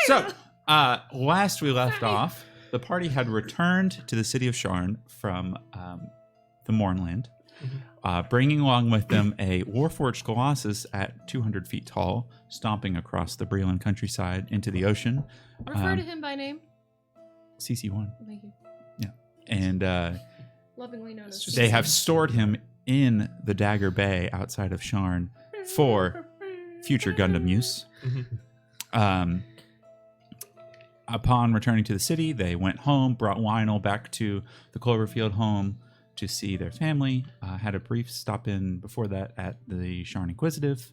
So, last we left off, the party had returned to the city of Sharn from the Mornland, bringing along with them a warforged Colossus at 200 feet tall, stomping across the Breland countryside into the ocean. Refer to him by name. CC1. Thank you. Yeah. And Lovingly known as they have stored him in the Dagger Bay outside of Sharn for future Gundam use. Upon returning to the city, they went home, brought Lionel back to the Cloverfield home to see their family, had a brief stop in before that at the Sharn Inquisitive,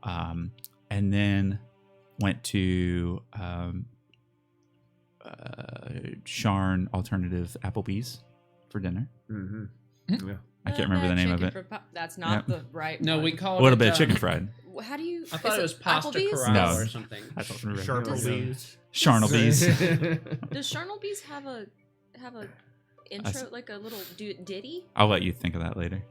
and then went to Sharn Alternative Applebee's for dinner. Yeah. I can't remember the name of it. That's not the right No, one. we call it A little bit of chicken fried. How do you... I thought it was pasta Applebee's? Corral No. or something. I don't remember. Sharplebees. Sharnelbees. Does Sharnelbees have a intro, like a little ditty? I'll let you think of that later.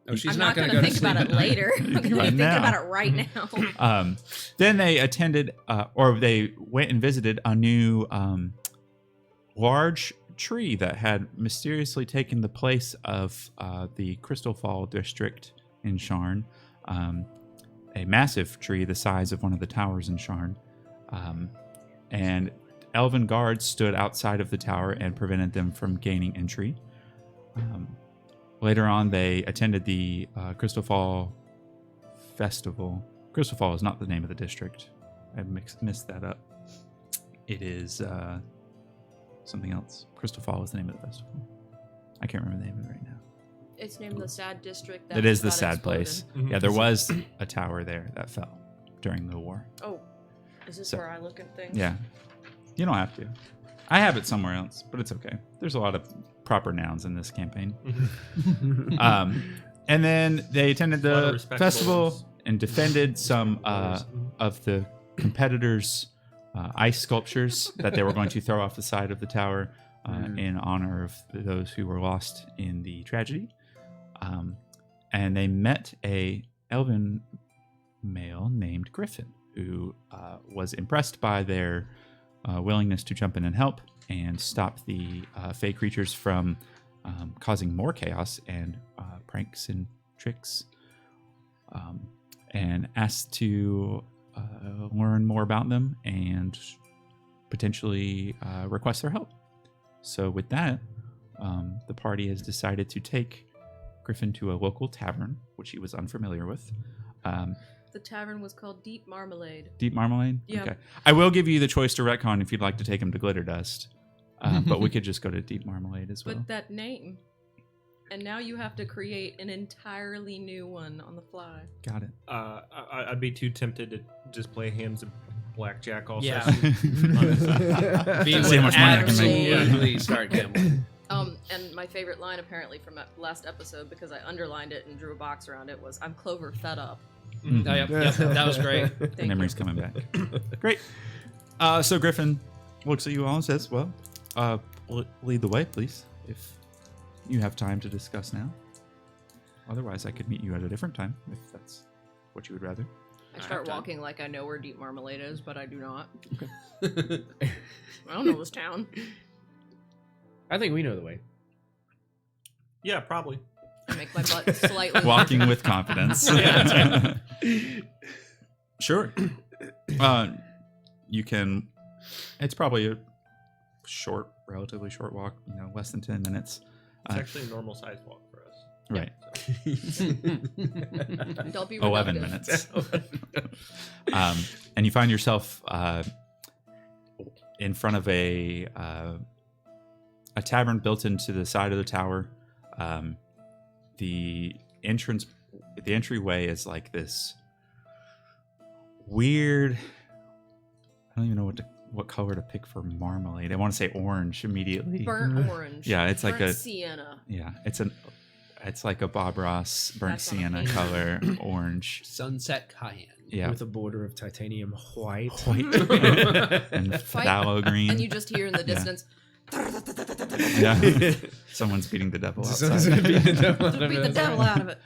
Oh, she's I'm not not going going to to go think about it later. I'm going to be thinking now. about it right now. Then they attended, or they went and visited a new large tree that had mysteriously taken the place of the Crystal Fall district in Sharn. A massive tree the size of one of the towers in Sharn. And elven guards stood outside of the tower and prevented them from gaining entry. Later on, they attended the Crystal Fall Festival. Crystal Fall is not the name of the district. I missed that up. It is something else. Crystal Fall is the name of the festival. I can't remember the name of it right now. It's named the Sad District. It is the got sad exploded. place. Yeah, there was a tower there that fell during the war. Oh, is this So- where I look at things? Yeah. You don't have to. I have it somewhere else, but it's okay. There's a lot of proper nouns in this campaign. And then they attended A lot of the respectable festival ones. and defended some of the competitors' ice sculptures that they were going to throw off the side of the tower in honor of those who were lost in the tragedy. And they met a elven male named Griffin, who was impressed by their willingness to jump in and help and stop the fey creatures from causing more chaos and pranks and tricks, and asked to learn more about them and potentially request their help. So with that, the party has decided to take Griffin to a local tavern, which he was unfamiliar with. The tavern was called Deep Marmalade. Deep Marmalade? Yeah. Okay. I will give you the choice to retcon if you'd like to take him to Glitter Dust. But we could just go to Deep Marmalade as well. But that name. And now you have to create an entirely new one on the fly. Got it. I'd be too tempted to just play hands of blackjack all Yeah. session. We See how much money I can make. absolutely start gambling. And my favorite line apparently from that last episode, because I underlined it and drew a box around it, was, "I'm Clover fed up." Oh, yep, that was great. Thank you. Memory's coming back. Great. So Griffin looks at you all and says, well, lead the way, please, if you have time to discuss now. Otherwise, I could meet you at a different time, if that's what you would rather. I start walking like I know where Deep Marmalade is, but I do not. I don't know this town. I think we know the way. Yeah, probably. I make my butt slightly Walking with confidence. Sure. You can. It's probably a short, relatively short walk. Less than 10 minutes. It's actually a normal size walk for us. Right. Don't be 11 reductive. minutes. And you find yourself in front of a tavern built into the side of the tower. The entryway is like this weird. I don't even know what color to pick for marmalade. I want to say orange immediately. Burnt orange. Yeah, it's like Burnt a sienna. Yeah, it's like a Bob Ross burnt That's not sienna okay. color orange. Sunset Cayenne. Yeah, With a border of titanium white. white and phthalo green. And you just hear in the Yeah. distance, Yeah, someone's beating the devil Someone's outside. gonna beat the devil just beat the devil out of it.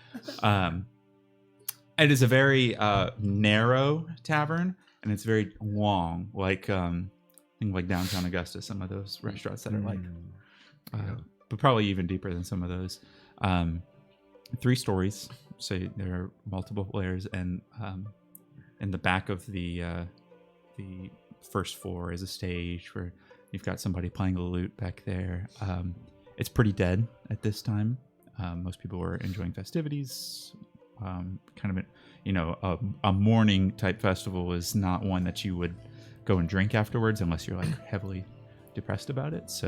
It is a very narrow tavern. and it's very long, like I think like downtown Augusta, some of those restaurants that are like, but probably even deeper than some of those. 3 stories, so there are multiple layers, and in the back of the first floor is a stage where you've got somebody playing a lute back there. It's pretty dead at this time. Most people were enjoying festivities. Kind of, a morning type festival is not one that you would go and drink afterwards unless you're like heavily depressed about it. So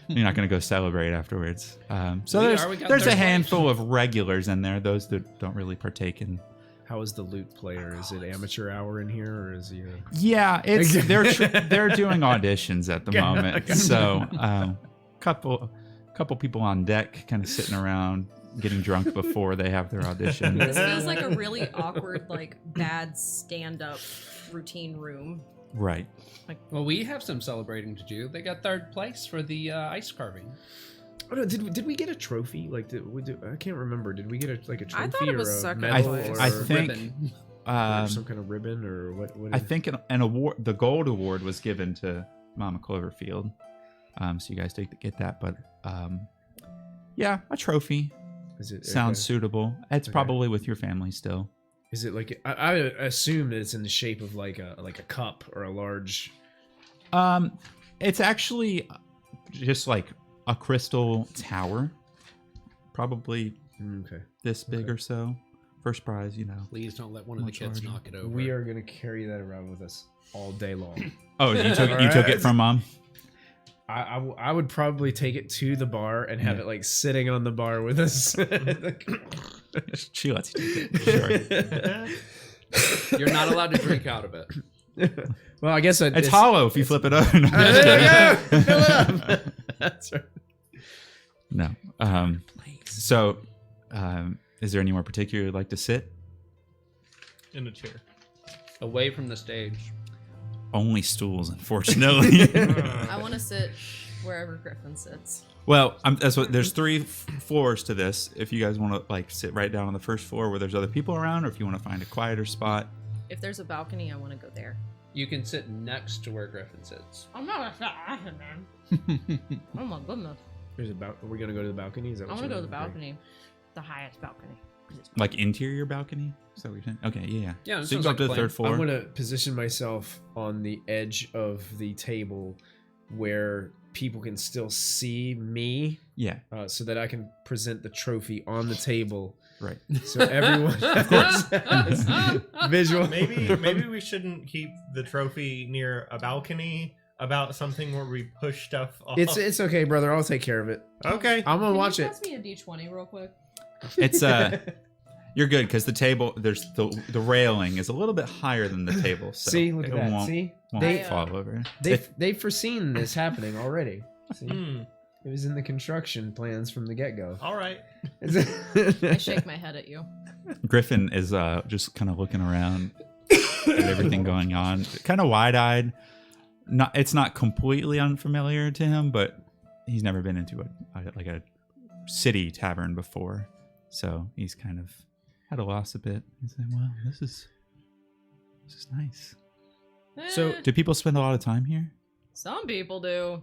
you're not going to go celebrate afterwards. So there's a handful of regulars in there, those that don't really partake in. How is the lute player? Is it amateur hour in here, or is he? Yeah, it's they're doing auditions at the moment. So couple people on deck, kind of sitting around, getting drunk before they have their audition. This feels like a really awkward, like bad stand-up routine room. Right. Well, we have some celebrating to do. They got 3rd place for the ice carving. Oh, no, did we get a trophy? Like, I can't remember. Did we get a trophy I thought it was or a second medal place. or I a think ribbon. or some kind of ribbon or what? I think an award, the gold award, was given to Mama Cloverfield. So you guys did get that, but yeah, a trophy is it sounds okay. suitable. It's Okay. probably with your family still. Is it like I assume that it's in the shape of like a cup or a large? It's actually just like a crystal tower, probably Okay. this big Okay. or so. First prize, Please don't let one of the Much kids larger. knock it over. We are gonna carry that around with us all day long. Oh, you took Alright. it from Mom? I would probably take it to the bar and have Yeah. it like sitting on the bar with us. She lets you take it. Sure. You're not allowed to drink out of it. Well, I guess It's hollow if you flip it over. No, I'm just There you kidding. go. Fill it up. That's right. No. So, is there anywhere particular you'd like to sit? In a chair. Away from the stage. Only stools, unfortunately. I want to sit wherever Griffin sits. Well, that's what. There's 3 floors to this. If you guys want to like sit right down on the first floor where there's other people around, or if you want to find a quieter spot. If there's a balcony, I want to go there. You can sit next to where Griffin sits. I'm not a man. Oh my goodness. Are we gonna go to the balcony? Is that I what want to you're go to the saying? balcony. The highest balcony. Like interior balcony? Is that what you're saying? Okay, yeah. Yeah, So you can go up to the 3rd floor. I'm gonna position myself on the edge of the table where people can still see me, Yeah, so that I can present the trophy on the table, right. so everyone, of course, has visual. Maybe we shouldn't keep the trophy near a balcony. About something where we push stuff off. It's okay, brother. I'll take care of it. Okay. I'm gonna Can watch you it. pass me a D20 real quick? It's you're good because the table, there's the railing is a little bit higher than the table. So See, look at it that. Won't, See, won't they fall over. they've foreseen this happening already. See? Hmm. It was in the construction plans from the get-go. All right. I shake my head at you. Griffin is just kind of looking around at everything going on, kind of wide-eyed. It's not completely unfamiliar to him, but he's never been into a city tavern before, so he's kind of at a loss a bit. He's like, "Well, this is nice." So- Eh, Do people spend a lot of time here? some people do.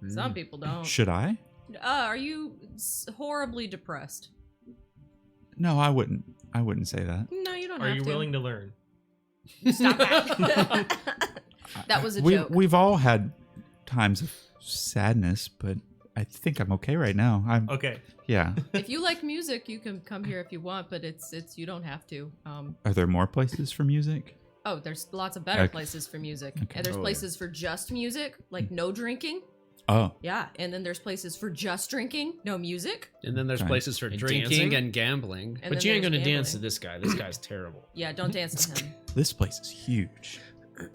Some people don't. Should I? Are you horribly depressed? No, I wouldn't. I wouldn't say that. No, you don't Are have you to. willing to learn? Stop that. That was a joke. We've all had times of sadness, but I think I'm okay right now. Okay. Yeah. If you like music, you can come here if you want, but it's you don't have to. Are there more places for music? Oh, there's lots of better Okay. places for music. Okay. And there's Oh, yeah. places for just music, like no drinking. Oh, Yeah, and then there's places for just drinking, no music. And then there's Okay. places for And drinking dancing? and gambling. And But then you ain't there's gonna dance to gambling. this guy. This guy's terrible. Yeah, don't dance to him. this place is huge.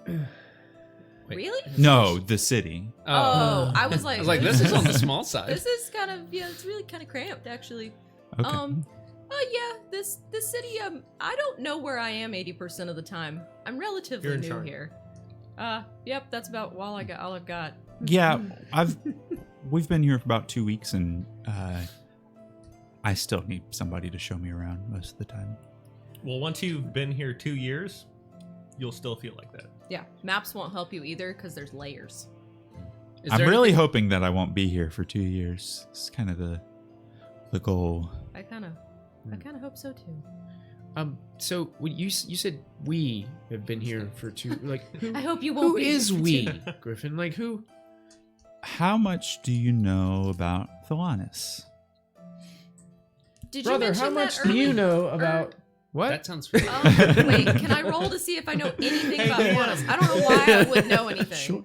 Wait. Really? No, the city. Oh, I was like, this is on the small side. This is kind of it's really kind of cramped actually. Okay. Yeah, this city. I don't know where I am 80% of the time. I'm relatively You're in new charge. here. Yep, that's about all I've got. Yeah, we've been here for about 2 weeks, and I still need somebody to show me around most of the time. Well, once you've been here 2 years, you'll still feel like that. Yeah, maps won't help you either because there's layers. Is I'm there really anything- hoping that I won't be here for 2 years. It's kind of the goal. I kind of hope so too. So when you said we have been here for 2, like who, I hope you won't who be is here for we, 2. Griffin? Like who? How much do you know about Thelanis? Did Brother, you mention how much that do you early- know or- about what? That sounds familiar. Wait, can I roll to see if I know anything about Thelanis? I don't know why I would know anything. Sure.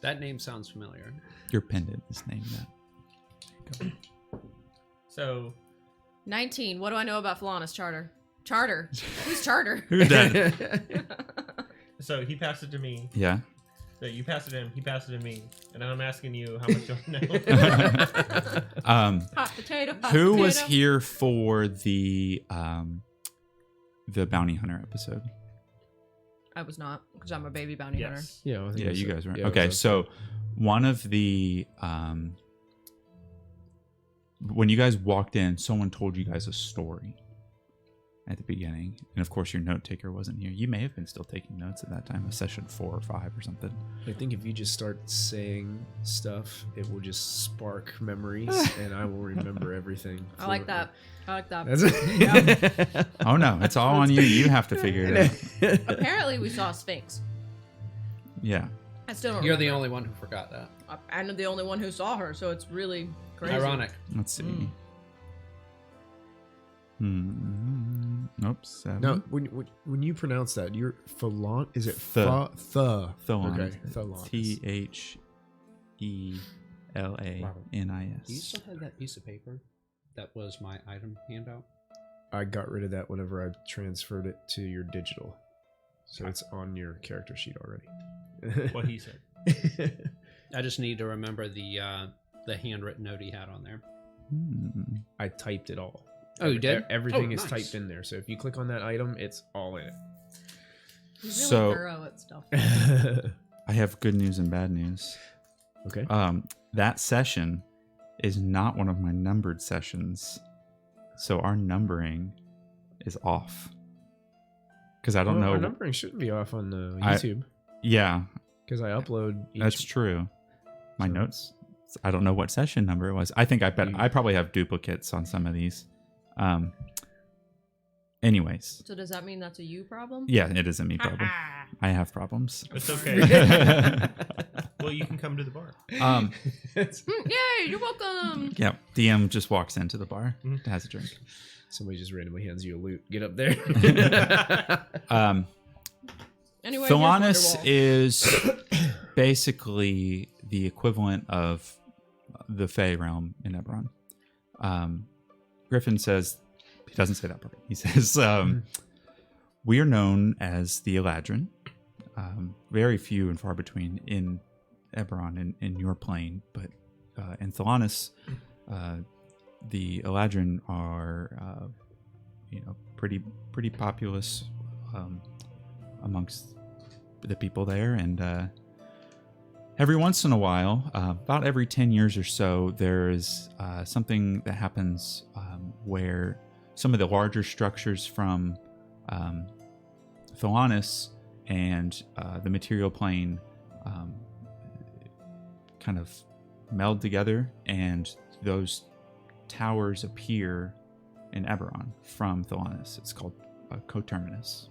That name sounds familiar. Your pendant is named that. So 19. What do I know about Thelanis? Charter. Who's Charter? Who that? so he passed it to me. Yeah. So you passed it to him. He passed it to me. And I'm asking you how much you know. Hot potato. Hot Who was potato. here for the bounty hunter episode? I was not, because I'm a baby bounty hunter. yes. Yeah, I think Yeah, it's you a- guys were. yeah, it Okay, was a- so one of the when you guys walked in, someone told you guys a story at the beginning, and of course your note taker wasn't here. You may have been still taking notes at that time, of session 4 or 5 or something. I think if you just start saying stuff, it will just spark memories, and I will remember everything. I like that. I like that. That's Oh no, it's all on you. You have to figure it out. Apparently, we saw a Sphinx. Yeah. I still don't You're the remember. only one who forgot that. I'm the only one who saw her, so it's really crazy. Ironic. Let's see. Mm. Nope. 7. No, when you pronounce that, you're Thelon. Is it The. Thelon? Okay, Thelanis. Thelanis. Do you still have that piece of paper? That was my item handout. I got rid of that whenever I transferred it to your digital, so it's on your character sheet already. What he said. I just need to remember the handwritten note he had on there. I typed it all. Oh, you did? Everything Oh, is nice. typed in there. So if you click on that item, it's all in He's really So- thorough at stuff. it. I have good news and bad news. Okay. That session is not one of my numbered sessions, so our numbering is off. Because I don't know. Our numbering shouldn't be off on the I- YouTube Yeah, because I upload. that's true. My So- notes. I don't know what session number it was. I probably have duplicates on some of these. Anyways, So does that mean that's a you problem? yeah, it is a me problem. Ah. I have problems. It's okay. Well, you can come to the bar. Yay, you're welcome. Yeah, DM just walks into the bar, Mhm. has a drink. Somebody just randomly hands you a loot. Get up there. Anyway, Thelanis here's is basically the equivalent of the Fey realm in Eberron. Griffin says, he doesn't say that part. He says, we are known as the Eladrin. Very few and far between in Eberron, in your plane, but in Thelanis, the Eladrin are, pretty populous amongst the people there, and every once in a while, about every 10 years or so, there is something that happens where some of the larger structures from Thelanis and the material plane kind of meld together, and those towers appear in Eberron from Thelanis. It's called coterminus.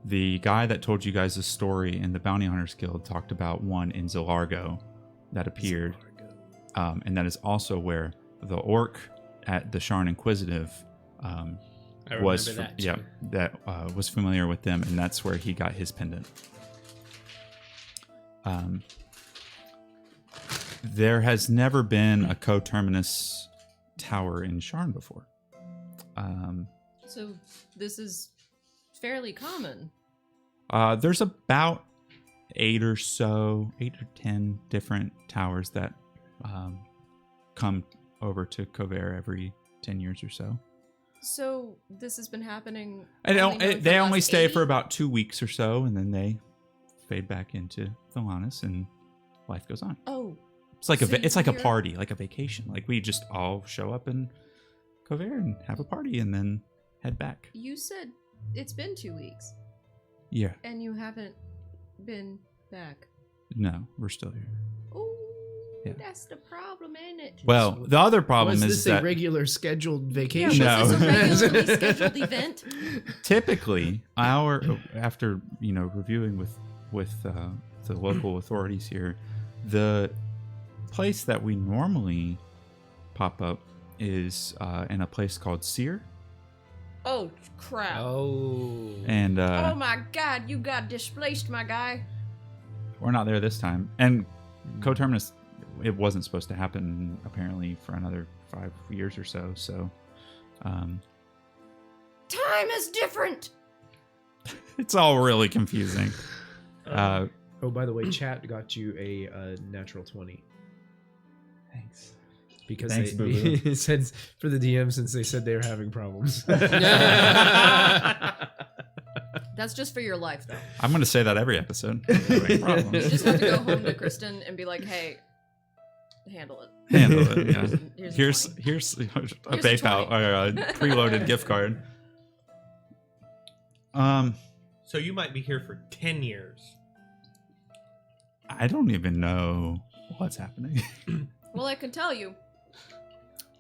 The guy that told you guys the story in the Bounty Hunters Guild talked about one in Zilargo that appeared, and that is also where the orc at the Sharn Inquisitive I was remember that too. yeah, that was familiar with them, and that's where he got his pendant. There has never been a coterminus tower in Sharn before. So this is fairly common. There's about 8 or 10 different towers that come over to Cover every 10 years or so. So this has been happening. And only known for they the only last stay 80? for about 2 weeks or so, and then they fade back into Thelanis, and life goes on. Oh, It's like So it's like a you're- party, like a vacation. Like we just all show up in Cover and have a party, and then head back. You said it's been 2 weeks, Yeah. and you haven't been back. No, we're still here. Oh, Yeah. that's the problem, ain't it? Well, the other problem Was is this that a regular scheduled Yeah, vacation? was No. this a regularly scheduled event? typically after reviewing with the local authorities here, the place that we normally pop up is in a place called Sear, Oh, crap. Oh. and Oh my god, you got displaced, my guy. we're not there this time. And coterminous, it wasn't supposed to happen apparently for another 5 years or so. So Time is different. it's all really confusing. Oh, by the way, chat got you a natural 20 Thanks. because Thanks, they Boo-Boo. it said for the DM since they said they were having problems. That's just for your life, though. I'm going to say that every episode. You just have to go home to Kristen and be like, hey, handle it. Handle it. Yeah. Here's Here's a Here's a PayPal 20. or a preloaded gift card. So you might be here for 10 years. I don't even know what's happening. Well, I can tell you,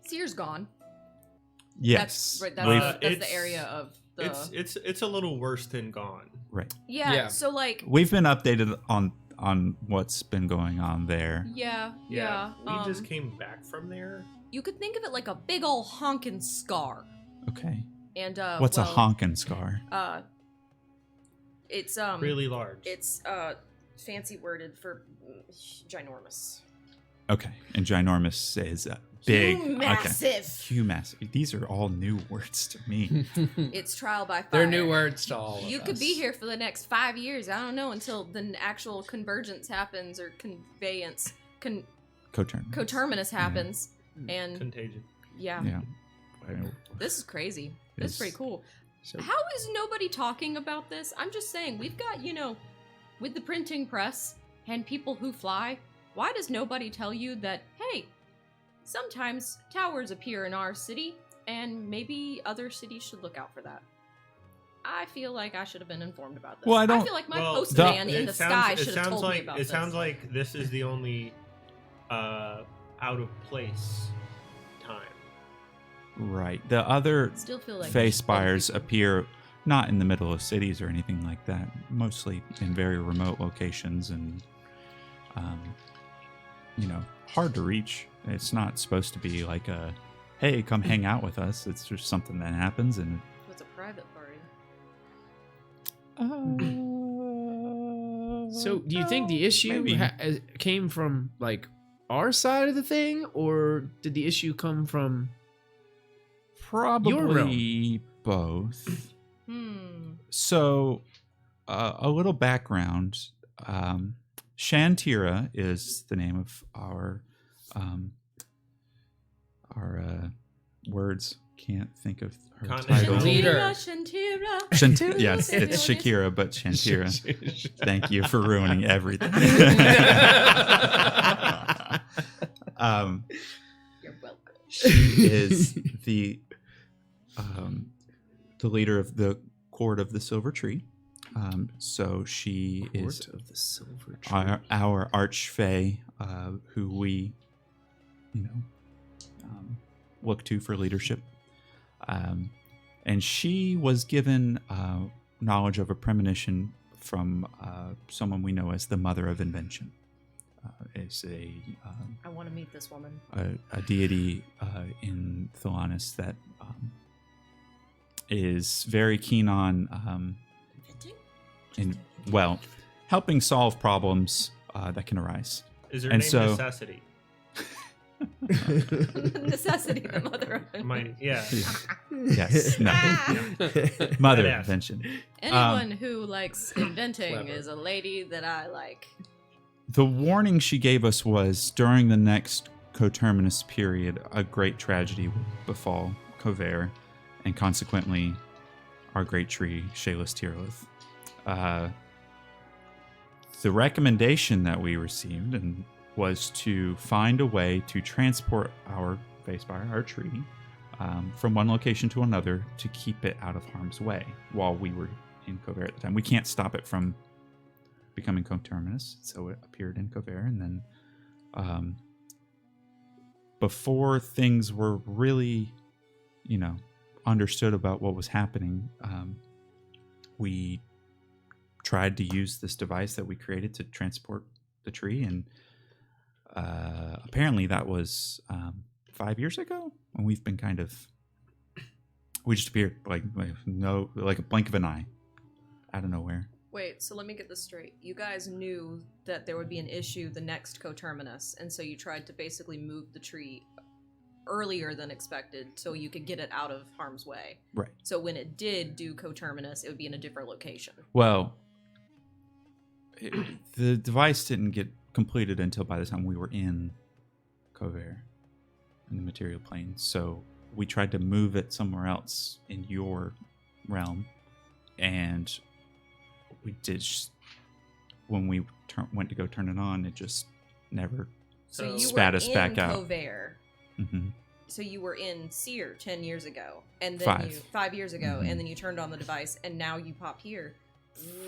Sear's gone. Yes. That's right. We've- That's the It's- area of the. It's a little worse than gone. right. Yeah. Yeah. So like. We've been updated on what's been going on there. Yeah. We just came back from there. You could think of it like a big old honking scar. Okay. And What's a well, honkin' scar? It's Really large. It's fancy worded for ginormous. Okay. And ginormous is big. Massive. Okay. Massive. These are all new words to me. It's trial by fire. They're new words to all of You us. could be here for the next 5 years. I don't know until the actual convergence happens or conveyance, coterminous happens. And Contagion. yeah, Yeah. this is crazy. This is It's- pretty cool. So- How is nobody talking about this? I'm just saying, we've got, with the printing press and people who fly, why does nobody tell you that, hey, sometimes towers appear in our city, and maybe other cities should look out for that? I feel like I should have been informed about this. Well, I don't- feel like my Well, postman in it the sounds- sky it should have sounds told like me about it this. sounds like this is the only out of place time. Right. The other Still feel like face spires appear not in the middle of cities or anything like that, mostly in very remote locations and, hard to reach. It's not supposed to be like a, hey, come hang out with us. It's just something that happens and. It's a private party. So, do you think the issue Maybe. came from like our side of the thing, or did the issue come from? Probably both. So, a little background. Shantira is the name of our words. Can't think of her Continental. title. Leader. Shantira. Yes, it's Shakira, but Shantira. Thank you for ruining everything. You're welcome. She is the leader of the Court of the Silver Tree. So she is Court of the Silver Tree. our archfey, who we, look to for leadership. And she was given knowledge of a premonition from someone we know as the Mother of Invention. Is I want to meet this woman. a deity in Thelanis that is very keen on helping solve problems that can arise. Is her And name so- Necessity? Necessity, the mother of Yeah. Yes, no. Mother Badass. invention. Anyone who likes inventing Clever. is a lady that I like. The warning she gave us was during the next coterminous period, a great tragedy would befall Cover, and consequently, our great tree, Shayless Tirlith. The recommendation that we received was to find a way to transport our Facespire, our tree, from one location to another to keep it out of harm's way while we were in Covair at the time. We can't stop it from becoming coterminous, so it appeared in Covair, and then before things were really, understood about what was happening, we tried to use this device that we created to transport the tree, and apparently that was 5 years ago, and we've been we just appeared like a blink of an eye out of nowhere. Wait, so let me get this straight. You guys knew that there would be an issue the next coterminus, and so you tried to basically move the tree earlier than expected so you could get it out of harm's way. Right. So when it did do coterminus, it would be in a different location. Well, the device didn't get completed until by the time we were in Covair, in the material plane. So we tried to move it somewhere else in your realm, and we did. When we went to go turn it on, it just never So you spat were us back in out. Covair. Mm-hmm. So you were in Seer 10 years ago, and then 5 years ago, Mhm. and then you turned on the device, and now you pop here.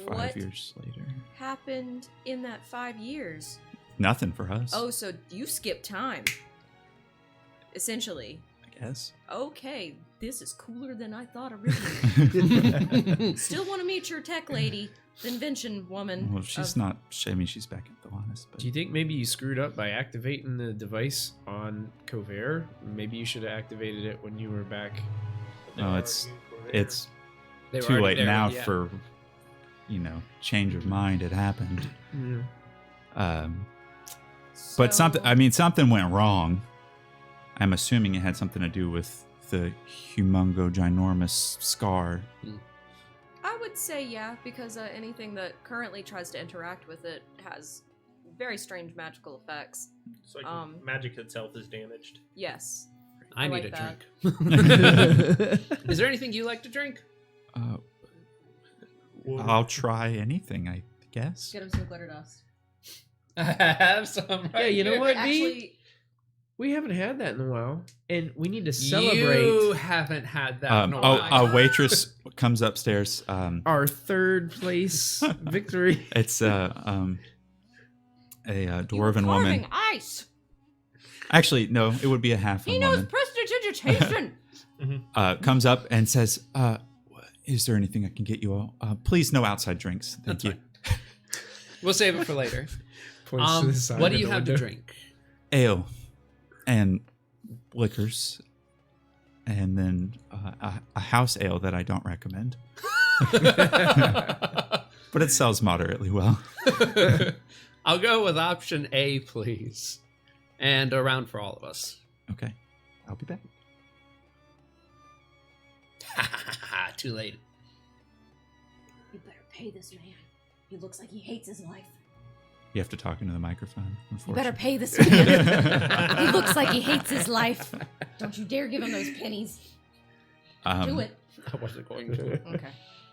5 years later, happened in that 5 years? nothing for us. Oh, so you skipped time, essentially. I guess. Okay, this is cooler than I thought originally. Still want to meet your tech lady, the invention woman. Well, she's not. I mean, she's back at the Lannis, but Do you think maybe you screwed up by activating the device on Covair? Maybe you should have activated it when you were back. no, it's They were too already late there, now yeah. for change of mind had happened. But something went wrong. I'm assuming it had something to do with the humongo ginormous scar. I would say yeah, because anything that currently tries to interact with it has very strange magical effects. So magic itself is damaged. Yes. I need like a that. drink. Is there anything you like to drink? I'll try anything, I guess. Get him some glitter dust. I have some. Yeah, you know what, V? Actually, We haven't had that in a while, and we need to celebrate You haven't had that in a while. A waitress comes upstairs. our third place victory. It's a you were dwarven woman. carving ice. Actually, no, it would be a half He knows woman. prestidigitation. Comes up and says, "Is there anything I can get you all? Please, no outside drinks. Thank That's you. fine. We'll save it for later. Points to the side What do of you the have to window. drink? Ale and liquors, and then a house ale that I don't recommend, but it sells moderately well." I'll go with option A, please. And a round for all of us. Okay, I'll be back. Too late. You better pay this man. He looks like he hates his life. You have to talk into the microphone. You better Unfortunately. pay this man. He looks like he hates his life. Don't you dare give him those pennies. Do it. I wasn't going to. Okay.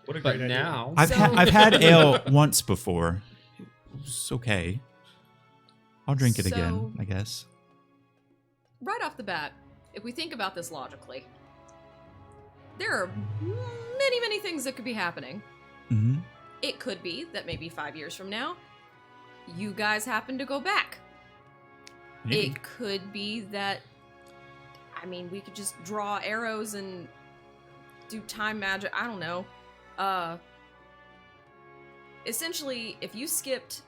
What a But great idea. now, I've had ale once before. It's okay. I'll drink it again, So- I guess. Right off the bat, if we think about this logically, there are many, many things that could be happening. Mm-hmm. It could be that maybe 5 years from now, you guys happen to go back. It could be that, we could just draw arrows and do time magic. I don't know. Essentially, if you skipped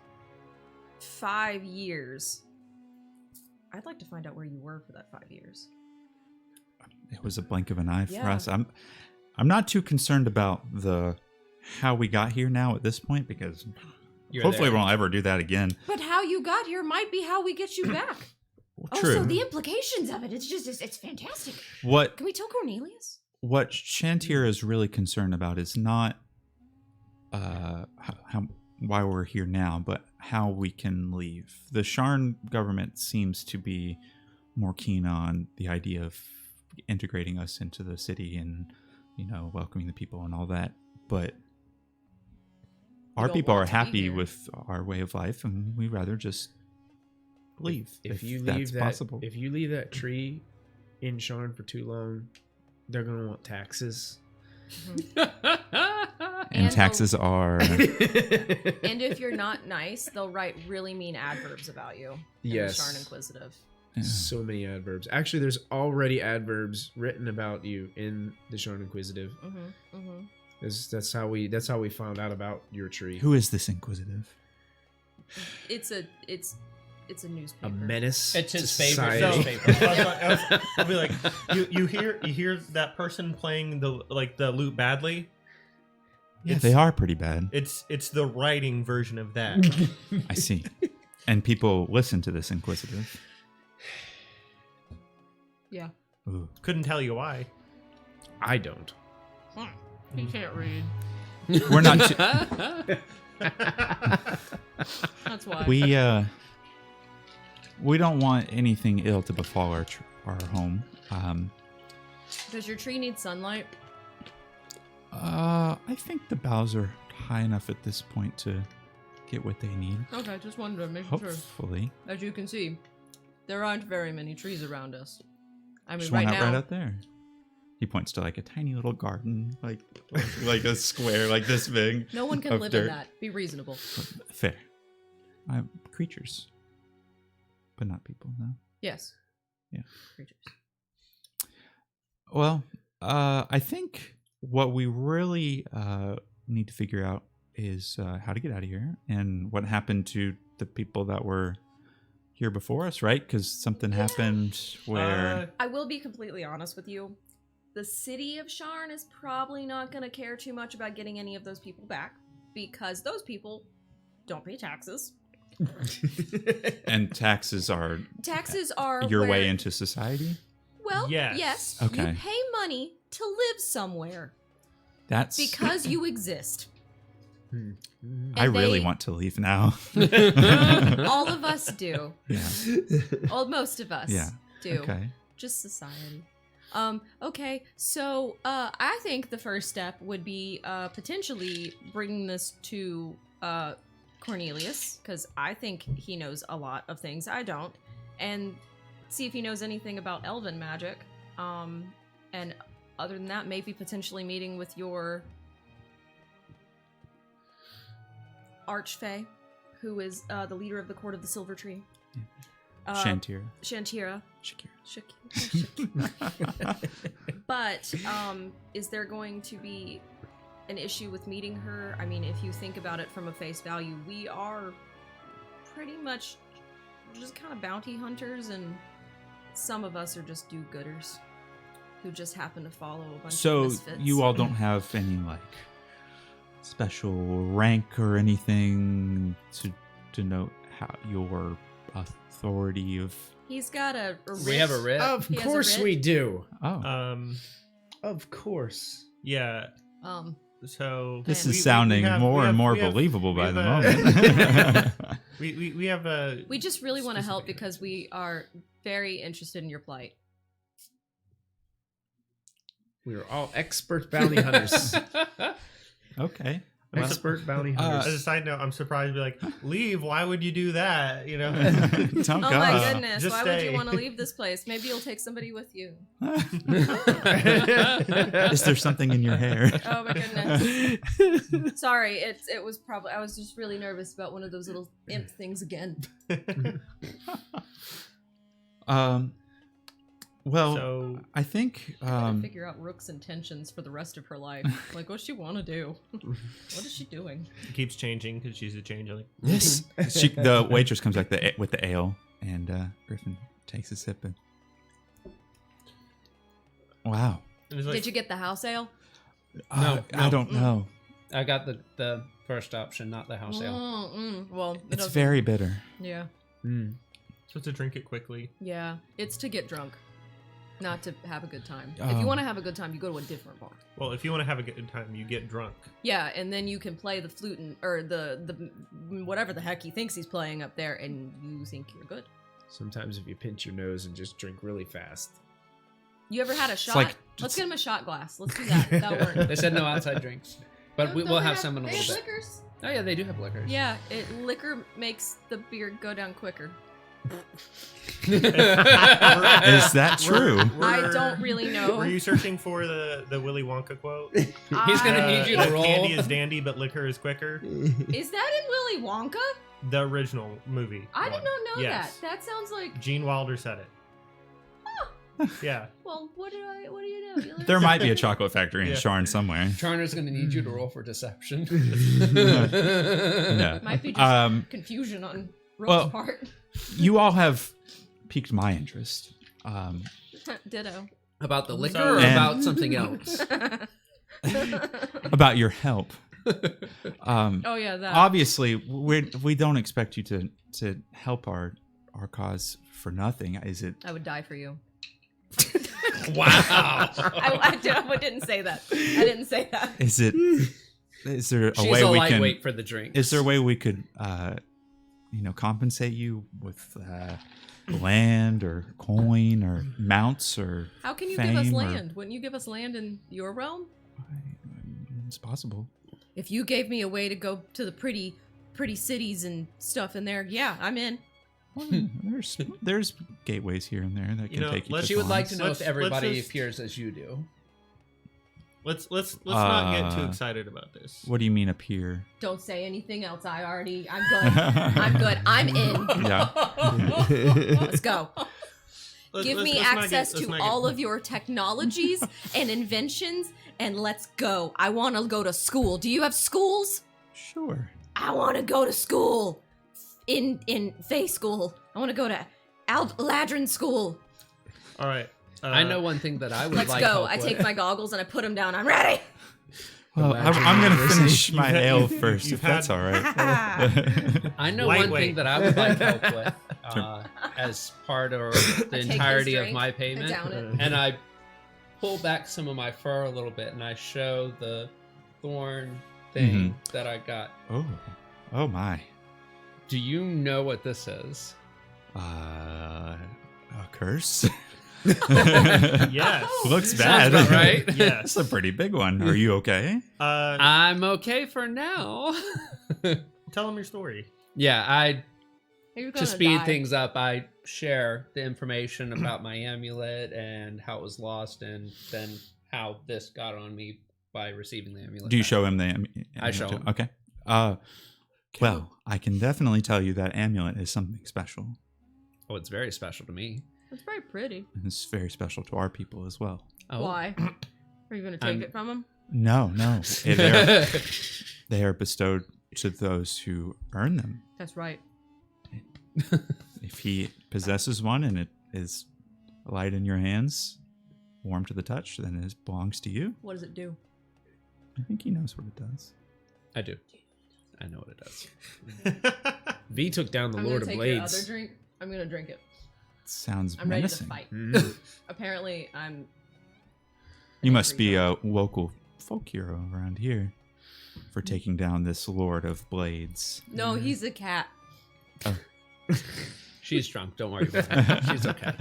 5 years, I'd like to find out where you were for that 5 years. It was a blink of an eye for Yeah. us. I'm not too concerned about how we got here now at this point, because You're hopefully there. we won't ever do that again. But how you got here might be how we get you back. Well, Oh, true. so the implications of it, it's fantastic. what Can we tell Cornelius? what Shantir is really concerned about is not why we're here now, but how we can leave. The Sharn government seems to be more keen on the idea of integrating us into the city and, welcoming the people and all that. But our don't people want are to be happy here. with our way of life, and we'd rather just leave If you that's leave that, possible. if you leave that tree in Sharn for too long, they're gonna want taxes. And taxes are. And if you're not nice, they'll write really mean adverbs about you. In Yes. the Sharn Inquisitive. Yeah. So many adverbs. Actually, there's already adverbs written about you in the Sharn Inquisitive. Mm-hmm. Mm-hmm. That's how we found out about your tree. Who is this Inquisitive? It's a newspaper. A menace. It's his to favorite society. newspaper. I'll be like, you hear that person playing the lute badly? Yeah, they are pretty bad. It's the writing version of that. I see. And people listen to this Inquisitive. Yeah. Ooh. Couldn't tell you why. I don't. He can't read. We're not. Too, That's why. we don't want anything ill to befall our home. Does your tree need sunlight? I think the boughs are high enough at this point to get what they need. Okay, just wanted to make sure. Hopefully. As you can see, there aren't very many trees around us. I mean, There's right one out now. right out there. He points to like a tiny little garden, like a square like this big. No one can of live dirt. in that. Be reasonable. Fair. Creatures, but not people. No. Yes. Yeah. Creatures. Well, I think what we really need to figure out is how to get out of here and what happened to the people that were here before us, right? Because something happened where. I will be completely honest with you. The city of Sharn is probably not going to care too much about getting any of those people back because those people don't pay taxes. And taxes are Taxes are your where- way into society. Well, Yes. yes. Okay. You pay money to live somewhere That's because you exist. I and really they- want to leave now. All of us do. Yeah. Well, most of us Yeah. do. Okay. Just society. Okay, so I think the first step would be potentially bringing this to Cornelius, because I think he knows a lot of things I don't, and see if he knows anything about elven magic. And other than that, maybe potentially meeting with your Archfey, who is the leader of the Court of the Silver Tree. Shantira. Shantira. Shakira. But is there going to be an issue with meeting her? I mean, if you think about it from a face value, we are pretty much just kind of bounty hunters, and some of us are just do-gooders who just happen to follow a bunch of So misfits. you all don't have any like special rank or anything to denote how your authority of. He's got a writ. We have a writ. Of He has a course writ? we do. Oh, Of course. Yeah. Um, So this we- is sounding more and more we have- believable we by the have moment. we have a. we just really want to help specific- because we are very interested in your plight. We are all expert bounty hunters. Okay. Expert bounty As a hunters. side note, I'm surprised to be like, leave. Why would you do that? You know. Don't Oh go. my goodness, Just why would stay. you want to leave this place? Maybe you'll take somebody with you. Is there something in your hair? Oh my goodness. Sorry, it was probably, I was just really nervous about one of those little imp things again. Well, So I think I gotta figure out Rook's intentions for the rest of her life. Like, what's she want to do? What is she doing? it keeps changing because she's a changeling. yes. The waitress comes back with the ale, and Griffin takes a sip. And wow. And it's like, Did you get the house ale? No, I no. don't know. I got the first option, not the house ale. Well, it It's doesn't- very bitter. Yeah. supposed to drink it quickly. Yeah. It's to get drunk, not to have a good time. If Oh. you want to have a good time, you go to a different bar. Well, if you want to have a good time, you get drunk. Yeah, and then you can play the flute or the whatever the heck he thinks he's playing up there, and you think you're good. Sometimes if you pinch your nose and just drink really fast. You ever had a shot? like- Let's get him a shot glass. Let's do that. That'll work. They said no outside drinks, but Don't we'll they have some in a they little have bit. liquors? Oh yeah, they do have liquors. Yeah, liquor makes the beer go down quicker. Is that true? I don't really know. Were you searching for the Willy Wonka quote? He's gonna need you to roll. Candy is dandy, but liquor is quicker. Is that in Willy Wonka? The original movie. I did not know Yes. that. That sounds like. Gene Wilder said it. Yeah. Well, what do you know? You There might be a chocolate factory in Yeah. Sharn somewhere. Charner's gonna need you to roll for deception. No. Might be just confusion on Roll's part. You all have piqued my interest. Ditto. About the liquor or And- about something else? About your help. Oh yeah, that. Obviously, we don't expect you to help our cause for nothing. Is it? I would die for you. Wow. I didn't say that. I didn't say that. Is it? Is there a She's way a we lightweight can? for the drink. Is there a way we could, compensate you with land or coin or mounts or? How can you give us fame or- land? Wouldn't you give us land in your realm? It's possible. If you gave me a way to go to the pretty cities and stuff in there, yeah, I'm in. Well, there's gateways here and there that can take you. let's- to She would like to farms. know Let's- if everybody let's just- appears as you do. Let's not get too Uh, excited about this. What do you mean appear? Don't say anything else. I'm good. I'm good. I'm in. Yeah. Let's go. Give me access to all of your technologies and inventions, and let's go. I want to go to school. Do you have schools? Sure. I want to go to school. In Fae school. I want to go to Ladrin school. All right. I know one thing that I would Let's like go. help I with. take my goggles and I put them down. I'm ready. Well, Imagine I'm going to university. finish my You've had- ale you've- first, you've if that's had- all right. I know one thing Lightweight. that I would like help with Sure. as part of I the take his entirety of drink, my I payment. down it. And I pull back some of my fur a little bit and I show the thorn thing that I got. Oh my. Do you know what this is? A curse? Yes. Looks Sounds bad. about right. Yes. It's a pretty big one. Are you okay? I'm okay for now. Tell them your story. Yeah, You're to gonna speed die. things up, I share the information about my amulet and how it was lost, and then how this got on me by receiving the amulet. Do you back. show him the I show amulet? him. Okay. Well, I can definitely tell you that amulet is something special. Oh, it's very special to me. It's very pretty. And it's very special to our people as well. Oh. Why? Are you going to take I'm- it from him? No. They are bestowed to those who earn them. That's right. If he possesses one and it is light in your hands, warm to the touch, then it belongs to you. What does it do? I think he knows what it does. I do. I know what it does. V took down the I'm Lord gonna of take your other Blades. drink. I'm gonna drink it. Sounds I'm ready to menacing. fight. Mm. Apparently, I'm. You must be a local folk hero around here for taking down this Lord of Blades. No, he's a cat. She's drunk. Don't worry about it. She's okay.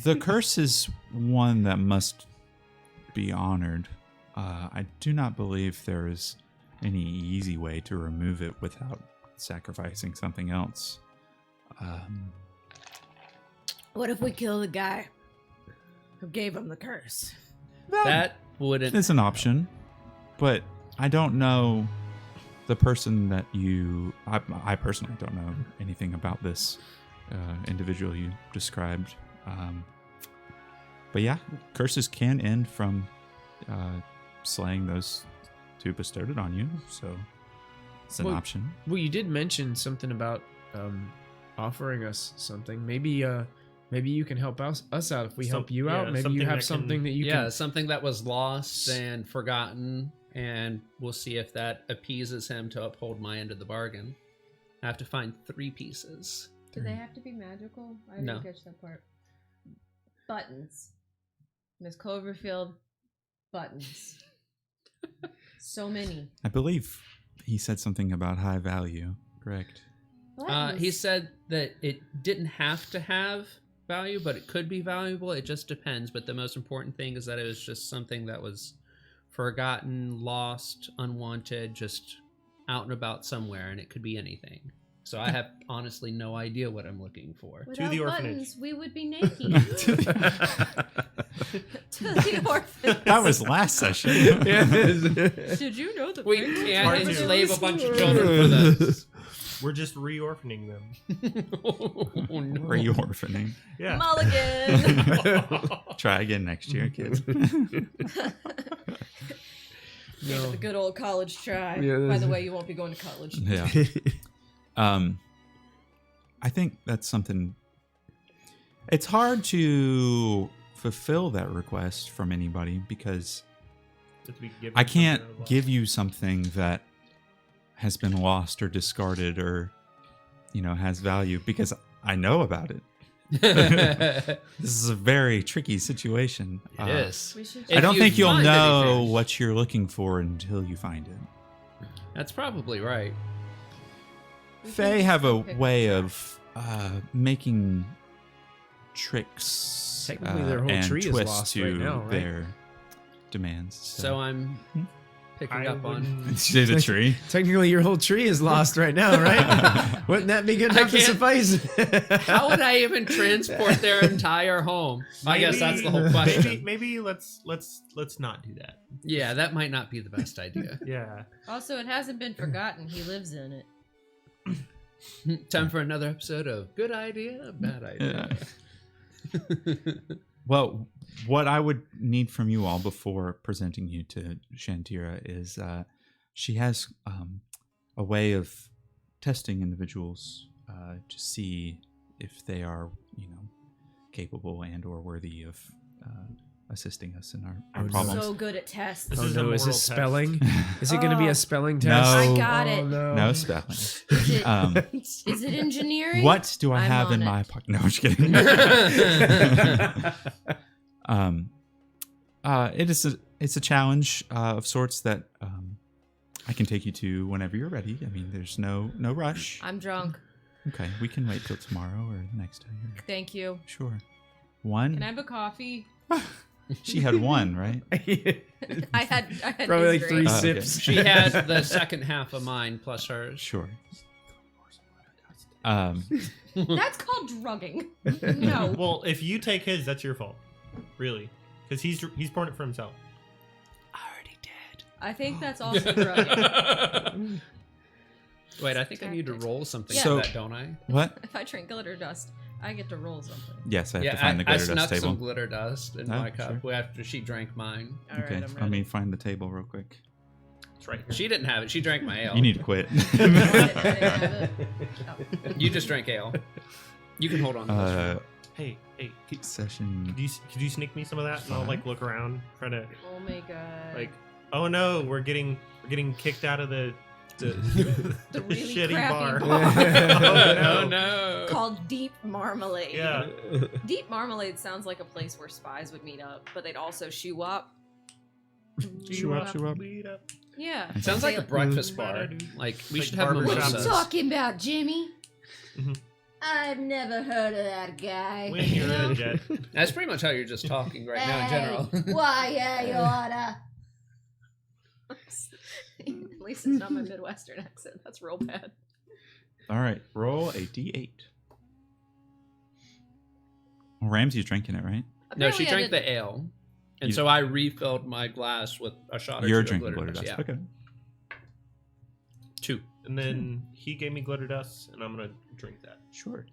The curse is one that must be honored. I do not believe there is any easy way to remove it without sacrificing something else. What if we kill the guy who gave him the curse? That wouldn't. It's an option, but I don't know the person that you. I personally don't know anything about this individual you described. But yeah, curses can end from slaying those who bestowed it on you, so it's an Well, option. Well, you did mention something about offering us something. Maybe you can help us out if we help you out. Maybe you something have that something that you Yeah, can. something that was lost and forgotten, and we'll see if that appeases him to uphold my end of the bargain. I have to find 3 pieces. Do they have to be magical? I didn't No. catch that part. Buttons. Miss Cloverfield, buttons. So many. I believe he said something about high value. Correct. Buttons. He said that it didn't have to have value, but it could be valuable. It just depends. But the most important thing is that it was just something that was forgotten, lost, unwanted, just out and about somewhere, and it could be anything. So I have honestly no idea what I'm looking for. Without the orphanage. buttons, we would be naked. To the orphanage. That was last session. Did you know that We penguins can't are enslave a really bunch of smart? children for this. We're just re-orphaning them. Oh, no. Reorphaning. Yeah. Mulligan. Try again next year, kids. Give it the good old college try. Yeah, By that's- the way, you won't be going to college. Yeah. I think that's something. It's hard to fulfill that request from anybody because I can't give you something that has been lost or discarded or, has value because I know about it. This is a very tricky situation. It is. We should I don't you think you'll find know anything- what you're looking for until you find it. That's probably right. we Fae should have a pick way a of making tricks Technically, their whole and tree is twists lost to right now, right? their demands. So I'm picking up on. See the tree. Technically, your whole tree is lost right now, right? Wouldn't that be good I enough to can't- suffice? How would I even transport their entire home? I guess that's the whole question. Maybe let's not do that. Yeah, that might not be the best idea. Yeah. Also, it hasn't been forgotten. He lives in it. Time for another episode of Good Idea, Bad Idea. Well, what I would need from you all before presenting you to Shantira is she has a way of testing individuals to see if they are, capable and or worthy of assisting us in our problems. So good at tests. This Oh is a no, is moral this test. spelling? Is it going to be Oh. a spelling No. test? I got Oh, it. No spelling. Is it, Um, is it engineering? what do I I'm have in on my it. pocket? No, I'm just kidding. It's a challenge of sorts that I can take you to whenever you're ready. I mean, there's no rush. I'm drunk. Okay, we can wait till tomorrow or the next time. Thank you. Sure. One. Can I have a coffee? She had one, right? I had Probably like his 3 drink. okay. sips. She has the second half of mine plus hers. Sure. That's called drugging. No. Well, if you take his, that's your fault. Really. Because he's pouring it for himself. I think that's also drugging. Wait, I think I need to roll something Yeah. for So- that, don't I? What? If I drink glitter dust, I get to roll something. Yes, I have Yeah, to find the I glitter snuck dust some table. glitter dust in Oh, my cup sure. after she drank mine. All right, Okay, I'm ready. let me find the table real quick. It's right here. She didn't have it. She drank my ale. You need to quit. I didn't have it. Oh. You just drank ale. You can hold on to this. Hey, Session. could you sneak me some of that, and I'll like look around, try to Oh my god. like. Oh no, we're getting kicked out of the The really shitty crappy bar. bar. Oh no. Called Deep Marmalade. Yeah. Deep Marmalade sounds like a place where spies would meet up, but they'd also shoe up. Shoo up, shoo up. Lead up. Yeah. Sounds like a They- breakfast bar. Like we Like should have barbershop. What are you mimosas. talking about, Jimmy? Mhm. I've never heard of that guy. When you're in a jet. That's pretty much how you're just talking right now in general. Why, yeah, you oughta. At least it's not my Midwestern accent. That's real bad. All right, roll a d8. Well, Ramsey's drinking it, right? No, she Apparently I drank didn't- the ale. And You- so I refilled my glass with a shot or You're two of drinking glitter dust. Yeah. Okay. 2. And then he gave me glitter dust, and I'm gonna drink that. Sure.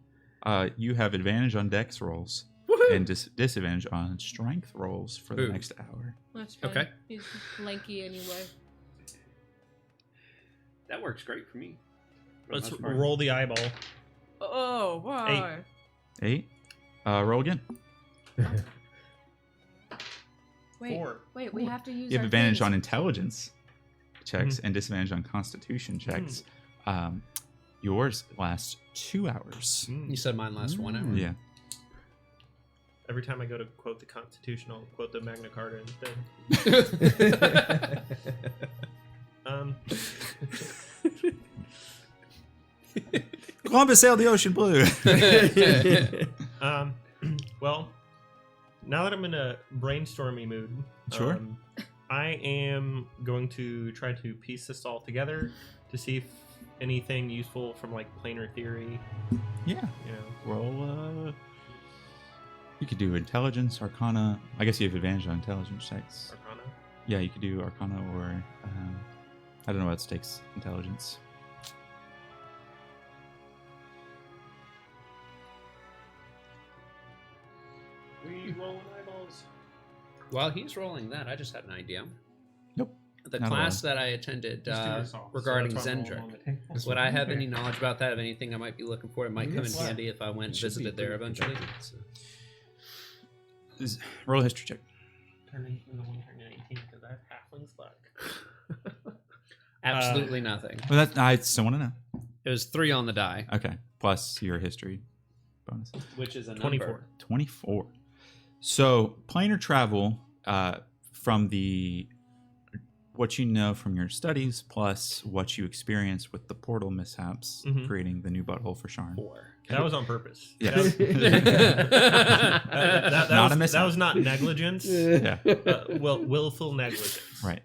You have advantage on dex rolls and disadvantage on strength rolls for the Ooh. next hour. That's fine. Okay. He's lanky anyway. That works great for me. Let's That's fine. roll the eyeball. Oh, why? 8. Roll again. Wait, 4. wait, we have to use You have our advantage things. on intelligence checks and disadvantage on constitution checks. Yours lasts 2 hours. You said mine lasts 1 hour. Yeah. Every time I go to quote the Constitution, I'll quote the Magna Carta instead. Columbus sailed the ocean blue. Well, now that I'm in a brainstormy mood, Sure. I am going to try to piece this all together to to see if anything useful from like planar theory. Yeah. You know, Roll. You could do intelligence, arcana. I guess you have advantage on intelligence checks. Arcana. Yeah, you could do arcana or I don't know what takes intelligence. We rolling eyeballs. While he's rolling that, I just had an idea. Nope. The Not class that I attended regarding Zendrick, would I have any knowledge about that? Of anything I might be looking for? It might come in handy if I went and visited there eventually. Roll a history check. Turning from the one turning 18 because I have halfling's luck. Absolutely nothing. Well, I still want to know. It was 3 on the die, Okay, plus your history bonus. which is a 24. number. 24. So planar travel from what you know from your studies plus what you experienced with the portal mishaps Mhm. creating the new butthole for Sharn. 4. That was on purpose. Yes. That was not negligence. Yeah. Willful negligence. Right.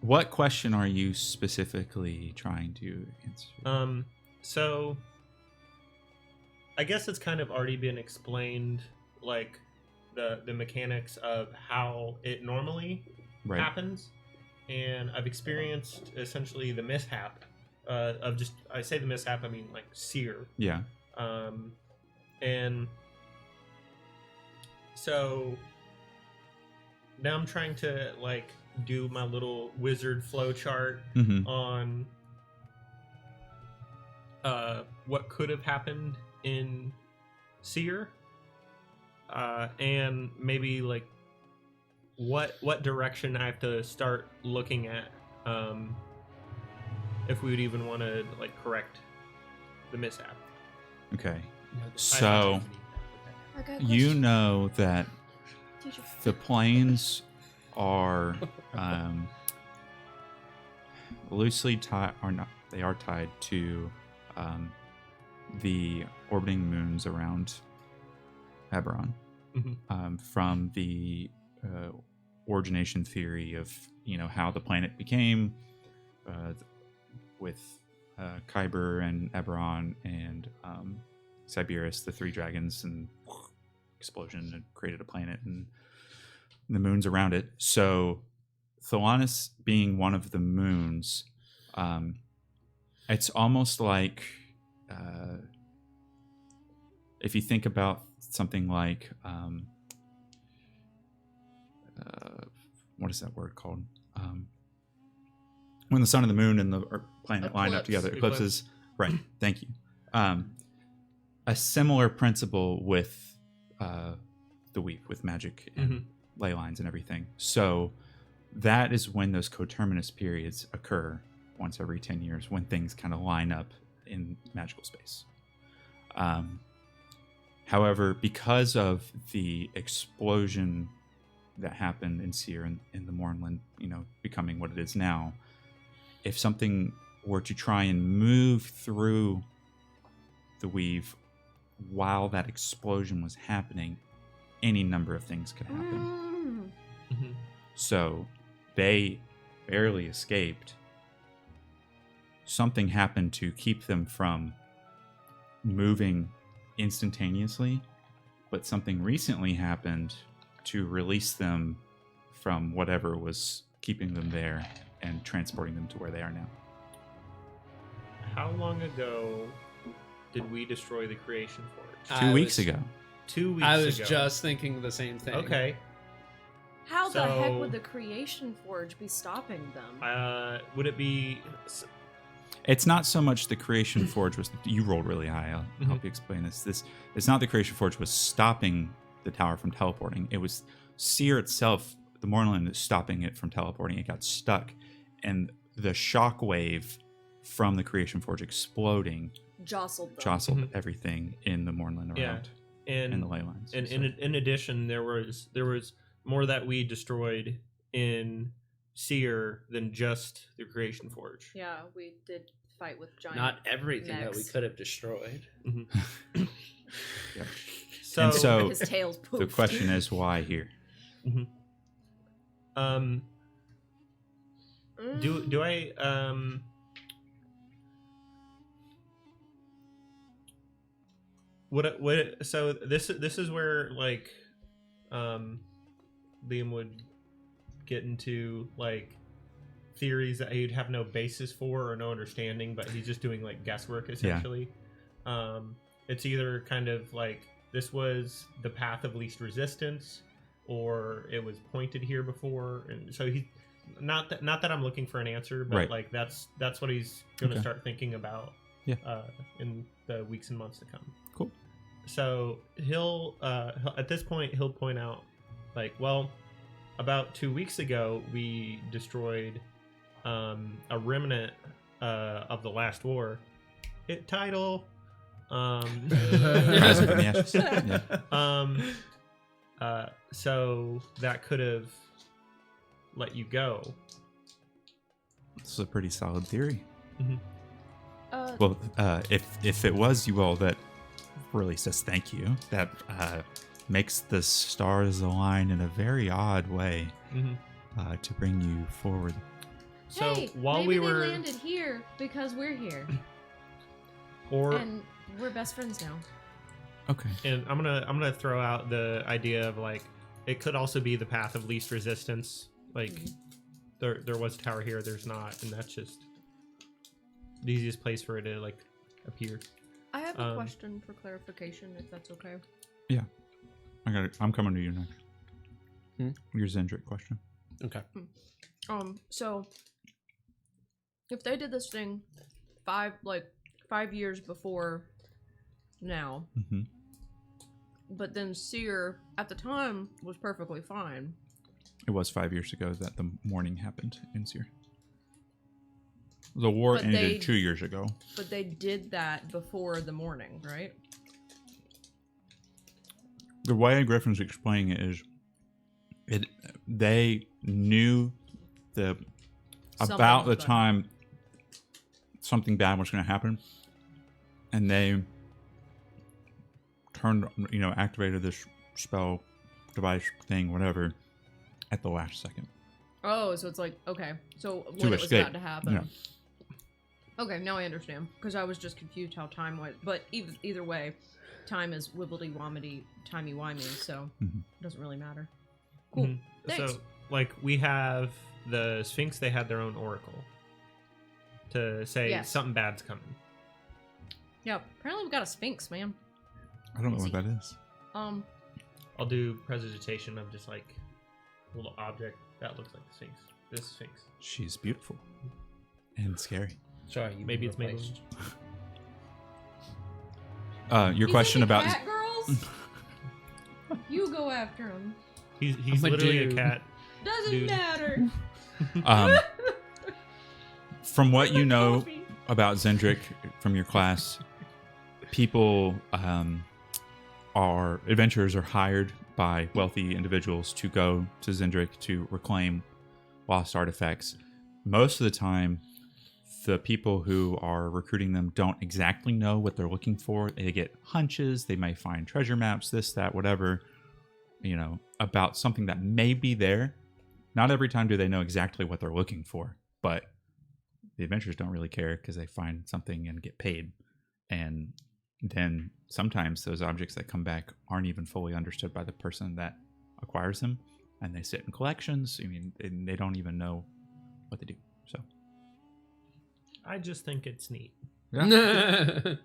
What question are you specifically trying to answer? So I guess it's kind of already been explained, like the mechanics of how it normally Right. happens, and I've experienced essentially the mishap of just, I say the mishap, I mean like sear. Yeah. And so now I'm trying to like do my little wizard flow chart Mm-hmm. on what could have happened in Seer, and maybe like what direction I have to start looking at, if we would even want to like correct the mishap. Okay. So you know that the planes are loosely tied, or not? They are tied to the orbiting moons around Eberron, Mhm. from the origination theory of how the planet became, with Kyber and Eberron and Siberus, the 3 dragons, and explosion and created a planet and the moons around it. So Thalanis being one of the moons, it's almost like if you think about something like what is that word called? When the sun and the moon and the planet line up together, eclipses. Right. Thank you. A similar principle with the weave, with magic and ley lines and everything. So that is when those coterminous periods occur once every 10 years, when things kind of line up in magical space. However, because of the explosion that happened in Seer and in the Mornland, becoming what it is now, if something were to try and move through the weave while that explosion was happening, any number of things could happen. So they barely escaped. Something happened to keep them from moving instantaneously, but something recently happened to release them from whatever was keeping them there and transporting them to where they are now. How long ago did we destroy the creation forge? 2 weeks ago. 2 weeks ago. I was just thinking the same thing. Okay. How the heck So- would the creation forge be stopping them? Would it be? It's not so much the creation forge was. You rolled really high. I'll help you explain this. It's not the creation forge was stopping the tower from teleporting. It was Seer itself, the Mornland, is stopping it from teleporting. It got stuck, and the shock wave from the creation forge exploding Jostled them. everything in the Mornland around, and the ley lines. And So- in addition, there was more that we destroyed in Seer than just the creation forge. Yeah, we did fight with giant. Not everything that we mechs. could have destroyed. Yeah. So, And so His tail's the poofed. question is, why here? Do I what so this is where like Liam would get into like theories that he'd have no basis for or no understanding, but he's just doing like guesswork essentially. It's either kind of like this was the path of least resistance, or it was pointed here before, and so he not that I'm looking for an answer, but Right. like that's what he's going to Okay. start thinking about in the weeks and months to come. Cool. So he'll at this point he'll point out like, well, about 2 weeks ago we destroyed a remnant of the last war. Title. Rise from the ashes. Yeah. So that could have let you go. This is a pretty solid theory. Uh, Well, if it was you all that really says thank you, that makes the stars align in a very odd way to bring you forward. So hey, while maybe we they were, landed here because we're here, or and we're best friends now. Okay. and I'm gonna throw out the idea of like it could also be the path of least resistance. Like there was a tower here, there's not, and that's just the easiest place for it to like appear. I have a question for clarification, if that's okay. Yeah. I'm coming to you next. Your Zendrick question. Okay. So if they did this thing 5 years before now, Mm-hmm. but then Seer at the time was perfectly fine. It was 5 years ago that the morning happened in Seer. The war But ended 2 years ago. But they did that before the morning, right? The way Griffin's explaining it is, they knew Something about was the gonna time something bad was going to happen, and they activated this spell, device thing, whatever, at the last second. Oh, so it's like, okay. So when To it was escape. about to happen. Yeah. Okay, now I understand. Because I was just confused how time was. But either way, time is wibbly-wobbly, timey-wimey, so it doesn't really matter. Cool. Thanks. So like we have the Sphinx, they had their own oracle to say Yes. something bad's coming. Yeah, apparently we've got a Sphinx, man. I don't know what that is. I'll do presentation of just like a little object that looks like the Sphinx. This Sphinx. She's beautiful and scary. Sorry, you Maybe it's replaced. Your He's question into about cat girls? You go after him. He's I'm a literally a dude. cat. Doesn't Dude. matter. From what you know about Zendrick from your class, people adventurers are hired by wealthy individuals to go to Zendrick to reclaim lost artifacts. Most of the time, the people who are recruiting them don't exactly know what they're looking for. They get hunches. They may find treasure maps, this, that, whatever, about something that may be there. Not every time do they know exactly what they're looking for, but the adventurers don't really care because they find something and get paid. And then sometimes those objects that come back aren't even fully understood by the person that acquires them, and they sit in collections. And they don't even know what they do. So I just think it's neat. it's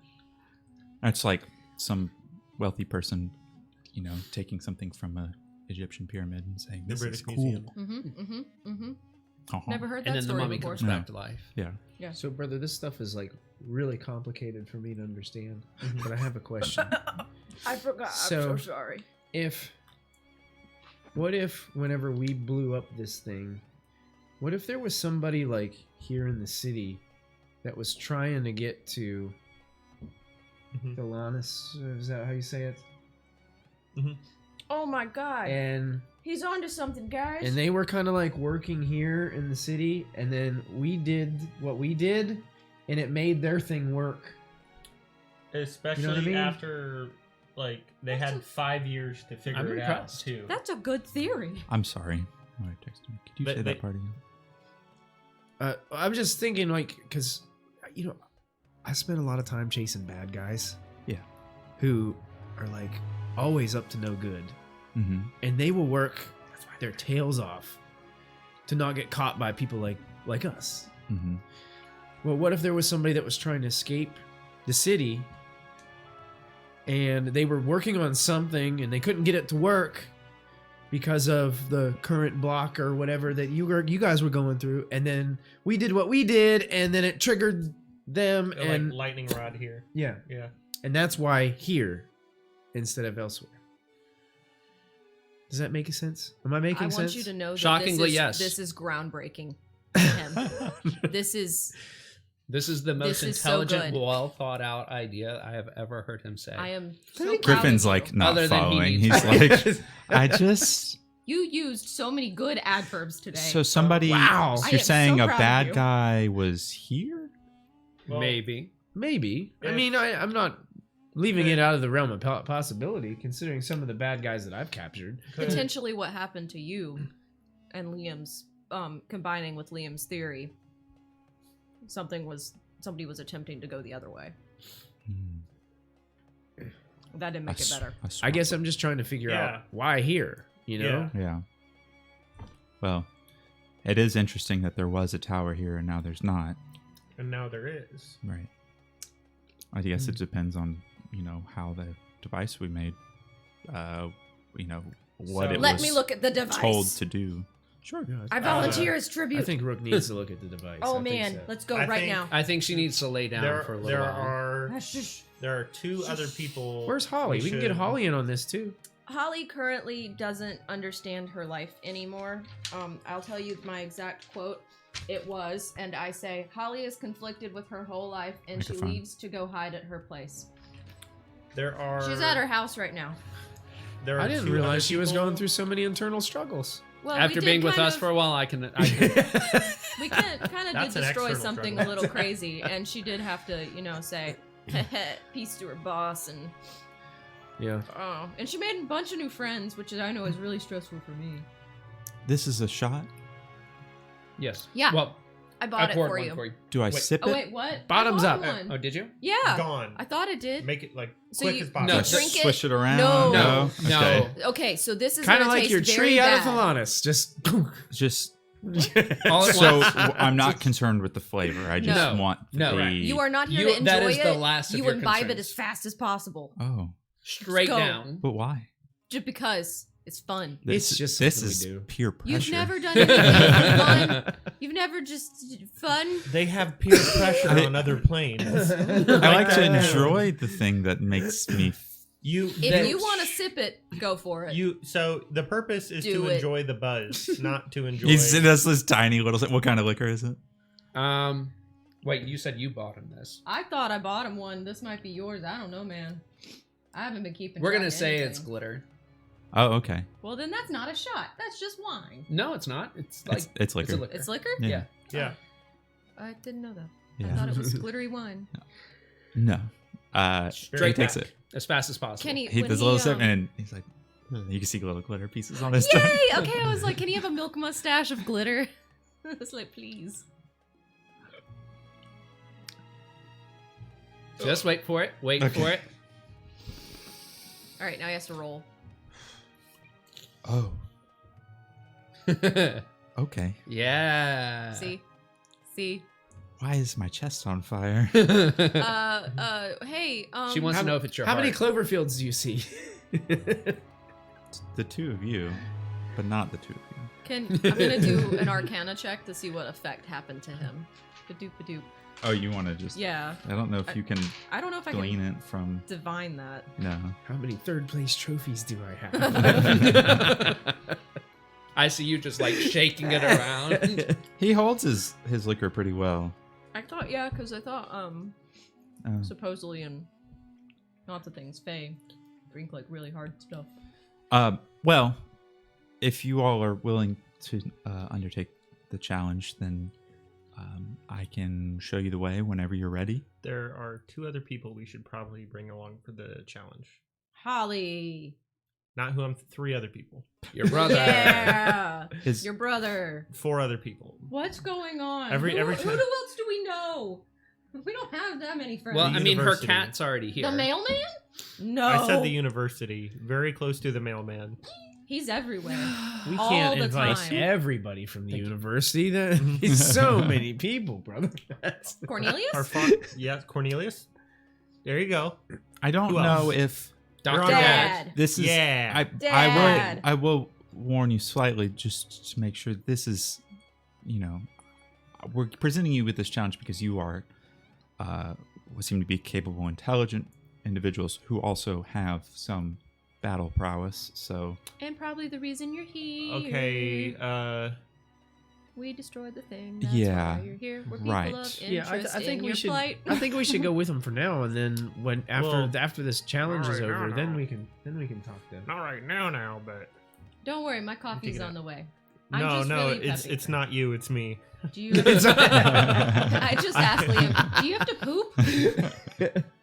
like some wealthy person, taking something from a Egyptian pyramid and saying, The "This British is cool." Museum. Never heard that And then the story mummy before. comes back to life. Yeah. Yeah. So, brother, this stuff is like really complicated for me to understand. But I have a question. I forgot. I'm So- so sorry. What if whenever we blew up this thing, what if there was somebody like here in the city that was trying to get to Galanis? Is that how you say it? Oh my god. And He's onto something, guys. they were kind of like working here in the city, and then we did what we did, and it made their thing work. Especially You know what I mean? after like they had 5 years to I'm figure it out impressed. too. That's a good theory. I'm sorry. Oh, I texted me. Could you But say they- that part again? I'm just thinking, like, because, I spend a lot of time chasing bad guys. Yeah. Who are, like, always up to no good. Mm-hmm. And they will work their tails off to not get caught by people like us. Mm-hmm. Well, what if there was somebody that was trying to escape the city and they were working on something and they couldn't get it to work because of the current block or whatever that you guys were going through, and then we did what we did and then it triggered them and like lightning rod here. yeah, Yeah. and that's why here instead of elsewhere. Does that make sense? Am I making I sense? want you to know that Shockingly, yes. this is groundbreaking to him. This is the most This is so intelligent, good. well thought out idea I have ever heard him say. I am so proud Griffin's of you. like not Other than he following. needs He's to. like, I just. You used so many good adverbs today. So somebody. Wow. So I you're am saying so a proud of bad you. guy was here? Well, Maybe. Maybe. I If- mean, I'm not leaving it out of the realm of possibility, considering some of the bad guys that I've captured. potentially what happened to you and Liam's combining with Liam's theory. Somebody was attempting to go the other way. Hmm. That didn't make it better. I guess I'm just trying to figure Yeah. out why here, you know? Yeah. Well, it is interesting that there was a tower here and now there's not. And now there is. Right. I guess it depends on, how the device we made, what So- it Let was me look at the device. told to do. Sure. Yeah, I volunteer as I tribute. think Rook needs to look at the device. Oh I think man, so. let's go I right think- now. I think she needs to lay down for a little There while. are two other people. Where's Holly? We can get should- Holly in on this too. Holly currently doesn't understand her life anymore. I'll tell you my exact quote. It was, and I say, Holly is conflicted with her whole life, and she Microphone. leaves to go hide at her place. There are. She's at her house right now. There are I didn't two realize other she was people- going through so many internal struggles. Well, After being with us for a while, I can. we kind of did That's an destroy external something struggle. a little crazy, and she did have to, say, peace to her boss, and Yeah. and she made a bunch of new friends, which I know is really stressful for me. This is a shot. Yes. Yeah. Well, I I bought it poured for one you. for you. Do I Wait. sip Oh it? wait, what? Bottoms I bought up. one. Oh, did you? Yeah, Gone. I thought it did. Make it like So quick you- as possible. No, drink it? Swish it around? No. No. No. Okay. Okay, so this is Kind of gonna like taste your very tree out of bad. Thalanis. Just. Just All at so once. I'm not concerned with the flavor. I just No. want No. the. You are not here You- to enjoy that is it. the last of you your imbibe it concerns. as fast as possible, Oh, Straight Go. down. but why? just because it's fun. It's just this something we is do. pure pressure. You've never done anything fun. You've never just fun. They have peer pressure on other planes. I like to enjoy the thing that makes me. If you want to sip it, go for it. So the purpose is Do to it. enjoy the buzz, not to enjoy. He does this tiny little. What kind of liquor is it? Wait, you said you bought him this. I thought I bought him one. This might be yours. I don't know, man. I haven't been keeping. We're track gonna of say anything. it's glitter. Oh, okay. Well, then that's not a shot. That's just wine. No, it's not. It's like It's liquor. It's a liquor. It's liquor. Yeah. Yeah. I didn't know that. Yeah. I thought it was glittery wine. No. Straight he takes back. it. as fast as possible. Can he? He when does a little he, sip, and he's like, you can see little glitter pieces on his Yay! tongue. Okay, I was like, can he have a milk mustache of glitter? I was like, please. Just wait for it. Wait Okay. for it. All right, now he has to roll. Oh, okay. Yeah. See. Why is my chest on fire? Hey. She wants to know if it's your How heart. many Cloverfields do you see? The two of you, but not the two of you. I'm gonna do an Arcana check to see what effect happened to him. Ba-doop. Oh, you want to just? Yeah. I don't know if you can I don't know if I glean can it from. divine that. No. How many third place trophies do I have? I see you just like shaking it around. He holds his liquor pretty well. I thought, yeah, because I thought, Oh. supposedly in not the things Faye drink like really hard stuff. Well, if you all are willing to undertake the challenge, then I can show you the way whenever you're ready. There are two other people we should probably bring along for the challenge. Holly. Not who I'm. 3 other people. Your brother. Yeah. His- Your brother. 4 other people. What's going on? Every who time- else do we know? We don't have that many friends. Well, I mean, her University. cat's already here. the mailman? No. I said the university. Very close to the mailman. He's everywhere. We All can't the invite time. everybody from the university. There's so many people, brother. Cornelius? Yes, Cornelius. There you go. I don't Who know else? if Dr. on Dad. this is. Yeah. Dad. I will warn you slightly just to make sure this is, we're presenting you with this challenge because you are what seem to be capable, intelligent individuals who also have some battle prowess. So And probably the reason you're here. Okay. We destroyed the thing. That's Yeah, why you're here. We're people right. of interest Yeah, I think in we your should. plight. I think we should go with them for now, and then when Well, after this challenge is alright, over, no. then we can talk to them. Not right now, but Don't worry, my coffee's it on out. the way. I'm no, just really it's peppy. not you, it's me. Do you? I just asked Liam. Do you have to poop?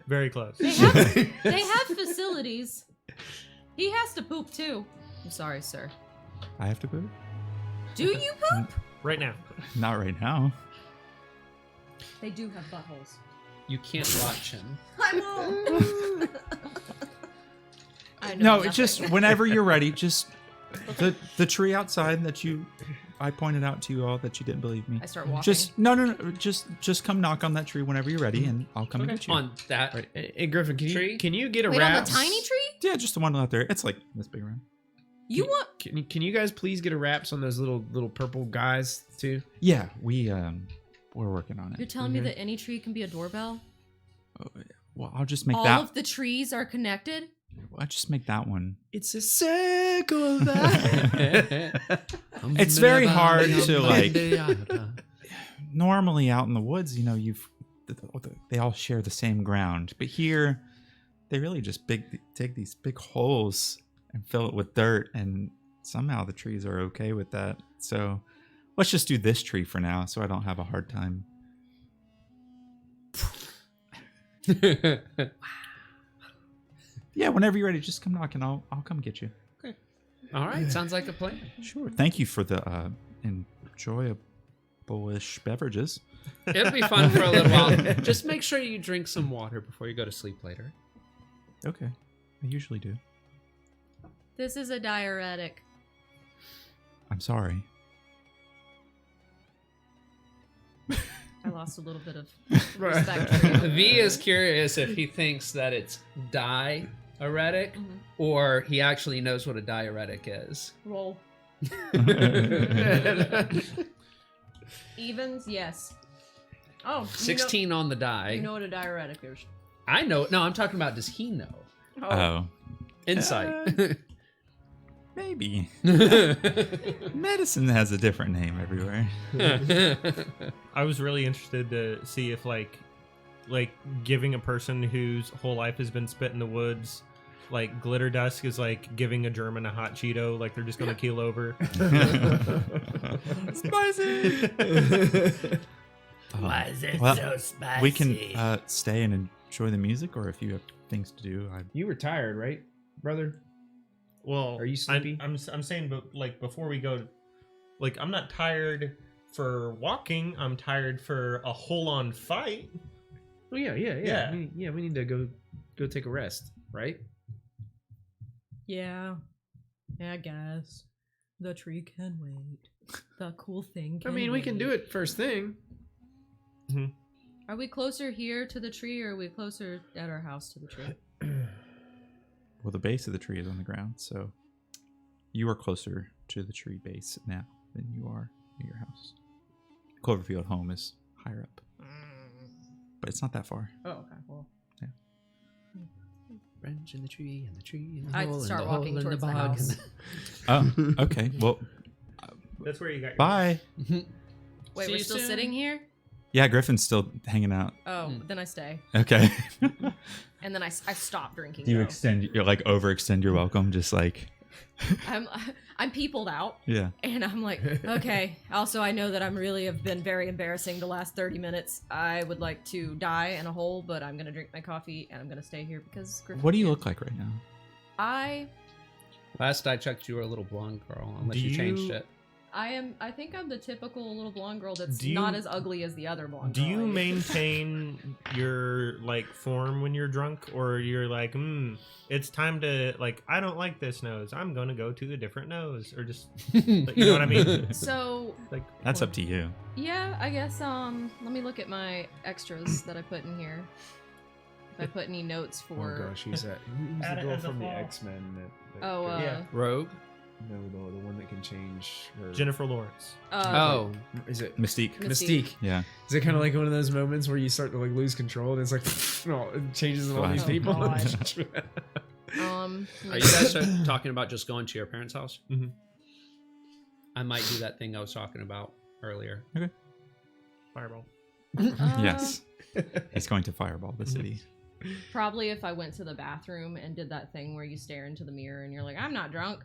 Very close. They have facilities. He has to poop too. I'm sorry, sir. I have to poop. Do you poop? Right now. Not right now. They do have buttholes. You can't watch him. I'm home. I know No, nothing. it's just whenever you're ready. Just the tree outside that I pointed out to you all that you didn't believe me. I start walking. Just no. Just come knock on that tree whenever you're ready, and I'll come and get you. On that. Right. Hey, Griffin, Tree? can you get a Wait, wrap? on the tiny tree? Yeah, just the one out there. It's like this big around. You want? Can you guys please get a wraps on those little purple guys too? Yeah, we're working on You're it. telling me that any tree can be a doorbell? Well, I'll just make All that. of the trees are connected? I'll just make that one. It's a circle that. It's very hard to like. Normally, out in the woods, they all share the same ground, but here, they really just dig these big holes and fill it with dirt, and somehow the trees are okay with that. So, let's just do this tree for now, so I don't have a hard time. Yeah, whenever you're ready, just come knock and I'll come get you. All right, sounds like a plan. Sure. Thank you for the enjoyable-ish beverages. It'll be fun for a little while. Just make sure you drink some water before you go to sleep later. Okay, I usually do. This is a diuretic. I'm sorry. I lost a little bit of respect for you. V is curious if he thinks that it's diuretic Mhm. or he actually knows what a diuretic is. Roll. Evens, yes. Oh, 16 on the die. You know what a diuretic is. I know. No, I'm talking about does he know? Oh, Insight. maybe. Medicine has a different name everywhere. I was really interested to see if like giving a person whose whole life has been spent in the woods like glitter dust is like giving a German a hot Cheeto, like they're just gonna keel over. Spicy. Why is it so spicy? We can stay and enjoy the music, or if you have things to do, You were tired, right, brother? Well, Are you sleepy? I'm saying, but like before we go, like I'm not tired for walking. I'm tired for a whole-on fight. Oh yeah. Yeah. We need to go take a rest, right? Yeah. Yeah, I guess. The tree can wait. The cool thing I mean, we can do it first thing. Are we closer here to the tree, or are we closer at our house to the tree? well, the base of the tree is on the ground, so you are closer to the tree base now than you are near your house. Cloverfield home is higher up, but it's not that far. Oh, okay. Well, Branch in the tree, and the tree, and the I hole, start and the walking hole, towards the and bog, house. Oh, okay. Well, That's where you got. bye. wait, See we're you still soon. sitting here? Yeah, Griffin's still hanging out. Oh, then I stay. Okay. And then I stop drinking. Do you though. overextend your welcome, just like I'm peopled out, yeah. and I'm like, okay. Also, I know that I'm really have been very embarrassing the last 30 minutes. I would like to die in a hole, but I'm gonna drink my coffee and I'm gonna stay here because. Griffin What do you can't. look like right now? I Last I checked, you were a little blonde girl, unless Do you changed you- it. I think I'm the typical little blonde girl that's Do you- not as ugly as the other blonde Do girl. you I guess. maintain your like form when you're drunk, or you're like, it's time to like, I don't like this nose, I'm gonna go to a different nose, or just, you know what I mean? So Like That's up to you. yeah, I guess let me look at my extras that I put in here. If I put any notes Oh for gosh, who's that? Who's Add the it girl as a from the flaw. X-Men? That oh Yeah. Rogue? no, the one that can change her. Jennifer Lawrence. Oh, Is it Mystique. Mystique? Yeah. Is it kind of like one of those moments where you start to like lose control and it's like, no, it changes on all these Oh, people? God. are you guys talking about just going to your parents' house? Mhm. I might do that thing I was talking about earlier. Fireball. Yes. He's going to fireball the city. Probably if I went to the bathroom and did that thing where you stare into the mirror and you're like, I'm not drunk,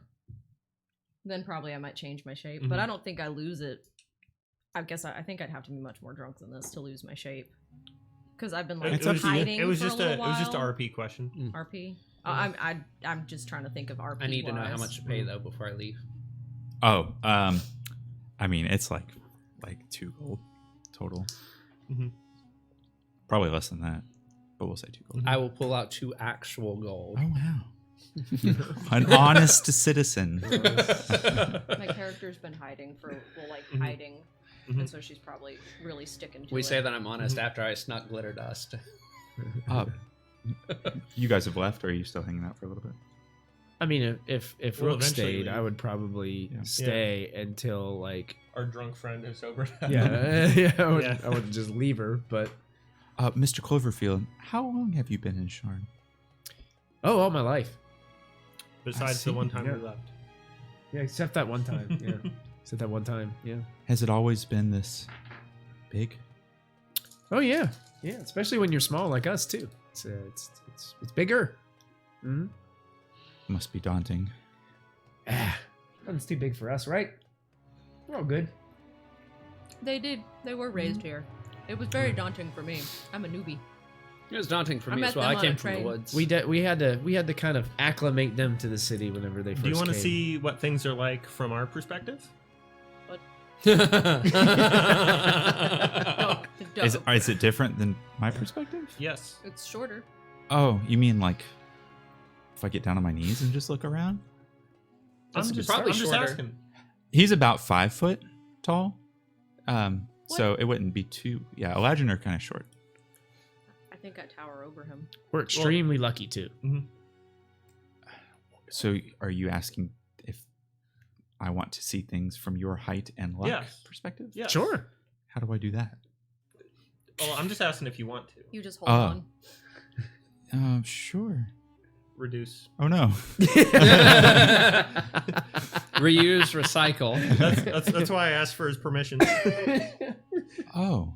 then probably I might change my shape. But Mhm. I don't think I lose it. I guess I think I'd have to be much more drunk than this to lose my shape. Because I've been like It's up to you. hiding It was for just a a little it was just a while. RP question. RP. I'm just trying to think of RP. I need to know how wise. much to pay though before I leave. Oh, I mean, it's like 2 gold total. Mhm. Probably less than that, but we'll say 2 gold. I will pull out 2 actual gold. Oh wow, an honest citizen. My character's been hiding for Mhm. hiding, Mhm. and so she's probably really sticking to We it. say that I'm honest after I snuck glitter dust. You guys have left, or are you still hanging out for a little bit? I mean, if We'll Rook eventually stayed, I leave. would probably Yeah. stay until like Our drunk friend is sobered up. yeah, I wouldn't, Yeah. I wouldn't just leave her. But Mr. Cloverfield, how long have you been in Sharn? oh, all my life, Besides see, the one time yeah. we left. yeah, except that one time. Yeah, except that one time. Yeah. Has it always been this big? Oh yeah, yeah. Especially when you're small like us too. It's bigger. Hmm. Must be daunting. Nothing's too big for us, right? We're all good. They were raised here. It was very daunting for me. I'm a newbie. It was daunting for I me met as well. them I on a came from the train. woods. We had to kind of acclimate them to the city whenever they first Do you want to came. see what things are like from our perspective? Is it different than my perspective? Yes. It's shorter. Oh, you mean like if I get down on my knees and just look around? I'm That's just probably I'm just shorter. asking. He's about 5 foot tall. So it wouldn't be too. Yeah, Eladrin are kind of short. I think I tower over him. We're extremely lucky too. So are you asking if I want to see things from your height and luck Yes. perspective? Yeah. Sure. How do I do that? Well, I'm just asking if you want to You just hold Oh. on. Sure. reduce. Oh no. Reuse, recycle. That's why I asked for his permission. Oh.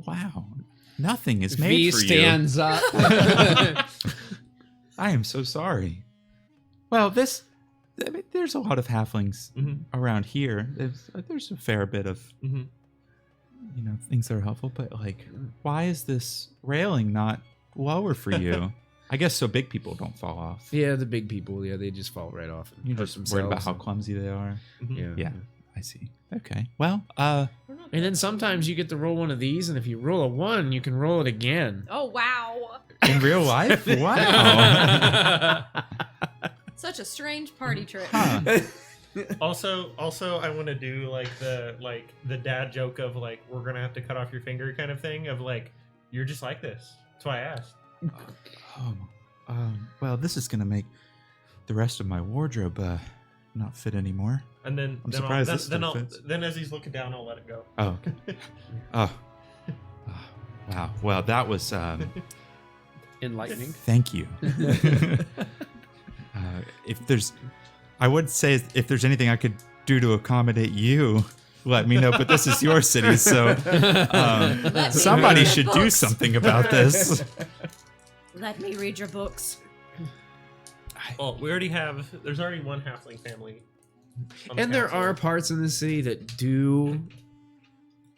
Wow. Nothing is made V for stands up. you. I am so sorry. Well, I mean, there's a lot of halflings Mhm. around here. There's a fair bit of Mhm. things that are helpful, but like, why is this railing not lower for you? I guess so big people don't fall off. Yeah, the big people. Yeah, they just fall right off. And You're hurt just worried themselves about how and- clumsy they are. Mhm. Yeah. Yeah, I see. Okay. Well, And then sometimes you get to roll one of these, and if you roll a 1, you can roll it again. Oh wow! in real life, wow. Such a strange party trick. Huh. Also, I want to do like the dad joke of like we're gonna have to cut off your finger kind of thing of like you're just like this. That's why I asked. Well, this is gonna make the rest of my wardrobe not fit anymore. And then I'm then surprised this still I'll fits. then as he's looking down, I'll let it go. Oh. Okay. Oh. Wow. Well, that was. Enlightening. Thank you. I would say if there's anything I could do to accommodate you, let me know. But this is your city, so me somebody read should your do books. something about this. Let me read your books. Well, there's already one halfling family. on the And there council. are parts in the city that do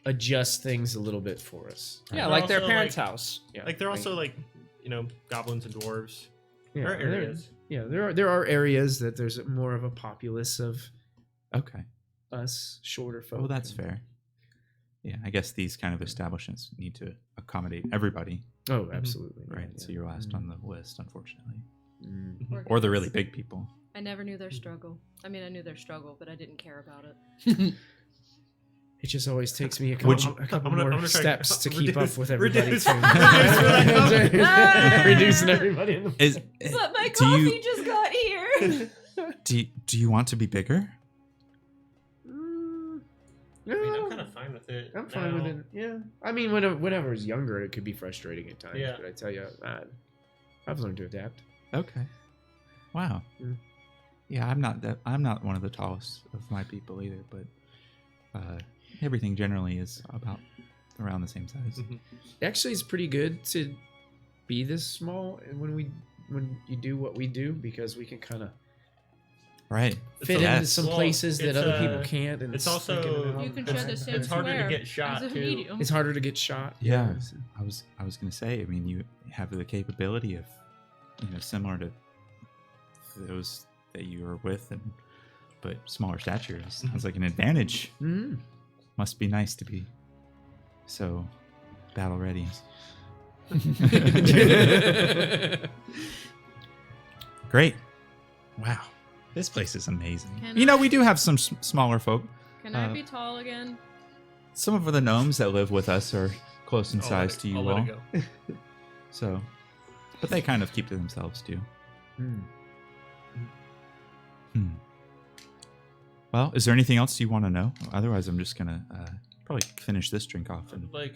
adjust things a little bit for us. Yeah, They're like their also, parents' like- house. Yeah. Like they're also like goblins and dwarves. Yeah, Or areas. there are areas that there's more of a populace of Okay. us shorter folk. Oh, that's fair. Yeah, I guess these kind of establishments need to accommodate everybody, Oh, absolutely. right? Yeah, So you're last on the list, unfortunately. Mm. Or the really big people. I never knew their struggle. I mean, I knew their struggle, but I didn't care about it. It just always takes me a Would couple, you- a couple I'm gonna more try steps to keep reduce- up with everybody. reduce- too. Reducing everybody in the Is But my do you- coffee just got here. do you want to be bigger? I mean, I'm kind of fine with it. I'm fine with now. it. Yeah. I mean, when I was younger, it could be frustrating at times. Yeah. But I tell you, I've learned to adapt. Okay. Wow. Mm. Yeah, I'm not one of the tallest of my people either, but everything generally is about around the same size. Mhm. Actually, it's pretty good to be this small when you do what we do, because we can kind of Right. fit a- into some Well, places that it's, other people can't. And it's sneak also- in and out. You can It's- share the same it's harder to square get shot, as a too. medium. It's harder to get shot. Yeah. I was gonna say. I mean, you have the capability of, similar to those that you were with, but smaller stature sounds like an advantage. Mm. Must be nice to be so battle ready. Great. Wow. This place is amazing. Can We do have some smaller folk. Can I be tall again? Some of the gnomes that live with us are close in I'll size let to it- you I'll let all. it go. So, but they kind of keep to themselves too. Mm. Well, is there anything else you want to know? Otherwise, I'm just gonna probably finish this drink off. And Like,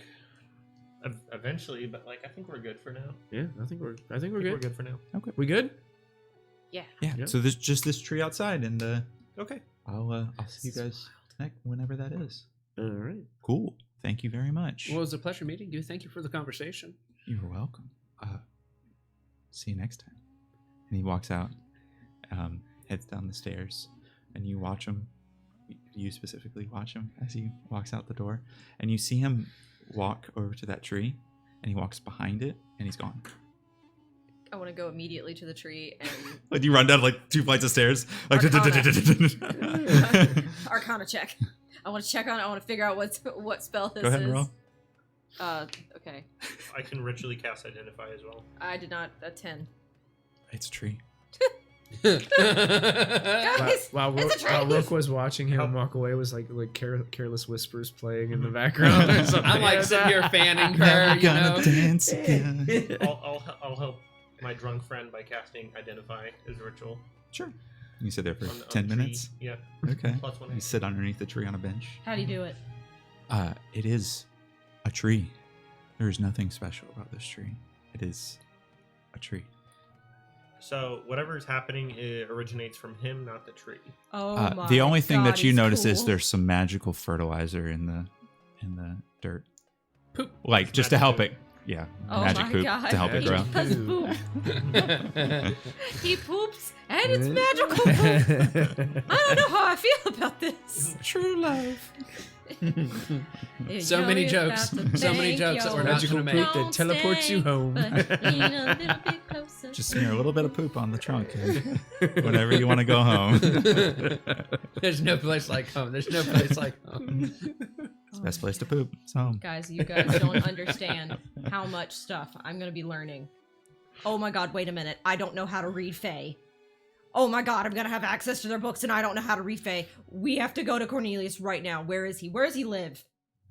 eventually, but like, I think we're good for now. Yeah, I think we're I think good. we're good for now. We good? Yeah. yeah, Yep. so there's just this tree outside, and Okay. I'll see you guys whenever that is. All right. Cool. Thank you very much. Well, it was a pleasure meeting you. Thank you for the conversation. You're welcome. See you next time. And he walks out, heads down the stairs, and you watch him. You specifically watch him as he walks out the door, and you see him walk over to that tree, and he walks behind it, and he's gone. I want to go immediately to the tree and Like you run down like 2 flights of stairs. Like Arcana check. I want to check on it. I want to figure out what spell this Go ahead is. and roll. Okay. I can ritually cast Identify as well. I did not. A 10. It's a tree. Guys, While it's a tree. Rook was watching him walk away, was like careless whispers playing in the background. Or something. I'm like sitting here fanning her, Never you gonna know. dance again. I'll help my drunk friend by casting Identify as a ritual. Sure. You sit there for on 10 the tree. minutes. Yeah. Okay. Plus 1. You sit underneath the tree on a bench. How do you do it? It is a tree. There is nothing special about this tree. It is a tree. So whatever is happening, it originates from him, not the tree. Oh my The only thing God, that you he's notice is cool. there's some magical fertilizer in the dirt. Poop. Like just to Magic help poop. it. Yeah. Oh magic my poop God. to help it Magic grow. poop. Does poop. He poops and it's magical poop. I don't know how I feel about this. True love. So many jokes. So many jokes that we're not Magical gonna poop make. that teleports you home. Just smear a little bit of poop on the trunk and whenever you want to go home. There's no place like home. There's no place like home. It's the best place to poop. It's home. Guys, you guys don't understand how much stuff I'm gonna be learning. Oh my God, wait a minute. I don't know how to read Fae. Oh my God, I'm gonna have access to their books and I don't know how to read Fae. We have to go to Cornelius right now. Where is he? Where does he live?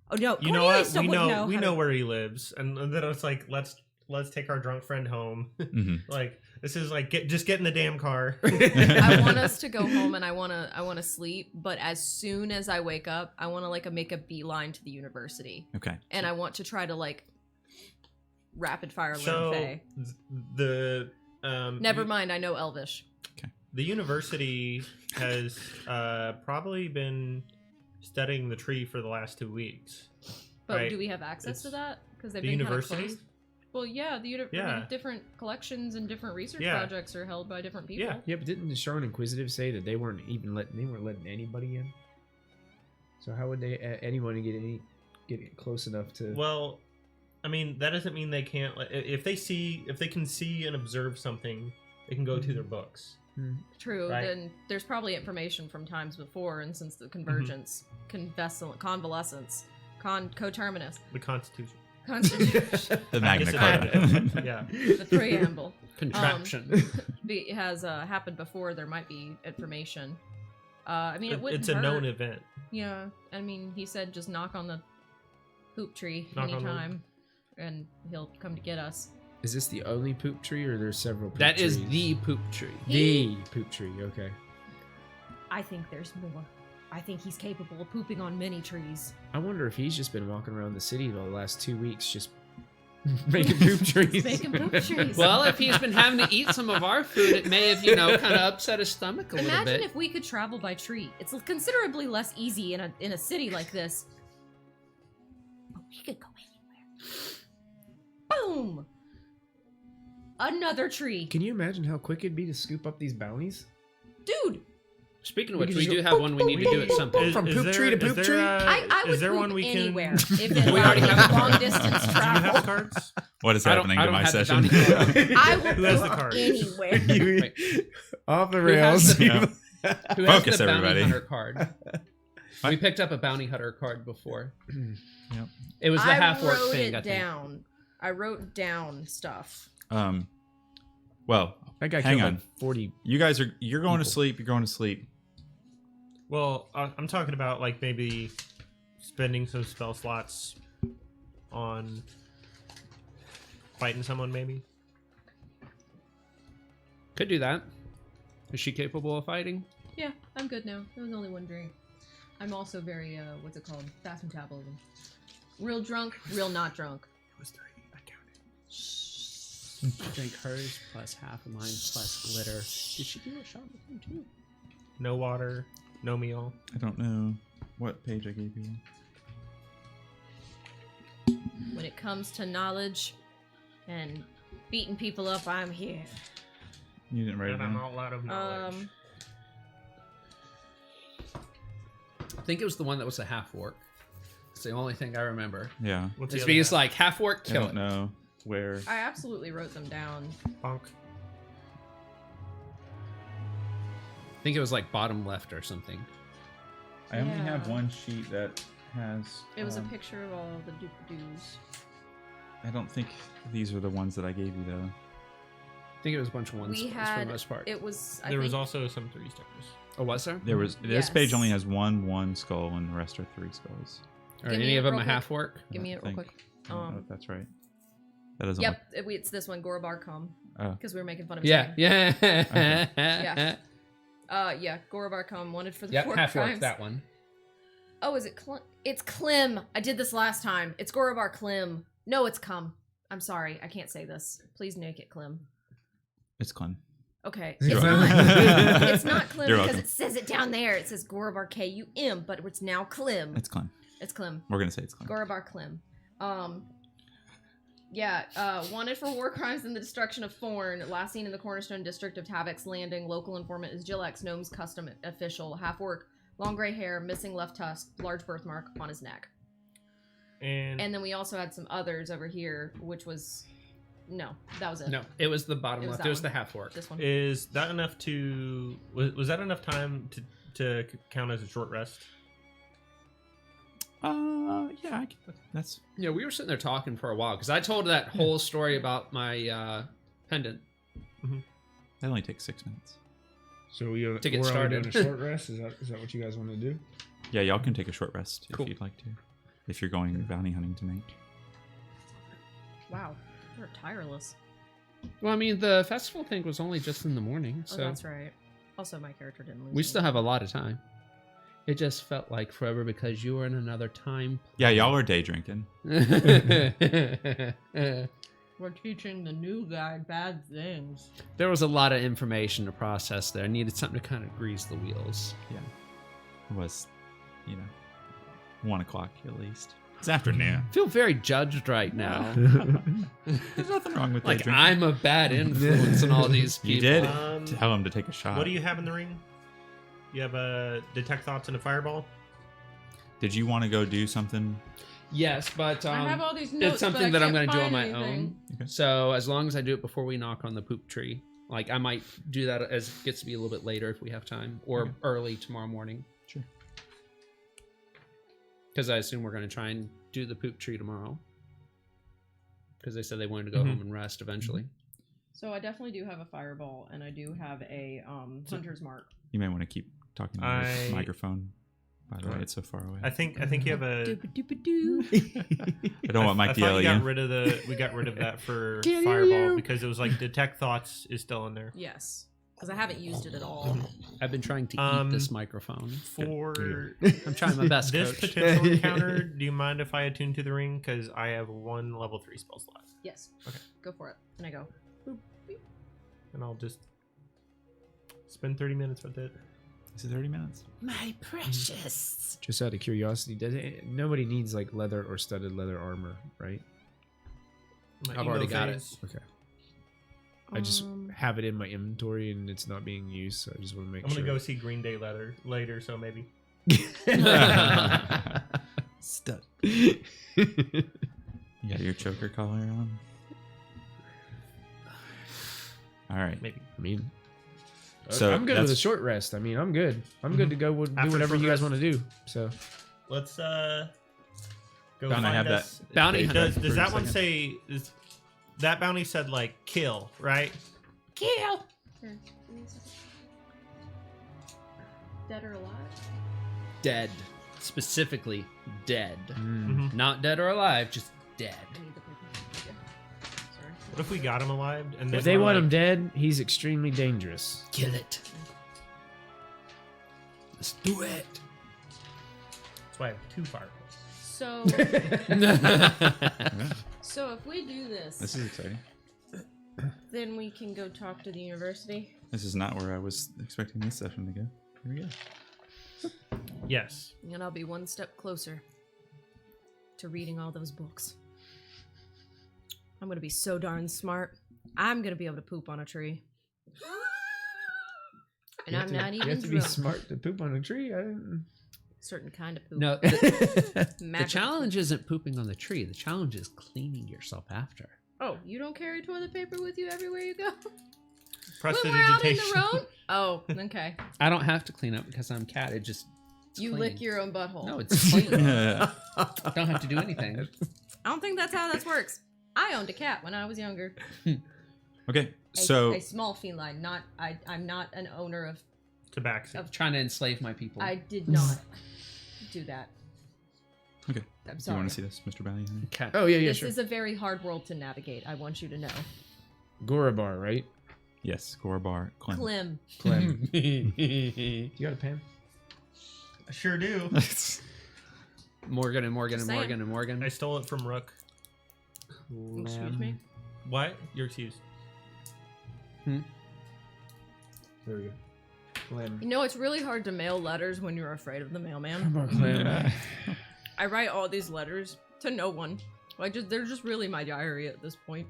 Oh no, You know Cornelius what? still We wouldn't know how to- where he lives, and then it's like let's take our drunk friend home. Mhm. Like this is like just get in the damn car. I want us to go home and I wanna sleep, but as soon as I wake up, I wanna make a beeline to the university. Okay. And I want to try to rapid fire learn So Fae. the Never mind, I know Elvish. The university has probably been studying the tree for the last 2 weeks. But Right. do we have access to It's that? Because they've The been university? kind of closed. Well, yeah, I Yeah. mean, different collections and different research Yeah. projects are held by different people. Yeah. Yeah, but didn't the Sharn Inquisitive say that they weren't letting anybody in? So how would anyone get close enough to? Well, I mean that doesn't mean they can't. If they can see and observe something They can go to their books. True. Right. Then there's probably information from times before, and since the convergence, convalescence, coterminus, The Constitution. constitution, The I Magna guess Carta. yeah. the preamble Contraption. has happened before. There might be information. I mean, it wouldn't It's a hurt. known event. Yeah, I mean, he said just knock on the poop tree Knock on the- anytime, and he'll come to get us. Is this the only poop tree, or there's several poop That trees? is the poop tree. The poop tree, okay. I think there's more. I think he's capable of pooping on many trees. I wonder if he's just been walking around the city the last 2 weeks just making poop trees. Making poop trees. Well, if he's been having to eat some of our food, it may have, kind of upset his stomach a little Imagine bit. if we could travel by tree. It's considerably less easy in a city like this. Oh, he could go anywhere. Boom! Another tree. Can you imagine how quick it'd be to scoop up these bounties? Dude, Speaking of We which, can we just do go have one we need to do at some point. From poop tree to poop tree? I would Is there poop one we can? anywhere if it We allowed already me have long one. distance Do you have travel. cards? What is I happening to don't my have the session? bounty card. I will Who has the poop cards? anywhere. You- off the Who has rails. the- Yeah. Who has Focus, the bounty everybody. hunter card? What? We picked up a bounty hunter card before. Yep. It was the I half orc wrote thing. it I think. down. I wrote down stuff. Well, That guy hang killed on. like 40. You're going to People. sleep. You're going to sleep. Well, I'm talking about like maybe spending some spell slots on fighting someone, maybe. Could do that. Is she capable of fighting? Yeah, I'm good now. There was only one drink. I'm also very, what's it called? Fast metabolism. Real drunk, real not drunk. It was 3. I counted. Drink hers plus half of mine plus glitter. Did she do a shot with him too? No water, no meal. I don't know what page I gave you. When it comes to knowledge and beating people up, I'm here. You didn't write it And I'm down. all out of knowledge. I think it was the one that was a half orc. It's the only thing I remember. Yeah. What's the It's other because half? like half orc I kill don't it. know where. I absolutely wrote them down. Bonk. I think it was like bottom left or something. I only have Yeah. one sheet that has. It was a picture of all the doop-doos. I don't think these are the ones that I gave you though. I think it was a bunch of ones We for had, the most part. it was, I There was think, also some 3 stickers. Oh, was there? There was this page only Yes. has one skull and the rest are 3 skulls. Are Give me any it of them real a quick. half orc? give me I it real think. quick. I don't know if that's right. That doesn't. Yep, it's this one, Gorobar Cum, Oh. because we were making fun of Yeah, his name. yeah. Yeah. Yeah, Gorobar Cum, wanted for the Yep, 4 half orc, crimes. that one. Oh, is it It's Klim. I did this last time. It's Gorobar Klim. No, it's Cum. I'm sorry, I can't say this. Please make it Klim. It's Clem. Okay, You're it's welcome. not. It's not Klim You're because welcome. it says it down there. It says Gorobar K-U-M, but it's now Klim. It's Clem. It's Klim. We're gonna say it's Clem. Gorobar Klim. Wanted for war crimes and the destruction of Thorn. Last seen in the Cornerstone District of Tavek's Landing. Local informant is Jilex, Gnome's custom official. Half orc, long gray hair, missing left tusk, large birthmark on his neck. And And then we also had some others over here, which was... No, that was it. No, it was the bottom It was left. that It was one. the half orc. This one. is that enough to... Was that enough time to count as a short rest? Yeah, that's. Yeah, we were sitting there talking for a while because I told that whole story about my pendant. That only takes 6 minutes. So we're To get only started. doing a short rest? Is that what you guys want to do? Yeah, y'all can take a short rest Cool. if you'd like to. If you're going bounty hunting tonight. Wow, you're tireless. Well, I mean, the festival thing was only just in the morning, Oh, so that's right. Also, my character didn't lose. we still have a lot of time. It just felt like forever because you were in another time. Yeah, y'all are day drinking. There We're teaching the new guy bad things. was a lot of information to process there. I needed something to kind of grease the wheels. It was, 1 o'clock at least. It's afternoon. I feel very judged right now. There's nothing wrong with Like day drinking. I'm a bad influence on all these people. You did Um, tell him to take a shot. What do you have in the ring? You have a detect thoughts and a fireball. Did you want to go do something? Yes, but I have all these notes, it's something but I that I'm can't going to do on find my anything. own. Okay. So as long as I do it before we knock on the poop tree, Like, I might do that as it gets to be a little bit later if we have time, or early tomorrow morning. Sure. Because I assume we're going to try and do the poop tree tomorrow. Because they said they wanted to go home and rest eventually. So I definitely do have a fireball, and I do have a hunter's mark. You may want to keep talking to the microphone. By the way, it's so far away. I think you have a. I don't want Mike to yell at you. We got rid of that for fireball because it was like detect thoughts is still in there. Yes, because I haven't used it at all. I've been trying to eat this microphone. For I'm trying my best. this Coach. potential encounter, do you mind if I attune to the ring? Because I have 1 level 3 spell slot. Yes. Okay. Go for it. And I go. Boop, beep. And I'll just spend 30 minutes with it. Is it 30 minutes? My precious. Just out of curiosity, nobody needs like leather or studded leather armor, right? My I've already emo got phase. Okay. I just have it in my inventory and it's not being used, so I just want to make I'm sure. gonna go see Green Day later, so maybe. Stud. You got your choker collar on? All right. Maybe. I mean, So I'm good with that's- a short rest. I mean, I'm good. I'm good to go do After whatever short you guys rest. want to do. So Let's go Bound, find I have us. that. Bounty page hunter. back Does for that a one second. say that bounty said like kill, right? Kill. Here, give me a second. Dead or alive? Dead. Specifically, dead. Mhm. Not dead or alive, just dead. I need the paper. Yeah. Sorry. What if we got him alive and then if they we're want like, him dead, he's extremely dangerous. Kill it. Let's do it. That's why I have 2 fireballs. So, so if we do this, This is exciting. then we can go talk to the university. This is not where I was expecting this session to go. Here we go. Yes. And I'll be one step closer to reading all those books. I'm gonna be so darn smart. I'm gonna be able to poop on a tree. And I'm not You even have to be drunk. smart to poop on a tree. I didn't. Certain kind of poop. No, the Magic challenge isn't pooping on the tree. The challenge is cleaning yourself after. Oh, you don't carry toilet paper with you everywhere you go? Press When the we're out in digitation. the road? Oh, okay. I don't have to clean up because I'm cat. It's You clean. lick your own butthole. No, it's clean. Don't have to do anything. I don't think that's how this works. I owned a cat when I was younger. Okay, A, so a small feline. Not I'm not an owner of. Tabaxi. Trying to enslave my people. I did not do that. okay. I'm Do you sorry. want to see this, Mr. Bounty Hunter? Cat. Oh yeah, This sure. is a very hard world to navigate. I want you to know. Gorabar, right? Yes, Gorbar Clem. Clem. Clem. You got a pen? I sure do. Morgan and Morgan and Just saying. Morgan and Morgan. I stole it from Rook. Excuse me. What? You're excused. There we go. Clem. You know, it's really hard to mail letters when you're afraid of the mailman. Come on, Clem. I write all these letters to no one. They're just really my diary at this point.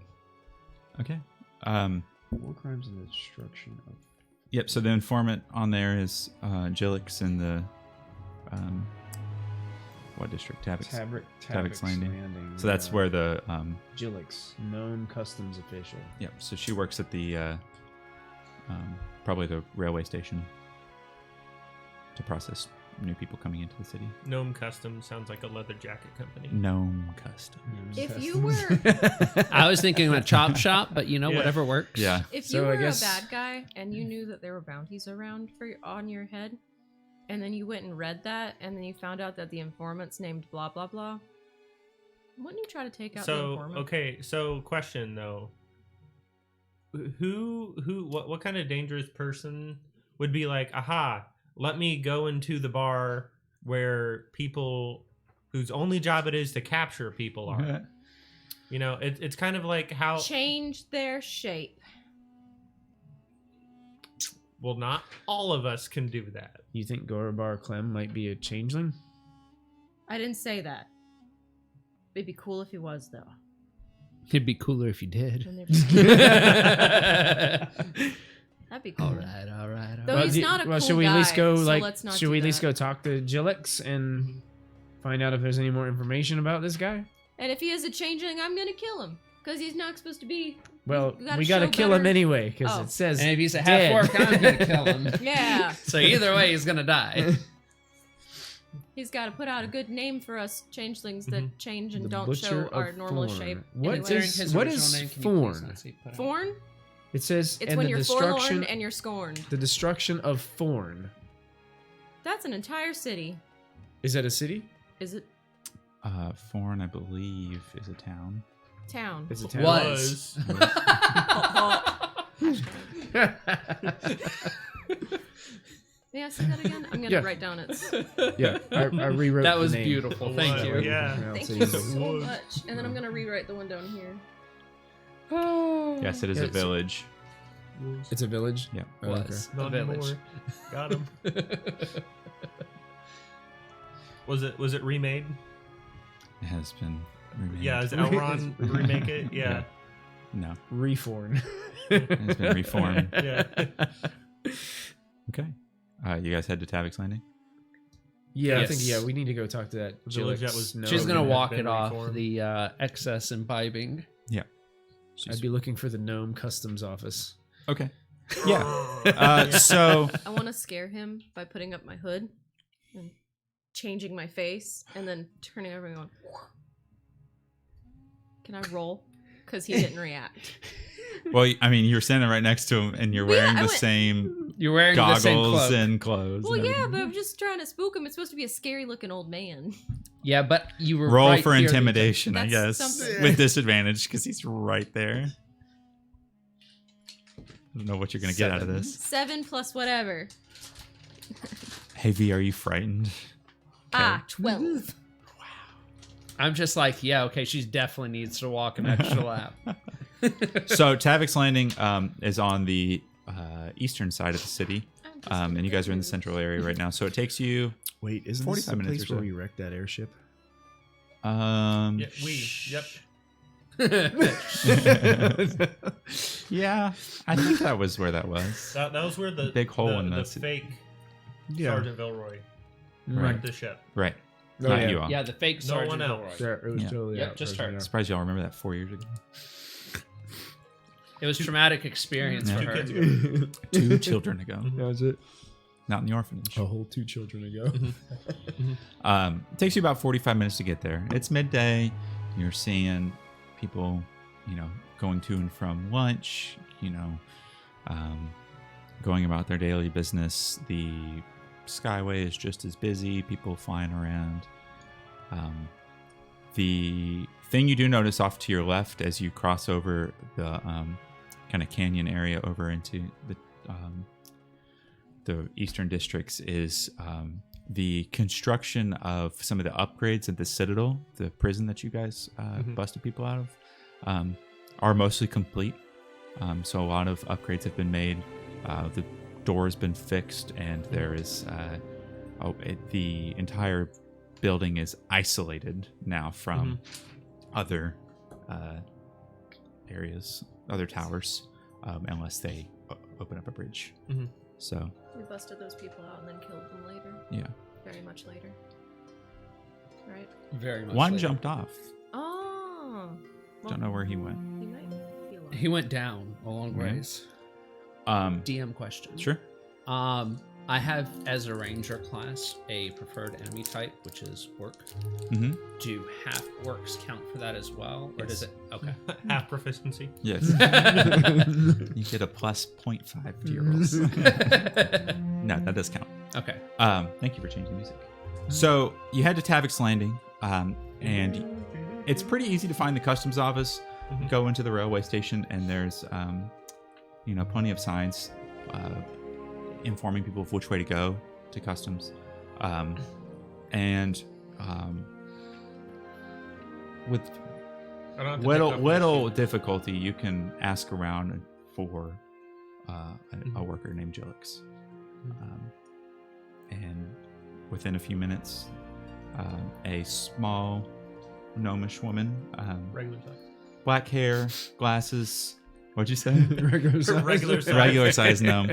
Okay. War crimes and the destruction of. Yep. So the informant on there is Jillix in the what district? Tabix Landing. So that's where the Jillix, known customs official. yep. So she works at the probably the railway station to process new people coming into the city. Gnome Custom sounds like a leather jacket company. Gnome Custom. If you were I was thinking of a chop shop, but you know, Yeah. whatever works. Yeah. if So you I were guess- a bad guy and you knew that there were bounties around on your head, and then you went and read that, and then you found out that the informant's named blah blah blah, wouldn't you try to take out the So informant? okay, so question though. What kind of dangerous person would be like, aha, let me go into the bar where people whose only job it is to capture people are. You know, it's kind of like how Change their shape. well, not all of us can do that. You think Gorabar Clem might be a changeling? I didn't say that. It'd be cool if he was, though. It'd be cooler if you did. Wouldn't it be- That'd be cool. All right. Though he's not a cool should we at least guy, go so like? let's not Should do we at least that. go talk to Jillix and find out if there's any more information about this guy? And if he is a changeling, I'm gonna kill him. Because he's not supposed to be Well, You gotta we gotta show kill him better- anyway because Oh. it says. And if he's a dead. half orc, I'm gonna kill him. Yeah. So either way, he's gonna die. He's got to put out a good name for us changelings that change and The don't Butcher show our of normal Thorn. shape. What Anyway. Considering his what original is name, can you please Thorn? not see put out? Thorn? It says, It's and when the you're destruction, forlorn and you're scorned. the destruction of Thorn. That's an entire city. Is that a city? Is it Forn, I believe, is a town. town? It's a town. Was. Yeah, say that again. I'm gonna Yeah. write down its. Yeah, I rewrote. That the was name. beautiful. Thank Wow, you. yeah. Thank so you so much. And then I'm gonna rewrite the one down here. Yes, it is Yeah, a it's- village. It's a village. Yeah. Oh, okay. Was a Not village. anymore. Got him. Was it remade? It has been remade. Yeah, is Elrond remake it? Yeah. No, Reform. it's been reformed. Yeah. Okay. You guys head to Tavik's Landing? Yeah, I Yes. think we need to go talk to that Village that Jillix. was- No, She's gonna has walk been it off reformed. the excess imbibing. I'd be looking for the gnome customs office. Okay. Yeah. So I want to scare him by putting up my hood and changing my face and then turning over and going. Can I roll? Because he didn't react. well, I mean, you're standing right next to him, and you're Well, yeah, wearing I the went- same You're wearing the same goggles cloak. and clothes. Well, and yeah, everything. but I'm just trying to spook him. It's supposed to be a scary looking old man. Yeah, but you were Roll right for here. intimidation, I That's guess, something. with disadvantage because he's right there. I don't know what you're gonna get out of this. 7 plus whatever. Hey V, are you frightened? Ah, 12. I'm just like, yeah, okay, she definitely needs to walk an extra lap. So Tavik's Landing is on the eastern side of the city, I'm just and you guys are in the central area right now. So it takes you. Wait, isn't 45 this the minutes place or where so. we wrecked that airship? Yep. Yeah, I think that was where that was. That was where the Big hole in the the fake Yeah. Sergeant Vilroy Right. wrecked the ship. Right. Oh, Not yeah. you all. Yeah, the fake No Sergeant one else. Vilroy. It was Yeah. totally Yep, out, just right her. now. Surprised y'all remember that 4 years ago. It was traumatic experience Yeah. for Two her. kids ago. 2 children ago, That was it. not in the orphanage. A whole 2 children ago. It takes you about 45 minutes to get there. It's midday. You're seeing people, going to and from lunch, going about their daily business. The Skyway is just as busy, people flying around. The thing you do notice off to your left as you cross over the kind of canyon area over into the eastern districts is the construction of some of the upgrades at the Citadel, the prison that you guys busted people out of, are mostly complete. So a lot of upgrades have been made. The door has been fixed, and there is the entire building is isolated now from other areas, other towers, unless they open up a bridge. Mhm. So We busted those people out and then killed them later. yeah, Very much later. Right? Very much one later. jumped off. Oh. Well, Don't know where he went. He might be alive. He went down a long Yeah. ways. DM question. Sure. I have as a ranger class a preferred enemy type, which is orc. Mm-hmm. Do half orcs count for that as well, or does Yes. it? Okay. Half proficiency. Yes. You get a plus 0.5 to your rolls. No, that does count. Okay. Thank you for changing the music. So you head to Tavik's Landing, and it's pretty easy to find the customs office. Mhm. Go into the railway station, and there's, plenty of signs informing people of which way to go to customs. With I don't have to little pick up little the difficulty, you can ask around for a worker named Jillix. And within a few minutes, a small gnomish woman, regular size. black hair, glasses. What'd you say? Regular size. Regular size. Regular size gnome.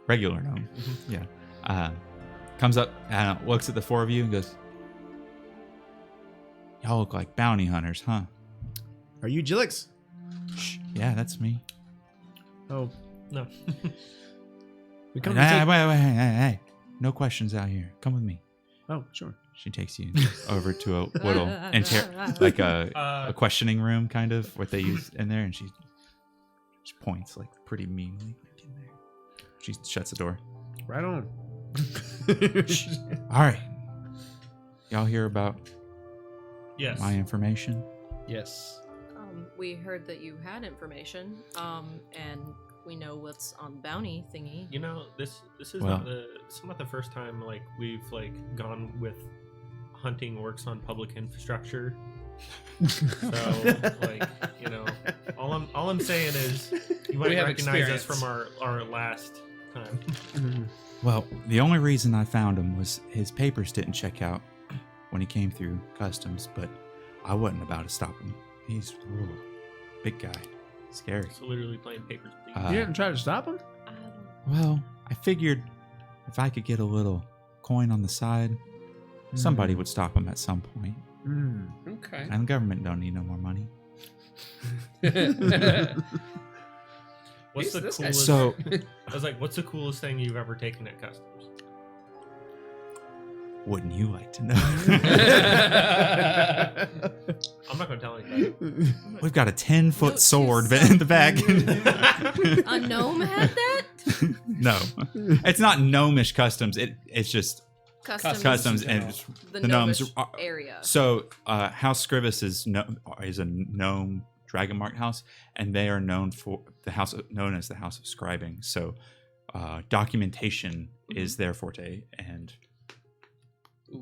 Regular gnome. Yeah. Comes up, looks at the 4 of you, and goes, "Y'all look like bounty hunters, huh?" Are you Jillix? Shh. Yeah, that's me. Oh, No. we come Hey, to take... hey. No questions out here. Come with me. Oh, sure. She takes you over to a little, like a questioning room, kind of, what they use in there, and she points, like, pretty meanly. Like, in there. She shuts the door. Right on. All right. Y'all hear about Yes. my information? Yes. We heard that you had information, and we know what's on the bounty thingy. You know, this is Well- not the first time like we've like gone with hunting works on public infrastructure. So like, you know, all I'm saying is you might We have recognize us experience. from our last time. Well, the only reason I found him was his papers didn't check out when he came through customs, but I wasn't about to stop him. He's a big guy. Scary. So literally playing papers, please. You didn't try to stop him? Well, I figured if I could get a little coin on the side, somebody would stop him at some point. Okay. And the government don't need no more money. What's the This guy's- coolest? So, I was like, what's the coolest thing you've ever taken at customs? wouldn't you like to know? I'm not gonna tell anybody. We've got a 10-foot No, sword just in the back. A gnome had that? No, it's not gnomish customs. It's just customs and it's the the gnomes gnomish are- area. So, House Scrivus is a gnome dragonmark house, and they are known for known as the House of Scribing. So, documentation is their forte, and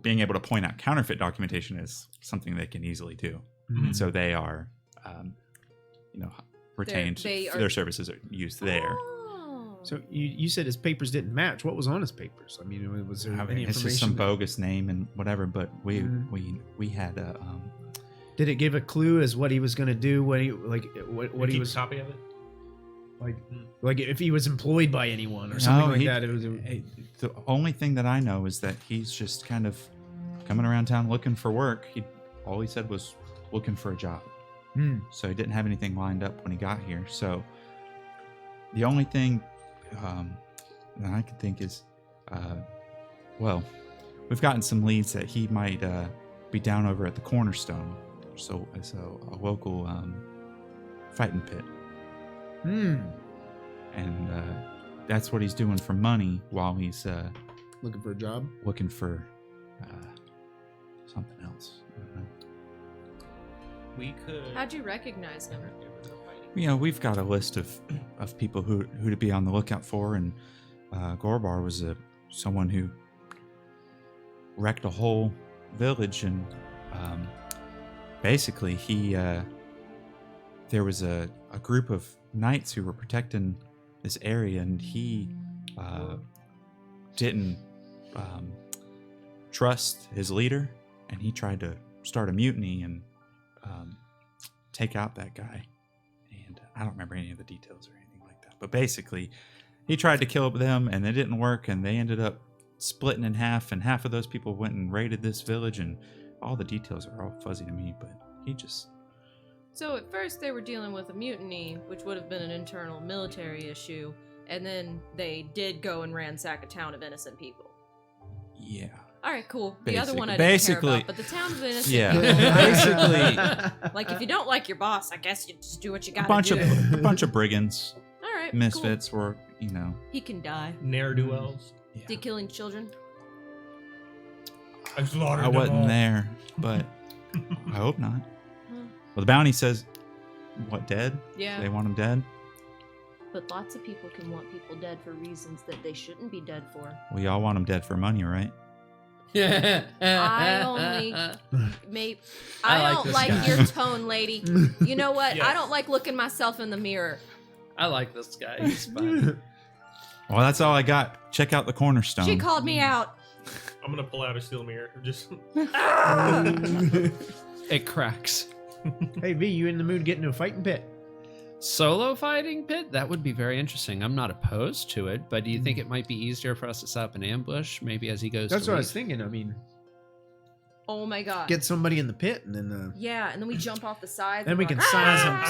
being able to point out counterfeit documentation is something they can easily do. And so they are, retained. Their services are used there. Oh. So you said his papers didn't match. What was on his papers? I mean, was there I any mean, it's information? just some that- bogus name and whatever, but we had a Did it give a clue as what he was going to do? What he what he Keep was a copy of it. like if he was employed by anyone or something like that? It was the only thing that I know is that he's just kind of coming around town looking for work. All he said was looking for a job. So he didn't have anything lined up when he got here. So the only thing that I could think is, we've gotten some leads that he might be down over at the Cornerstone. So it's a local fighting pit. And that's what he's doing for money while he's looking for a job. looking for something else. I don't know. We could. How'd you recognize him? We've got a list of people who to be on the lookout for, and Gorbar was someone who wrecked a whole village, and basically there was a group of knights who were protecting this area, and he didn't trust his leader, and he tried to start a mutiny and take out that guy. And I don't remember any of the details or anything like that, but basically he tried to kill them and it didn't work, and they ended up splitting in half, and half of those people went and raided this village, and all the details are all fuzzy to me, but he just... So at first they were dealing with a mutiny, which would have been an internal military issue, and then they did go and ransack a town of innocent people. Yeah. All right, cool. The other one I Basically- didn't care about, but the town of innocent Yeah. people. Like, if you don't like your boss, I guess you just do what you gotta a bunch do. of bunch of brigands, All right, misfits were, Cool. He can die. Ne'er do wells. yeah. Is he killing children? I slaughtered I them wasn't all. there, but I hope not. Huh. Well, the bounty says, what, dead? Yeah. They want him dead? But lots of people can want people dead for reasons that they shouldn't be dead for. Well, y'all want him dead for money, right? I only may I I like don't this like guy. your tone, lady. You know what? I Yes. don't like looking myself in the mirror. I like this guy. He's fun. Well, that's all I got. Check out the Cornerstone. She called me out. I'm gonna pull out a steel mirror. Just It cracks. Hey V, you in the mood to get into a fighting pit? Solo fighting pit? That would be very interesting. I'm not opposed to it, but do you think it might be easier for us to set up an ambush maybe as he goes That's to what I was leave? thinking. I mean, Oh my god. Get somebody in the pit, and then Yeah, and then we jump off the side. then we can I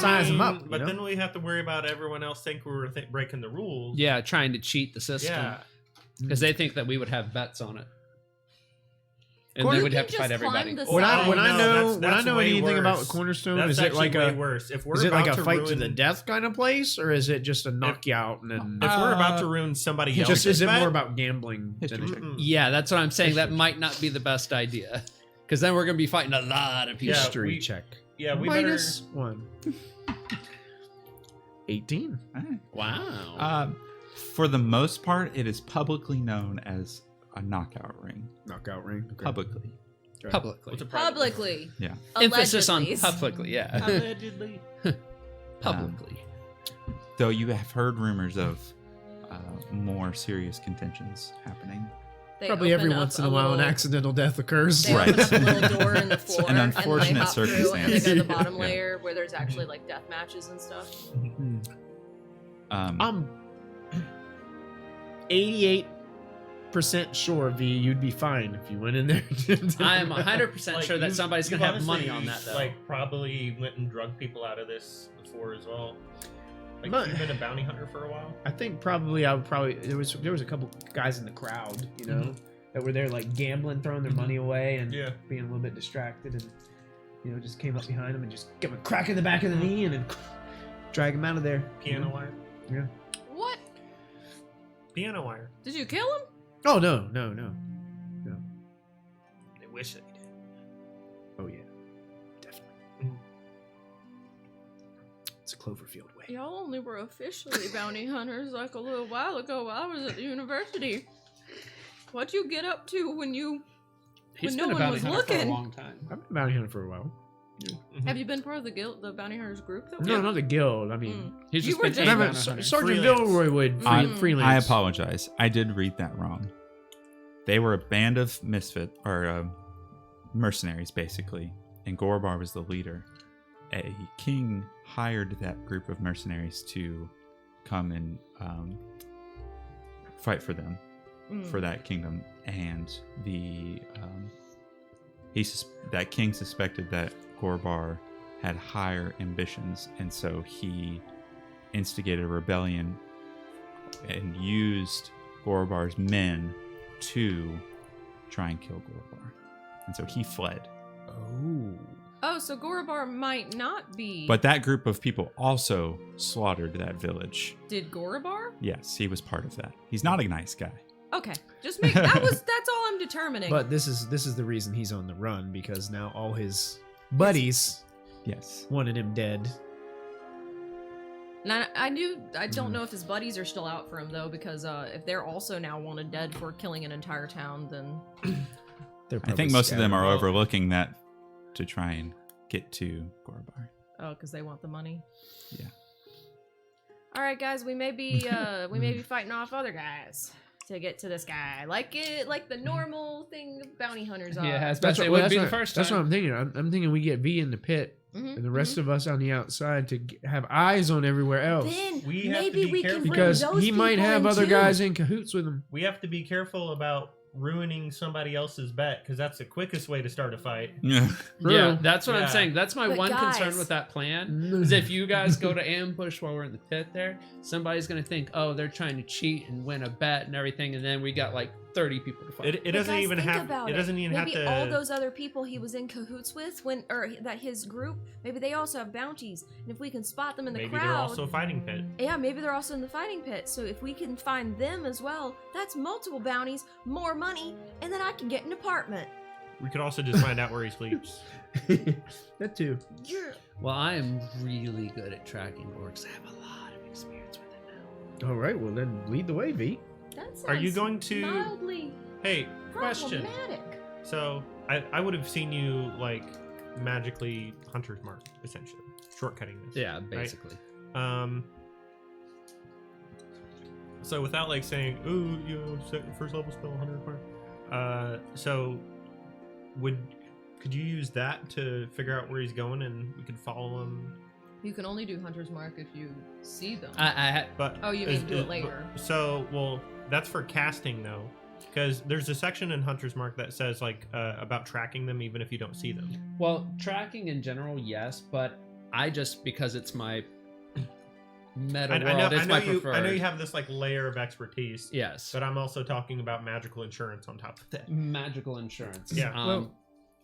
size them mean, up. But then we have to worry about everyone else think we were breaking the rules. Yeah, trying to cheat the system. Yeah. Because they think that we would have bets on it. And Corner- then we'd You have can to fight just climb everybody. the when I side. when I No, know that's- when I that's know way anything about worse. Cornerstone, That's is it like actually way a worse. If we're is it about like a to fight ruin, to the death kind of place, or is it just a knockout and then If we're about to ruin somebody it else's just is it bet, more about gambling? History than check. mm-mm. Yeah, that's what I'm saying. That History might not be the best idea. Because then we're going to be fighting a lot of people. Yeah, history we- check? Yeah, we Minus 1. 18. All right. Wow. For the most part, it is publicly known as a knockout ring. Knockout ring. Okay. Publicly. Okay. Publicly. What's a private Publicly. Yeah. Emphasis on Allegedly. publicly, yeah. Allegedly. Publicly. Though you have heard rumors of more serious contentions happening. They Probably every open up once in a while an little- accidental death occurs. They Right. open up a little door in the It's floor, an and unfortunate they hop through, and they circumstance. go to the bottom Yeah. layer where there's actually like death matches and stuff. Hmm. Um, 88% sure, V, you'd be fine if you went in there. I am 100% Like, sure that you've- somebody's going you've to have money honestly, on that, though. Like, probably went and drug people out of this before as well. Like, But- you've been a bounty hunter for a while. I think probably there was a couple guys in the crowd, you know, that were there like gambling, throwing their money away, and Yeah. being a little bit distracted, and just came up behind him and just give him a crack in the back of the knee and then drag him out of there. Piano wire. Yeah. What? Piano wire. Did you kill him? Oh no. They wish they did. Oh yeah, definitely. Mhm. It's a Cloverfield way. Y'all only were officially bounty hunters like a little while ago while I was at the university. What'd you get up to when He's no been a one bounty was hunter for looking. a long time. I've been bounty hunting for a while. have you been part of the guild, the bounty hunters group? That No, not the guild. I mean, He's You just were been just- a remember, bounty hunter. Sergeant Freelance. Vilroy would Mm. freelance. I apologize. I did read that wrong. They were a band of mercenaries, basically, and Gorbar was the leader. A king hired that group of mercenaries to come and fight for them, for that kingdom, and that king suspected that Gorbar had higher ambitions, and so he instigated a rebellion and used Gorbar's men to try and kill Gorbar. And so he fled. Oh, so Gorabar might not be. But that group of people also slaughtered that village. Did Gorabar? Yes, he was part of that. He's not a nice guy. Okay, just make that's all I'm determining. But this is the reason he's on the run, because now all his buddies Yes. wanted him dead. And I don't know if his buddies are still out for him though, because if they're also now wanted dead for killing an entire town, then They're I probably think most of them are scattered. overlooking that to try and get to Gorbar. because they want the money. Yeah. All right, guys, we may be fighting off other guys to get to this guy, like the normal thing bounty hunters are. Yeah, That's especially it what, wouldn't be the what- first that's time. what I'm thinking. I'm thinking we get V in the pit, Mhm, and the rest mhm. of us on the outside to have eyes on everywhere else. Then We have to maybe be we can careful. bring Because those he might people have in other too. guys in cahoots with him. We have to be careful about ruining somebody else's bet, because that's the quickest way to start a fight. Yeah. Yeah, True. that's what Yeah. I'm saying. That's my But one concern guys- with that plan. Is if you guys go to ambush while we're in the pit there, somebody's going to think, oh, they're trying to cheat and win a bet and everything, and then we got like 30 people to fight. It But doesn't guys, even think have. about It doesn't even maybe have to. all those other people he was in cahoots with, that his group, maybe they also have bounties, and if we can spot them in the maybe crowd, they're also a fighting pit. yeah, maybe they're also in the fighting pit. So if we can find them as well, that's multiple bounties, more money, and then I can get an apartment. We could also just find out where he sleeps. That too. Yeah. Well, I am really good at tracking orcs. I have a lot of experience with it now. All right, well then lead the way, V. That sounds Are you going to- mildly Hey, question. problematic. So I would have seen you like magically hunter's mark, essentially shortcutting this. Yeah, basically. Um. So without like saying, "Ooh, first level spell 100 mark," so could you use that to figure out where he's going, and we could follow him? You can only do Hunter's Mark if you see them. I But Oh, you mean do it later. So well, that's for casting though, Because there's a section in Hunter's Mark that says like about tracking them even if you don't see them. Well, tracking in general, yes, but I just, because it's my meta world, it's my preferred. I know you have this like layer of expertise. Yes. But I'm also talking about magical insurance on top of that. Magical insurance. Yeah.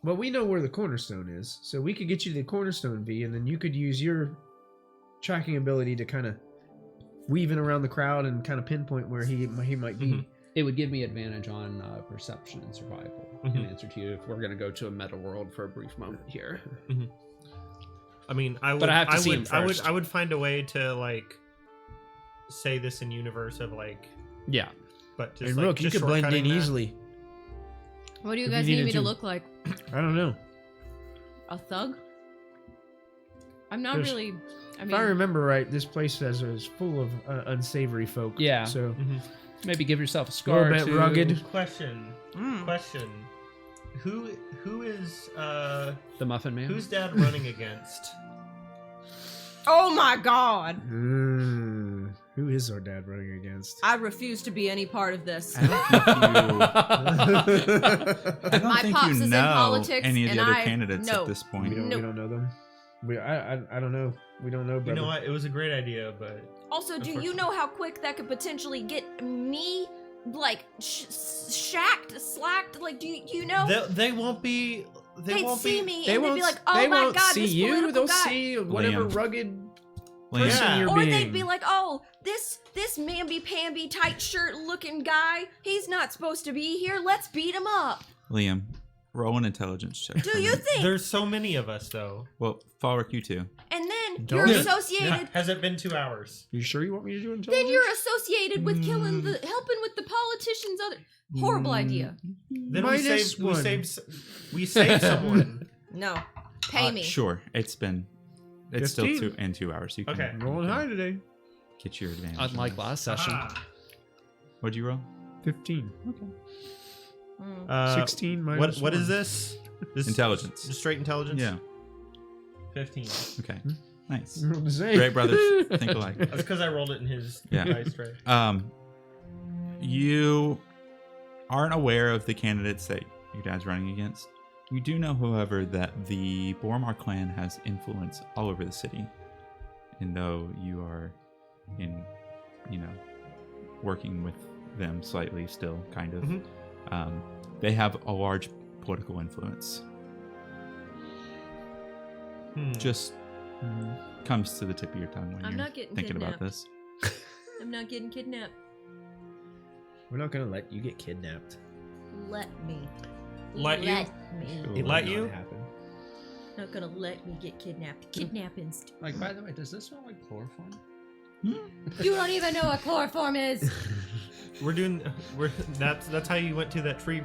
Well, we know where the cornerstone is, so we could get you the cornerstone, V, and then you could use your tracking ability to kind of weave in around the crowd and kind of pinpoint where he might be. Mm-hmm. It would give me advantage on perception and survival. In answer to you, if we're going to go to a meta world for a brief moment here. Mm-hmm. I mean, I would. But I have to see him first. I would find a way to like say this in universe of like. Yeah. But just And like, Rook, you just could blend in shortcutting that. easily. What do you If guys you need me needed to to. look like? I don't know. A thug? I'm not There's- really. I If I mean, remember right, this place is full of unsavory folk. Yeah. So Mhm. Maybe give yourself a a scar. little bit too. rugged. Question. Who is The Muffin Man. who's Dad running against? oh my god! Who is our dad running against? I refuse to be any part of this. I don't think you, I don't My think pops you is in know politics, any of the and other I candidates know. at this We point. don't, Nope. we don't know them. I don't know. We don't know, You brother. know what? It was a great idea, but Also, do you know how quick that could potentially get me, like, shacked, slacked? Like, do you know? they won't be. They'd won't see be. me They and they'd won't. be like, "Oh they my won't god, see this you. political They'll guy." see whatever Liam. rugged Liam, person Yeah. you're Or being. they'd be like, "Oh, this mamby-pamby tight shirt looking guy, he's not supposed to be here. Let's beat him up." Liam, roll an intelligence check. Do for you me. think? There's so many of us, though. Well, Falric, you too. And then Don't you're do it. associated. Has it been 2 hours? You sure you want me to do Then intelligence? you're associated with helping with the politicians. Other horrible idea. Then Minus we one. saved someone. No, pay me. Sure, it's still 15. 2 hours. You can Okay. Rolling high today. get your advantage. Unlike last session. Ah. What'd you roll? 15. Mm. 16 minus What is one. this? This Intelligence. Just straight intelligence. Yeah. 15. Okay. Nice. You're the same. Great brothers think alike. That's because I rolled it in his Yeah. dice tray. You aren't aware of the candidates that your dad's running against. You do know, however, that the Boromar clan has influence all over the city. And though you are working with them slightly still, kind of, Mhm. they have a large political influence. Just comes to the tip of your tongue when I'm you're not getting thinking about kidnapped. this. I'm not getting kidnapped. We're not going to let you get kidnapped. Let me. Let you? me. It Let will you? not happen. Not gonna let me get kidnapped. Kidnapping's. Like, by the way, does this smell like chloroform? You don't even know what chloroform is. That's how you went to that tree.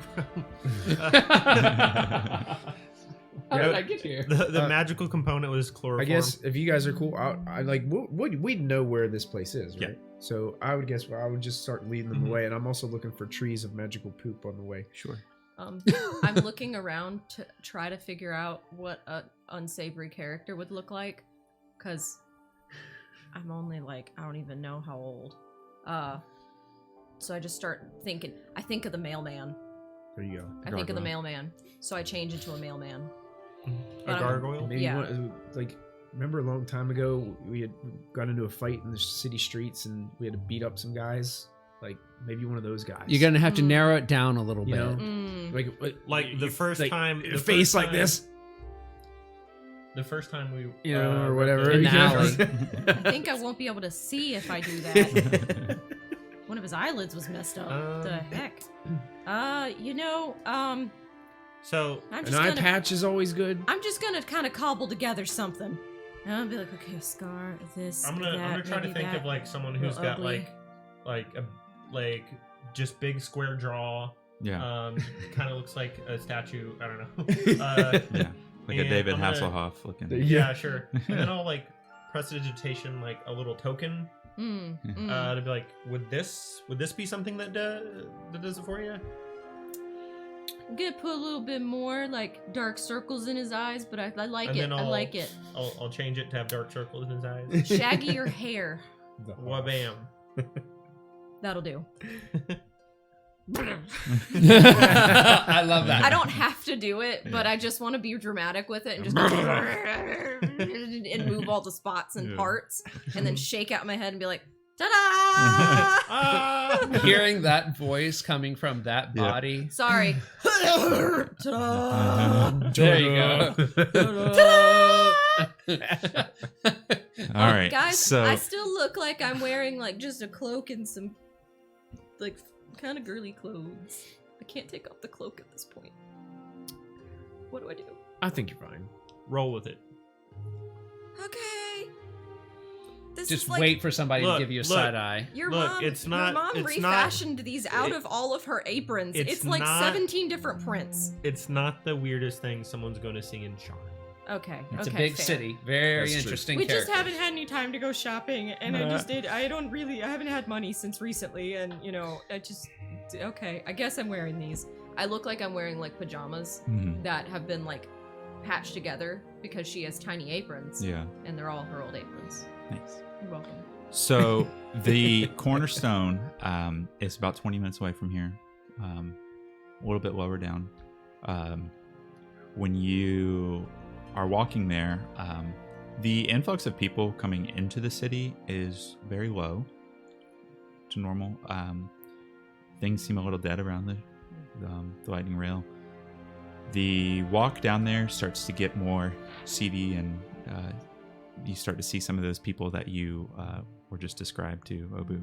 How did I get here? The magical component was chloroform. I guess if you guys are cool, I like we'd know where this place is, right? Yeah. So I would guess I would just start leading them Mhm. away, and I'm also looking for trees of magical poop on the way. Sure. I'm looking around to try to figure out what a unsavory character would look like, cause I'm only like I don't even know how old. So I just start thinking. I think of the mailman. There you go. I think of the Gargoyle. mailman. So I change into a mailman. a But, gargoyle. Maybe Yeah. remember a long time ago we had got into a fight in the city streets and we had to beat up some guys. Like maybe one of those guys. You're gonna have to narrow it down a little You bit. know? Mm. Like the first time, your the face first like time- this, The first time we, you know, or read whatever. In you the know? alley. I think I won't be able to see if I do that. One of his eyelids was messed up. The heck? So I'm An just eye gonna. patch is always good. I'm just gonna kind of cobble together something. And I'll be like, okay, a scar, this, I'm that, gonna try to maybe think that. of like someone who's Little got ugly. like just big square jaw. Yeah. Kind of looks like a statue. I don't know. Yeah. Like a and David I'm gonna- Hasselhoff looking. Yeah, sure. And then I'll like prestidigitation like a little token Mm. to be like, would this be something that does it for you? I'm gonna put a little bit more like dark circles in his eyes, but I like And it. then I like it. I'll change it to have dark circles in his eyes. Shaggier hair. Wabam. That'll do. I love that. I don't have to do it, but I just want to be dramatic with it and just and move all the spots and parts, and then shake out my head and be like, ta-da! Hearing that voice coming from that body. Sorry. Ta-da! There you go. All right, Guys, so I still look like I'm wearing like just a cloak and some like kind of girly clothes. I can't take off the cloak at this point. What do I do? I think you're fine. Roll with it. Okay. This Just is like, wait for somebody to Look, give you a look. side eye. Your Look, mom, it's your not- mom it's refashioned not- these out it- of all of her aprons. it's It's like not- 17 different prints. It's not the weirdest thing someone's going to see in Charm. Okay. It's okay, a big fair. city. Very That's true. interesting We character. just haven't had any time to go shopping, and I haven't had money since recently, and okay, I guess I'm wearing these. I look like I'm wearing like pajamas Mhm. that have been like patched together because she has tiny aprons, yeah, and they're all her old aprons. thanks. You're welcome. So the cornerstone is about 20 minutes away from here, a little bit lower down. When you are walking there, the influx of people coming into the city is very low to normal. Things seem a little dead around the lightning rail. The walk down there starts to get more seedy, and you start to see some of those people that you were just described to, Obu.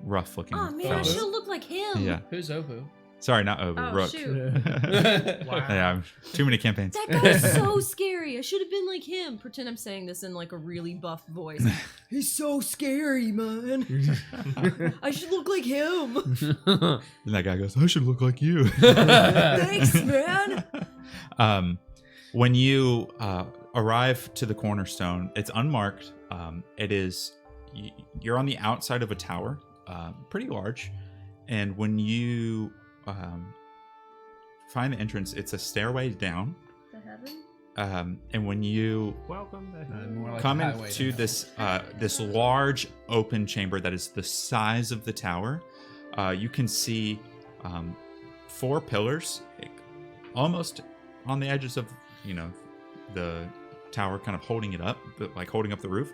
Rough looking oh man, I fellas. should look like him. Yeah. Who's Obu? Sorry, not Obu. Oh, Rook. shoot. Wow. Yeah, too many campaigns. That guy's so scary. I should have been like him. Pretend I'm saying this in like a really buff voice. He's so scary, man. I should look like him. And that guy goes, I should look like you. Thanks, man. When you arrive to the cornerstone, it's unmarked. You're on the outside of a tower, pretty large. And when you find the entrance, it's a stairway down. The heaven? And when you Welcome to More like come a highway into to this this large open chamber that is the size of the tower, you can see 4 pillars, almost on the edges of the tower, kind of holding it up, like holding up the roof.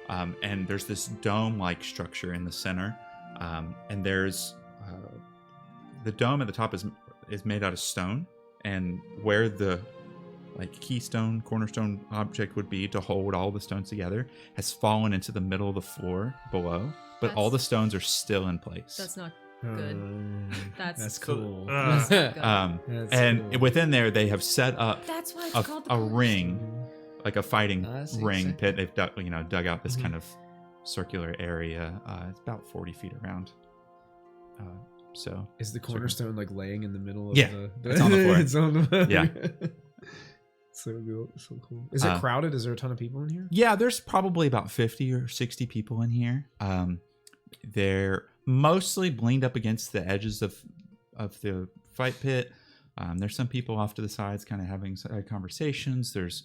And there's this dome-like structure in the center, and there's the dome at the top is made out of stone, and where the keystone cornerstone object would be to hold all the stones together has fallen into the middle of the floor below, but all the stones are still in place. That's not good. That's cool. That's not good. And within there they have set up That's why it's a, called the a ring, like a fighting I see. ring pit. They've dug out this kind of circular area. It's about 40 feet around. So Is the cornerstone like laying in the middle of Yeah, the it's on the floor. It's on the floor. Yeah. So cool. So cool. Is it crowded? Is there a ton of people in here? yeah, there's probably about 50 or 60 people in here. They're mostly leaned up against the edges of the fight pit. There's some people off to the sides kind of having conversations. There's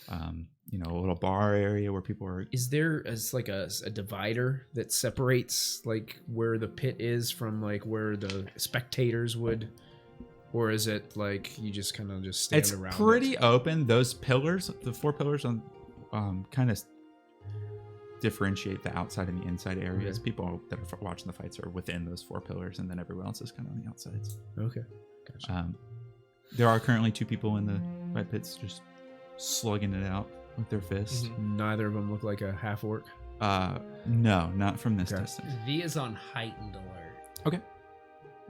a little bar area where people are. Is there a divider that separates like where the pit is from like where the spectators would, or is it like you just kind of just stand It's around? pretty it? open. Those pillars, the 4 pillars on, kind of differentiate the outside and the inside areas. Okay. People that are watching the fights are within those 4 pillars, and then everyone else is kind of on the outsides. Okay, gotcha. There are currently 2 people in the fight pits just slugging it out with their fists. Neither of them look like a half orc. No, not from this Okay. distance. V is on heightened alert. Okay.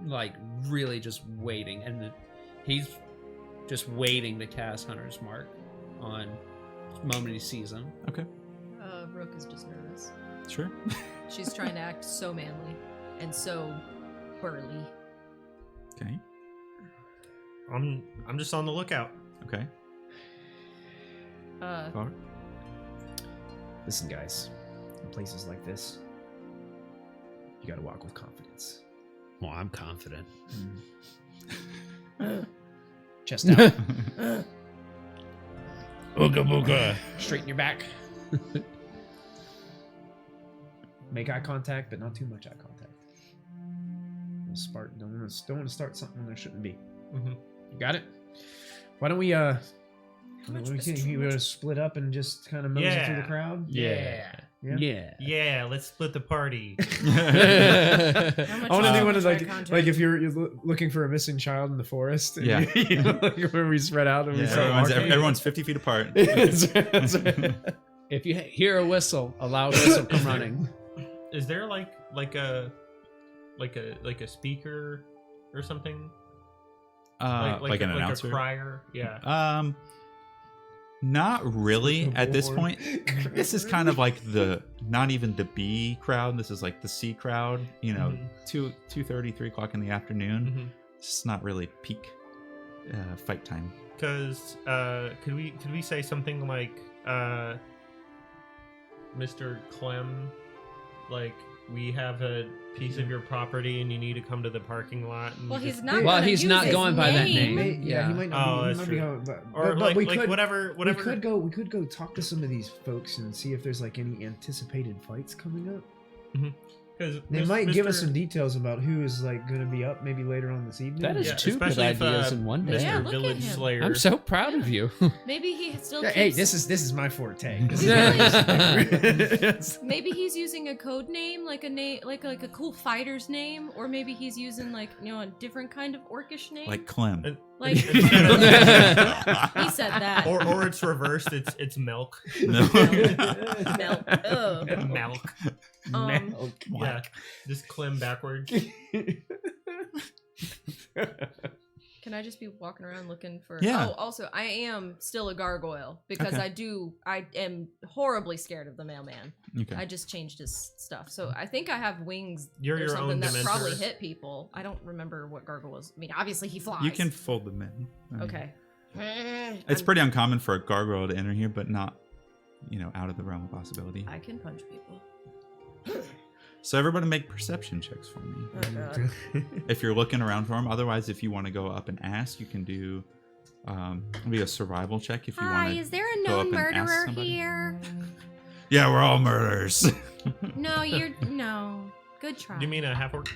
Like really just waiting, and he's just waiting to cast Hunter's Mark on the moment he sees him. Okay. Rook is just nervous. Sure. She's trying to act so manly and so burly. Okay. I'm just on the lookout. Okay. Alright. Listen, guys, in places like this, you gotta walk with confidence. Well, I'm confident. Chest out. Ooga booga. Straighten your back. Make eye contact, but not too much eye contact. Don't want to start something there shouldn't be. Mm-hmm. You got it. Why don't we split up and just kind of mosey through the crowd? Yeah. Yeah, let's split the party. I want to do one of like if you're looking for a missing child in the forest. And Yeah. where we spread out and we start walking. Everyone's 50 feet apart. That's right. If you hear a whistle, a loud whistle, come running. Is there like a speaker or something? Like an announcer? Like a crier? Yeah. Not really at this point. This is kind of like not even the B crowd. This is like the C crowd. 2:30, 3 o'clock in the afternoon. Mm-hmm. It's not really peak fight time. Because could we say something like, Mr. Clem, like, we have a piece of your property and you need to come to the parking lot. And Well, you he's just- not. Well, gonna he's use not his going by that name. Yeah, he might not. Oh, he that's might true. Be Or but we could, whatever. We could go talk to some of these folks and see if there's like any anticipated fights coming up. Because They might give us some details about who is like going to be up maybe later on this evening. That is Yeah, two good especially if, ideas in one day. Mr. Yeah, look at Village him. Slayer. I'm so proud of you. Maybe he still. Yeah, hey, keeps- this is my forte. Maybe he's using a code name, like a name, like a cool fighter's name, or maybe he's using like a different kind of orcish name. Like Clem. Like he Instead said that. or it's reversed. It's milk. No. Milk. Ugh. Milk. Yeah, just Clem backwards. Can I just be walking around looking for? Yeah. Oh, also, I am still a gargoyle because Okay. I am horribly scared of the mailman. Okay. I just changed his stuff, so I think I have wings You're or your something own that Dementor. probably hit people. I don't remember what gargoyles. I mean, obviously he flies. You can fold them in. I mean, Okay. It's pretty uncommon for a gargoyle to enter here, but not, out of the realm of possibility. I can punch people. So everybody make perception checks for me. Oh god. If you're looking around for them. Otherwise, if you want to go up and ask, you can do maybe a survival check if you want Hi, to. is there a go up known and ask murderer somebody. here? Yeah, we're all murderers. No, no. Good try. Do you mean a half orc?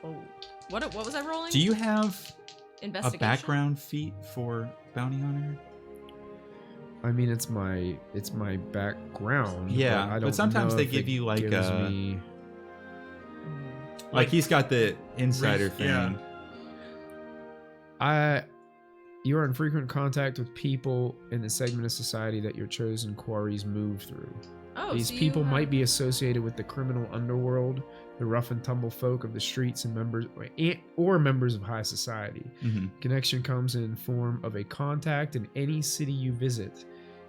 Oh. What was I rolling? Do you have a Investigation? background feat for bounty hunter? I mean, it's my background. Yeah, I don't but sometimes know they if give it you, like, gives me. Like he's got the insider thing. Yeah. You are in frequent contact with people in the segment of society that your chosen quarries move through. Oh, These so you people have- might be associated with the criminal underworld, the rough and tumble folk of the streets, and members of high society. Mm-hmm. Connection comes in form of a contact in any city you visit,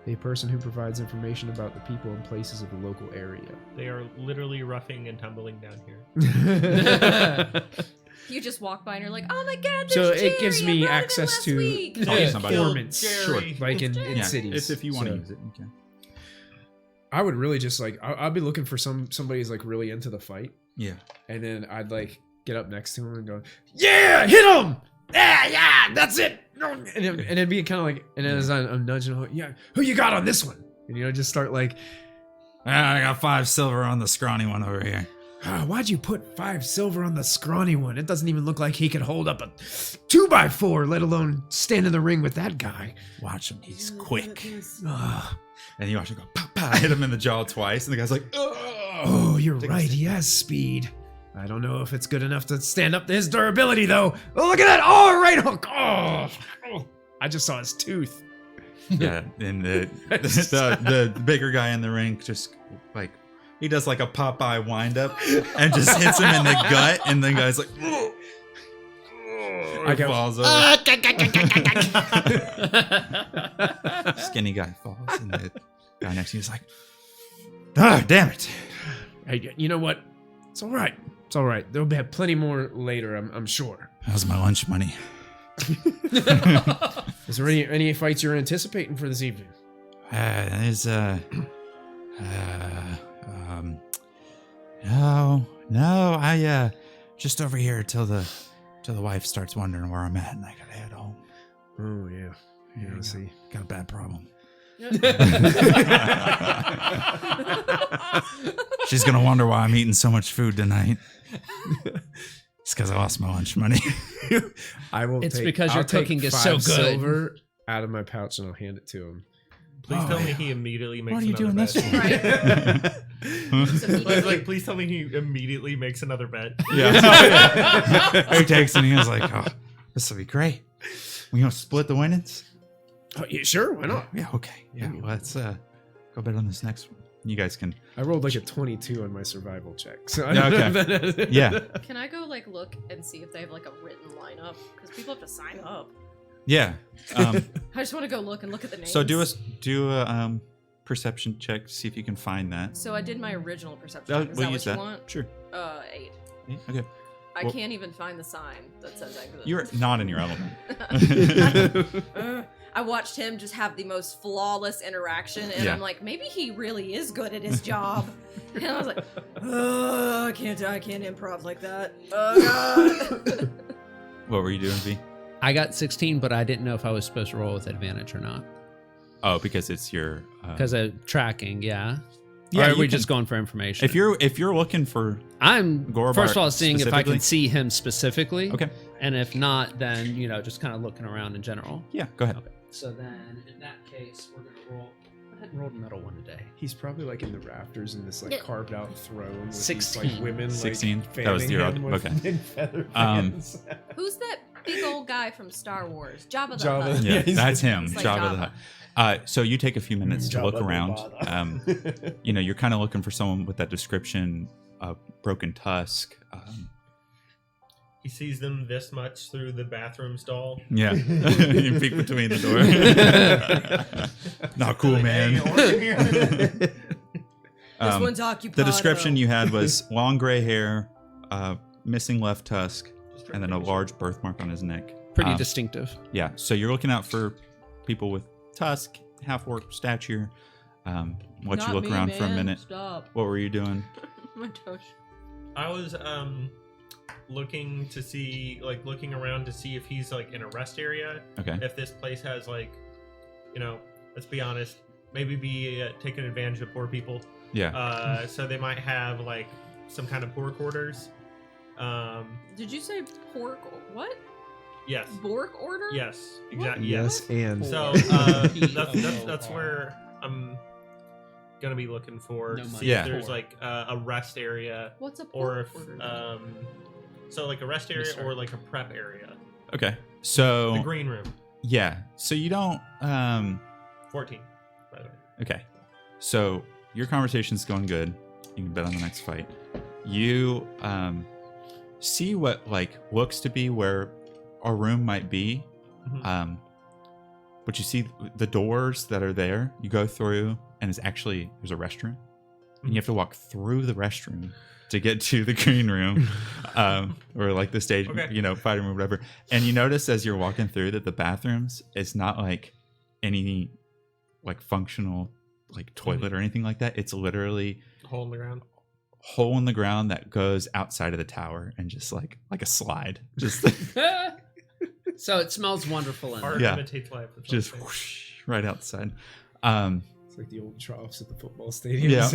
a person who provides information about the people and places of the local area. They are literally roughing and tumbling down here. You just walk by and you're like, oh my god, there's So Jerry, it gives I me brought him in access last to week." Talk to somebody. informants, Jerry. like in Yeah, cities. it's if you want to So use it. You can. I would really just like I'd be looking for somebody who's like really into the fight, Yeah. and then I'd like get up next to him and go, "Yeah, hit him! Yeah, that's it." And it'd be kind of like, and as I'm nudging him, "Yeah, who you got on this one?" And just start like, I got 5 silver on the scrawny one over here. "Why'd you put 5 silver on the scrawny one? It doesn't even look like he could hold up a 2x4, let alone stand in the ring with that guy." Watch him. He's quick. And you watch him go, pop, pop, hit him in the jaw twice. And the guy's like, Oh, you're right. He has speed. I don't know if it's good enough to stand up to his durability, though. Oh, look at that. Oh, right hook. Oh, I just saw his tooth. Yeah. And the bigger guy in the ring just like, he does like a Popeye wind up and just hits him in the gut. And the guy's like, I go, falls over. Skinny guy falls. And the guy next to you is like, damn it. Hey, you know what? It's all right. It's all right. There'll be plenty more later, I'm sure. How's my lunch money? Is there any fights you're anticipating for this evening? There's no, I just over here till the wife starts wondering where I'm at, and I gotta head home. Oh yeah, Here we see. go. Got a bad problem. She's gonna wonder why I'm eating so much food tonight. It's because I lost my lunch money. I will. It's because your cooking is so good. Silver out of my pouch and I'll hand it to him. Please tell me he immediately makes What are you another doing bet. this for? Like, please tell me he immediately makes another bet. Yeah. He takes and he was like, "Oh, this will be great. We gonna split the winnings." Oh, yeah, sure. Why not? Yeah. Okay. Yeah. Let's go bet on this next one. You guys can. I rolled like a 22 on my survival check. So I Yeah, don't know okay. if that- Yeah. Can I go like look and see if they have like a written lineup? Because people have to sign up. Yeah. I just want to go look at the names. So do a perception check to see if you can find that. So I did my original perception. Oh, check. Is we'll that use what that. you want? Sure. 8. Yeah, okay. I Well- can't even find the sign that says exit. You're not in your element. I watched him just have the most flawless interaction, and Yeah. I'm like, maybe he really is good at his job. And I was like, oh, I can't improv like that. Oh god. What were you doing, V? I got 16, but I didn't know if I was supposed to roll with advantage or not. Oh, because it's your. Because of tracking, yeah. Yeah, Or are you we can- just going for information? If you're looking for. I'm Gorbar first of all seeing if I specifically? can see him specifically. Okay. And if not, then just kind of looking around in general. Yeah. Go ahead. Okay. So then, in that case, we're gonna roll. I hadn't rolled a metal one today. He's probably like in the rafters in this like Yeah. carved out throne with 16. these, like, women 16? like That was fanning the him with okay. feather Um, fans. Who's that big old guy from Star Wars? Jabba the Jabba. Hutt. Yeah, Yeah, he's- that's him. It's like Jabba the Jabba. Hutt. So you take a few minutes to Jabba look the around. Hutt. You're kind of looking for someone with that description of broken tusk. He sees them this much through the bathroom stall. Yeah. You peek between the door. Not cool, Like, man. "Hey, order here." This Um, one's occupied. The description you had was long gray hair, missing left tusk, and then a large birthmark on his neck. Pretty distinctive. Yeah, so you're looking out for people with tusk, half-orc stature. Let you look around for a minute. Stop. What were you doing? My gosh. I was looking around to see if he's like in a rest area. Okay. If this place has like, let's be honest, maybe be taking advantage of poor people. Yeah. So they might have like some kind of poor quarters. Did you say pork? What? Yes. Bork order? Yes. Exactly. yes, and So that's where I'm gonna be looking for No to money. see Yeah. if there's like a rest area, What's a or pork if order? so like a rest area Mister. or like a prep area. Okay. So The green room, yeah. So you don't. 14. By the way. Okay. So your conversation's going good. You can bet on the next fight. You see what like looks to be where our room might be. Mhm. But you see the doors that are there. You go through, and there's a restroom, and you have to walk through the restroom to get to the green room, or like the stage, Okay. fighting room, whatever. And you notice as you're walking through that the bathrooms is not like any like functional like toilet or anything like that. It's literally Hole in the ground. hole in the ground that goes outside of the tower and just like a slide, just So it smells wonderful in Art there. Yeah. imitates life. or just something. whoosh, right outside. it's like the old troughs at the football stadiums.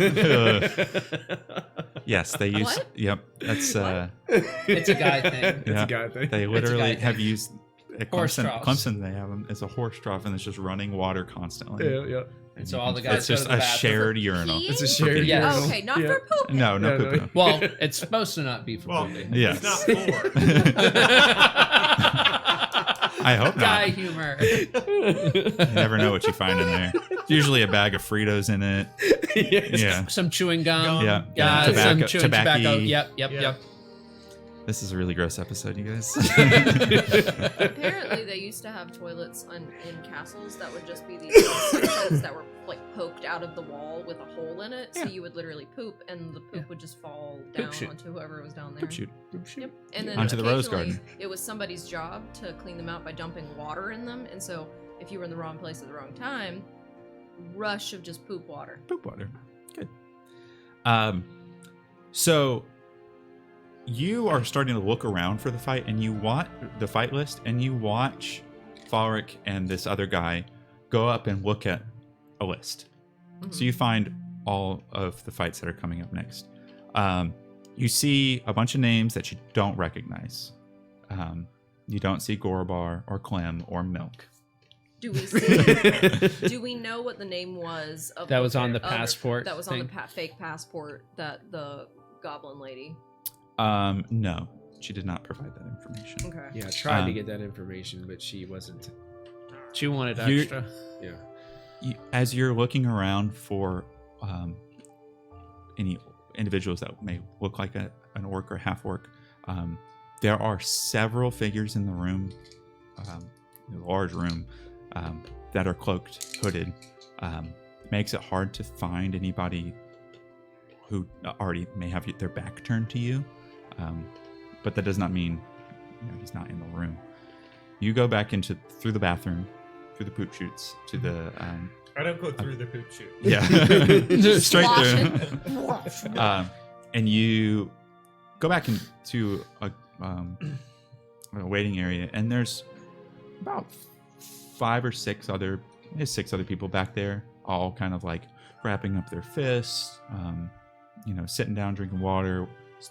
Yes, they use. What? Yep, that's It's a guy thing. It's Yeah. a guy thing. they a literally guy have thing. used at Horse Clemson. troughs. Clemson, they have them. It's a horse trough, and it's just running water constantly. Yeah. And so all the guys It's go just to the a bathroom. shared urinal. Peeing? It's a shared Yes. urinal. Okay, not Yeah. for pooping. No, no Yeah, no. pooping. Well, it's supposed to not be for Well, pooping. Yes. it's not for. I hope Guy not. humor. You never know what you find in there. It's usually a bag of Fritos in it. Yes. Yeah, Some chewing gum. yeah. Some chewing tobacco. Yep. Yeah. This is a really gross episode, you guys. Apparently, they used to have toilets in castles that would just be these sections that were like poked out of the wall with a hole in it. So Yeah. you would literally poop, and the poop Yeah. would just fall Poop down shoot. onto whoever was down there. Poop shoot. Yep. And then Onto the rose occasionally, garden. it was somebody's job to clean them out by dumping water in them. And so, if you were in the wrong place at the wrong time, rush of just poop water. Poop water. Good. So you are starting to look around for the fight, and you watch the fight list, and you watch Falric and this other guy go up and look at a list. So you find all of the fights that are coming up next. You see a bunch of names that you don't recognize. You don't see Gorbar or Clem or Milk. Do we see? Do we know what the name was of That was on the other- passport That was on the thing? fake passport that the goblin lady. No, she did not provide that information. Okay. Yeah, I tried to get that information, but she wasn't. She wanted You- extra. Yeah. As you're looking around for any individuals that may look like an orc or half orc, there are several figures in the room, a large room, that are cloaked, hooded. Makes it hard to find anybody who already may have their back turned to you, but that does not mean he's not in the room. You go back through the bathroom, through the poop chutes to the I don't go through the poop chute. yeah straight Wash through and you go back into a waiting area, and there's about 5 or 6 other people back there, all kind of like wrapping up their fists, sitting down, drinking water.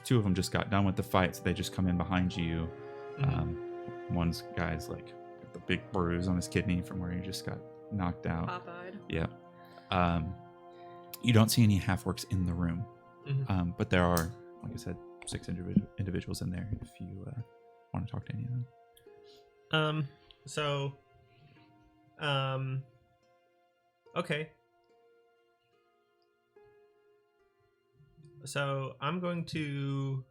2 of them just got done with the fight, so they just come in behind you. One's guy's like got the big bruise on his kidney from where he just got knocked out. Pop-eyed. Yeah. You don't see any half-orcs in the room, but there are, like I said, 6 individuals in there if you want to talk to any of them. Okay. So I'm going to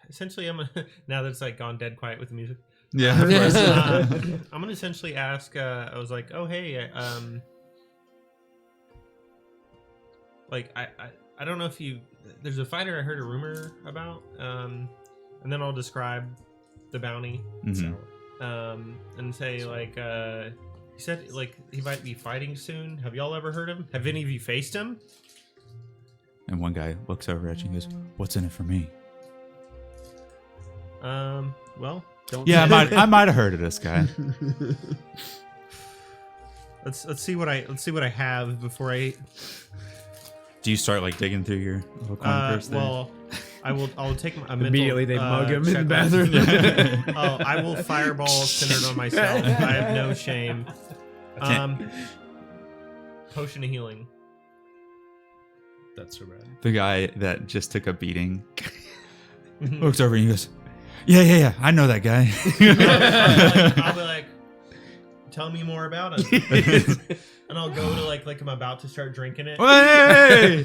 essentially I'm gonna, now that it's like gone dead quiet with the music. Yeah. I'm gonna essentially ask. I was like, oh hey, like I don't know if you. There's a fighter I heard a rumor about, and then I'll describe the bounty, and say like he said like he might be fighting soon. Have y'all ever heard of him? Have any of you faced him? And one guy looks over at you and goes, "What's in it for me?" Well, Don't Yeah, I might have heard of this guy. let's see what I have before I. Do you start like digging through your little coin purse there? Well, I'll take a mental, Immediately they mug him in the check. bathroom. I will fireball centered on myself. I have no shame. Potion of healing. That's so rad. The guy that just took a beating looks over and he goes, Yeah, I know that guy. I'll be like, tell me more about him. And I'll go to like I'm about to start drinking it. Hey!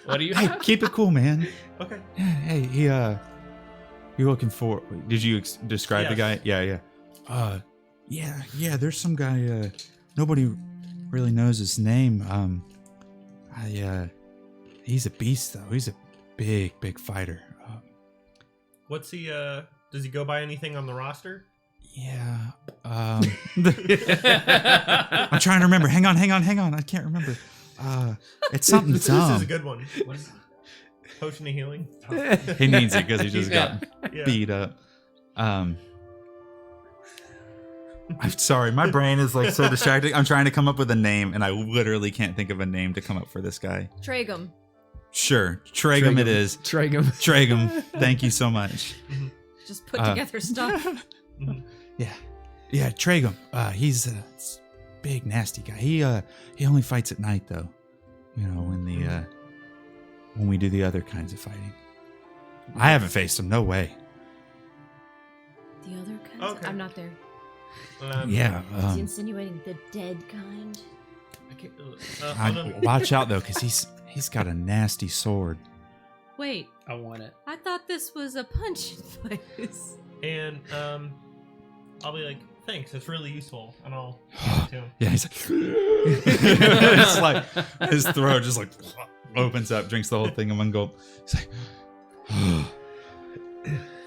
What do you Hey, have? keep it cool, man. Okay. Yeah, hey, you're looking for. Did you describe the guy? Yes. Yeah. Yeah. There's some guy. Nobody really knows his name. He's a beast though. He's a big fighter. What's he? Does he go by anything on the roster? Yeah. I'm trying to remember. Hang on. I can't remember. It's something This dumb. is a good one. What is it? Potion of healing. He needs it because he just Yeah. got Yeah. beat up. I'm sorry, my brain is like so distracted. I'm trying to come up with a name, and I literally can't think of a name to come up for this guy. Tragum. Sure, Tragum it is. Tragum. Tragum, thank you so much. Just put together stuff. Yeah, Tragum. He's a big, nasty guy. He only fights at night, though. You know, when we do the other kinds of fighting. I haven't faced him. No way. The other kinds? Okay. I'm not there. Yeah. Is he insinuating the dead kind? I can't, Watch out though, because he's got a nasty sword. Wait, I want it. I thought this was a punching place. and I'll be like, thanks, that's really useful, and I'll give it to him. Yeah, he's like, it's like his throat just like opens up, drinks the whole thing in one gulp. He's like,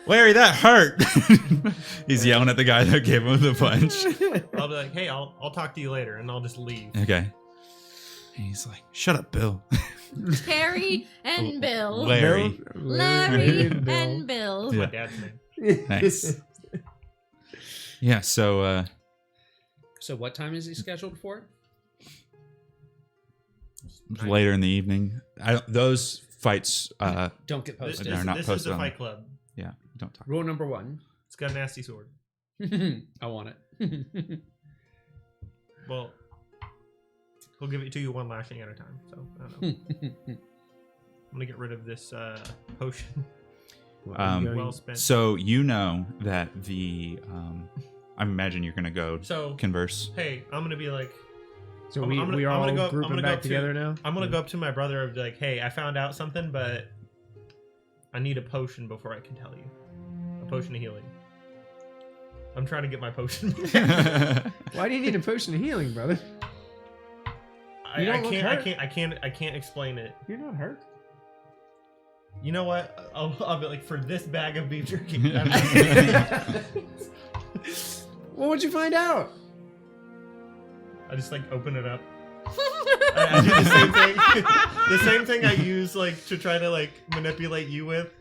Larry, that hurt. He's yelling at the guy that gave him the punch. I'll be like, hey, I'll talk to you later, and I'll just leave. Okay. And he's like, shut up, Bill. Terry and Bill. Larry. Larry and Bill. That's my Yeah. dad's name. Nice. Yeah. So So what time is he scheduled for? later in the evening. Those fights. Don't get This, posted. They're not this is posted the on- Fight Club. Yeah. Don't talk. Rule number 1. It's got a nasty sword. I want it. Well, he'll give it to you one lashing at a time. So I don't know. I'm gonna get rid of this potion. Well spent. So you know that the. I imagine you're gonna go So converse. hey, I'm gonna be like, So I'm we gonna- are I'm all gonna go- I'm grouping gonna go back up to- together now. I'm gonna go up to my brother and be like, hey, I found out something, but I need a potion before I can tell you. A potion of healing. I'm trying to get my potion. Why do you need a potion of healing, brother? I You don't look hurt. I can't explain it. You're not hurt. You know what? I'll be like, for this bag of beef jerky. Well, what'd you find out? I just like open it up. I do the same thing. The same thing I use like to try to like manipulate you with.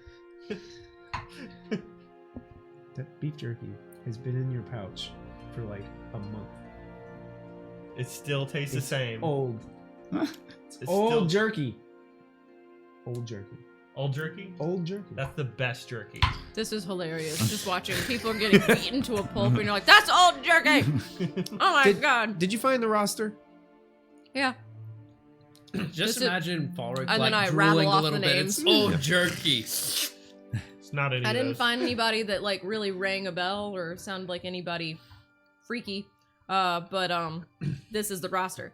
That beef jerky has been in your pouch for like a month. It still tastes the same. Old. It's Old still- jerky. Old jerky. Old jerky? Old jerky. That's the best jerky. This is hilarious. Just watching people are getting beaten to a pulp, and you're like, "That's old jerky." Oh my god. Did you find the roster? Yeah. Just Just imagine Falric and like then I drooling rattle a off little the bit. names. It's old jerky. It's not any I of didn't those. find anybody that like really rang a bell or sounded like anybody freaky. But this is the roster.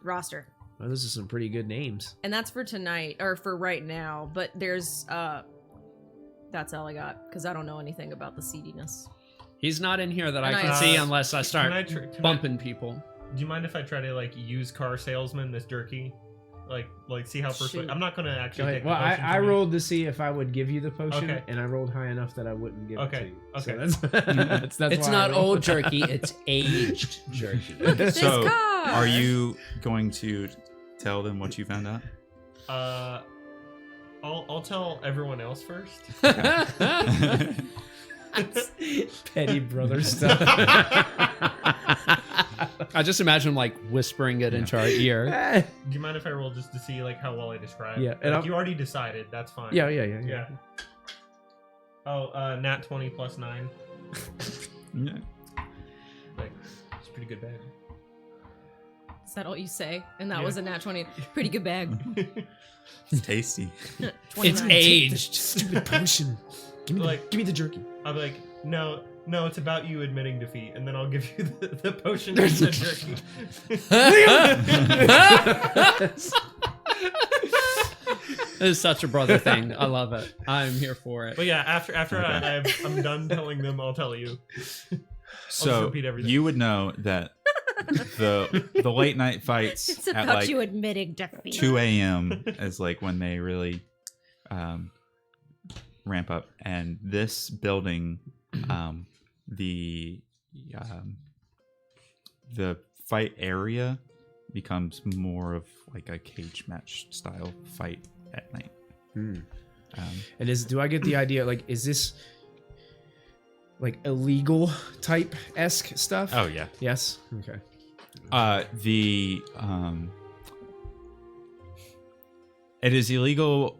Roster. Oh, those are some pretty good names. And that's for tonight or for right now, but there's that's all I got because I don't know anything about the seediness. He's not in here that I And can I- see unless I start can I- bumping people. Do you mind if I try to like use car salesman this jerky? Like see how Shoot. I'm not gonna Go actually ahead. take the Well, potion I from you. rolled to see if I would give you the potion, Okay. and I rolled high enough that I wouldn't give it to Okay, you. okay. So that's It's why I not rolled. old jerky, it's aged jerky. This So, car! are you going to tell them what you found out? I'll tell everyone else first. Petty brother stuff. I just imagine him like whispering it into our ear. Do you mind if I roll just to see like how well I describe? Yeah, and Like, I'll- you already decided. That's fine. yeah. Yeah. Oh, nat 20 plus 9. Yeah. Like, it's a pretty good bag. Is that all you say? And that Yeah. was a nat 20. Pretty good bag. It's tasty. 29. It's Take aged. this stupid potion. Give me, Like- give me the jerky. I'll be like, no, it's about you admitting defeat, and then I'll give you the potion and the jerky. This is such a brother thing. I love it. I'm here for it. But yeah, after Okay. I'm done telling them, I'll tell you. So repeat everything. you would know that the late night fights It's at about like you admitting defeat. 2 a.m. is like when they really ramp up. And this building, the fight area becomes more of like a cage match style fight at night. And do I get the idea? Like, is this like illegal type esque stuff? Oh yeah. yes. Okay. It is illegal,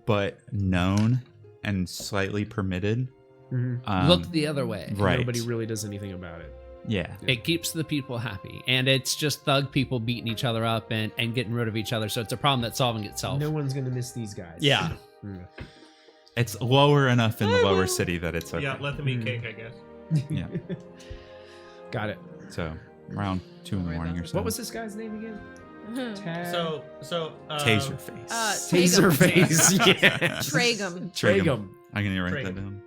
but known and slightly permitted. Mm-hmm. Look the other way. Right. Nobody really does anything about it. Yeah. It keeps the people happy. And it's just thug people beating each other up and getting rid of each other. So it's a problem that's solving itself. No one's gonna miss these guys. Yeah. Mm. It's lower enough in the lower city that it's okay. Yeah, let them eat cake, I guess. Yeah. Got it. So around 2 in the morning or so. What was this guy's name again? Tad- So Taser face? Taser face. Yeah. Tragum. Tragum. I'm gonna write Tragum. that down.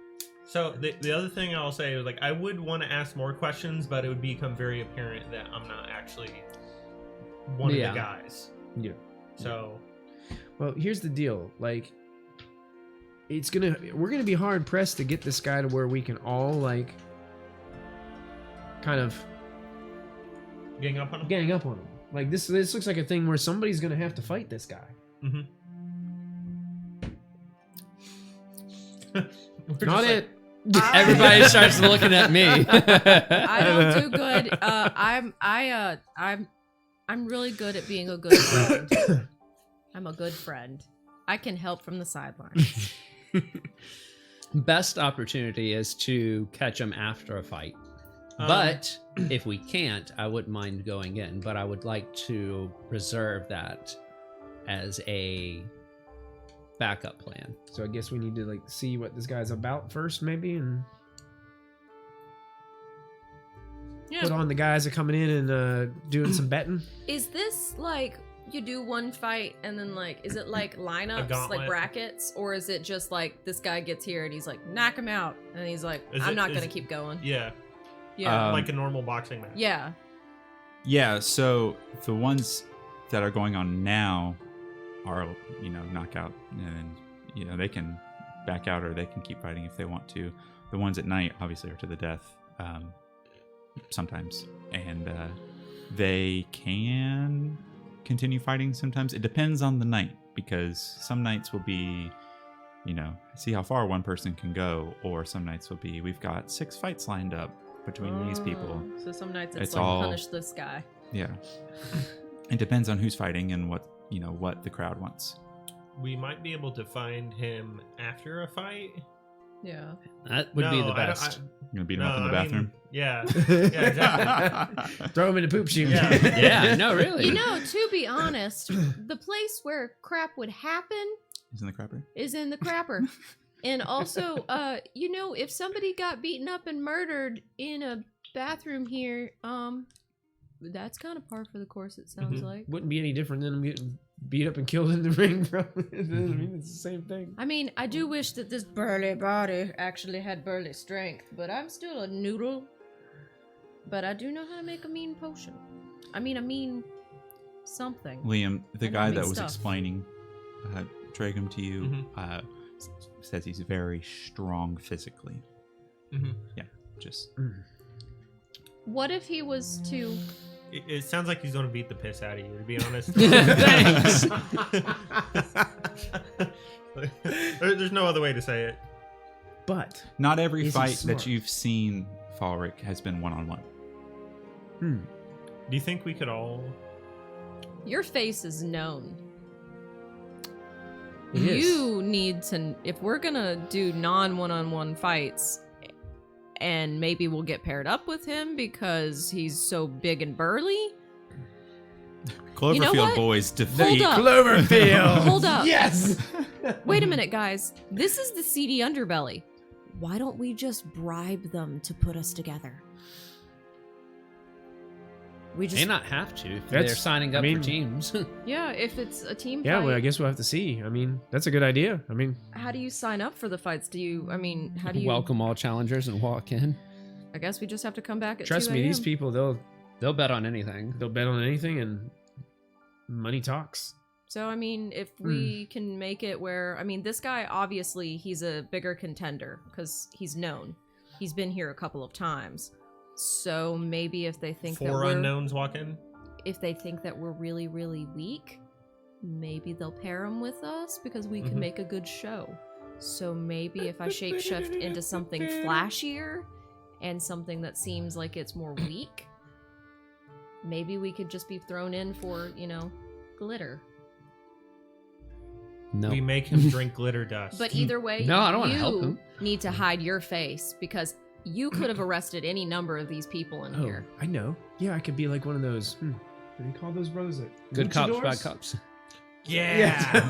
So the other thing I'll say is like I would want to ask more questions, but it would become very apparent that I'm not actually one Yeah. of the guys. Yeah. So Well, here's the deal. Like, we're gonna be hard pressed to get this guy to where we can all like, kind of gang up on him. gang up on him. Like this looks like a thing where somebody's gonna have to fight this guy. Mm-hmm. Not it. Everybody starts looking at me. I don't do good. I'm really good at being a good friend. I'm a good friend. I can help from the sidelines. Best opportunity is to catch them after a fight. But if we can't, I wouldn't mind going in. But I would like to reserve that as a backup plan. So I guess we need to like see what this guy's about first, maybe, and put on the guys that are coming in and doing some betting. Is this like you do one fight and then like is it like lineups, gauntlet? like brackets, or is it just like this guy gets here and he's like knock him out and he's like Is I'm it- not is gonna it- keep going. Yeah, Yeah. like a normal boxing match. Yeah. Yeah, so the ones that are going on now are, knockout, and they can back out or they can keep fighting if they want to. The ones at night obviously are to the death, sometimes, and they can continue fighting sometimes. It depends on the night, because some nights will be, see how far one person can go, or some nights will be, we've got 6 fights lined up between these people. So some nights It's it's like all- punish this guy. Yeah. It depends on who's fighting and what the crowd wants. We might be able to find him after a fight. Yeah. That would be the I don't- best. You gonna beat him no, up in the I mean, bathroom? yeah, yeah, exactly. Throw him in a poop chute. Yeah. Yeah, no, really. You know, to be honest, the place where crap would happen He's in the crapper. is in the crapper. And also, if somebody got beaten up and murdered in a bathroom here, that's kind of par for the course, it sounds like. Wouldn't be any different than him getting beat up and killed in the ring, bro. I mean, it's the same thing. I mean, I do wish that this burly body actually had burly strength, but I'm still a noodle. But I do know how to make a mean potion. I mean, a mean something. Liam, the I guy know that mean was stuff. explaining Dragum to you says he's very strong physically. Mhm. Yeah, just What if he was to... It sounds like he's going to beat the piss out of you, to be honest. Thanks. There's no other way to say it. But not every Is he fight smart? that you've seen Falric has been one-on-one. Do you think we could all... Your face is known. It is. You need to... If we're gonna do non-one-on-one fights, and maybe we'll get paired up with him because he's so big and burly... Cloverfield what? boys defeat. Hold up. Cloverfield. Hold up. Yes. Wait a minute, guys. This is the seedy underbelly. Why don't we just bribe them to put us together? We They just... not have to if That's- they're signing up I mean- for teams. Yeah, if it's a team Yeah, fight. well, I guess we'll have to see. I mean, that's a good idea. I mean, How do you sign up for the fights? How do you... Welcome all challengers and walk in. I guess we just have to come back at trust 2 me, these a.m.. people, They'll bet on anything. they'll bet on anything, and money talks. So, if we can make it where... this guy, obviously, he's a bigger contender because he's known. He's been here a couple of times. So maybe if they think that 4 we're... unknowns walk in? If they think that we're really, really weak, maybe they'll pair him with us because we can make a good show. So maybe if I shapeshift into something flashier and something that seems like it's more weak, maybe we could just be thrown in for, glitter. No. We make him drink glitter dust. But either way, No, I don't wanna you help him. need to hide your face because you could have arrested any number of these people in here. I know. Yeah, I could be like one of those. What do you call those brothers? Like, Good cops, luchadors? bad cops. yeah.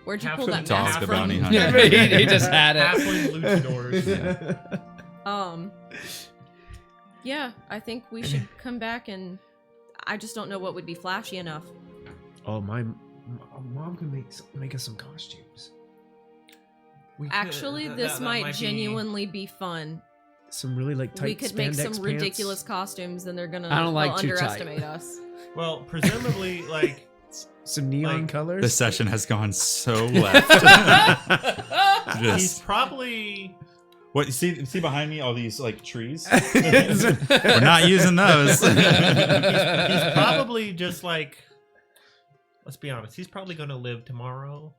Where'd you Half pull of that the Dog mask the from? bounty Yeah, hunter. he just had it. Halfling luchadors. Yeah, I think we should come back and I just don't know what would be flashy enough. Oh, my mom can make us some costumes. We could- Actually, that- this that might be- genuinely be fun. Some really like tight We could make some spandex ridiculous pants. costumes and they're gonna I don't like they'll too tight. underestimate us. Well, presumably, like, Some neon Like, colors. The session has gone so left. he's Just probably... what you see behind me, all these like trees. We're not using those. he's probably just like... Let's be honest. He's probably going to live tomorrow.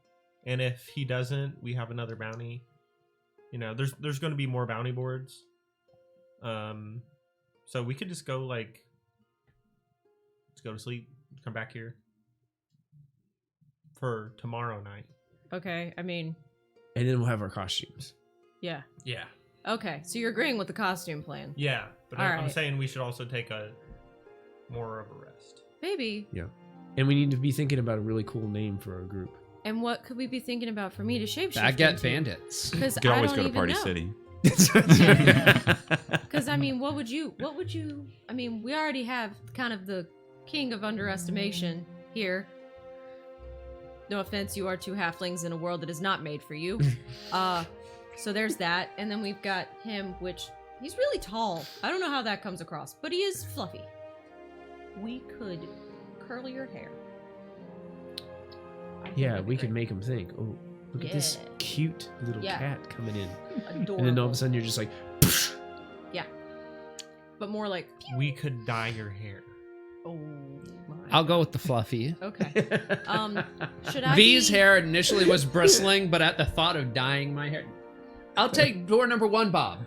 And if he doesn't, we have another bounty. there's going to be more bounty boards. So we could just go let's go to sleep, come back here for tomorrow night. Okay, I mean, And then we'll have our costumes. yeah. Yeah. Okay, so you're agreeing with the costume plan. Yeah, but All I'm right. saying we should also take more of a rest. Maybe. Yeah. And we need to be thinking about a really cool name for our group. And what could we be thinking about for me to shapeshift Baguette into? Bandits. Because You could I always don't go to even Party know. City. Because I mean, what would you? I mean, we already have kind of the king of underestimation here. No offense, you are two halflings in a world that is not made for you. So there's that, and then we've got him, which he's really tall. I don't know how that comes across, but he is fluffy. We could curl your hair. I think Yeah, that'd be we could great. make them think, oh, look at this Yeah. cute little Yeah. cat coming in. Adorable. And then all of a sudden you're just like, but more like, We could dye your hair. oh my. I'll go with the fluffy. Okay. Should I? V's be... hair initially was bristling, but at the thought of dyeing my hair, I'll take door number 1, Bob.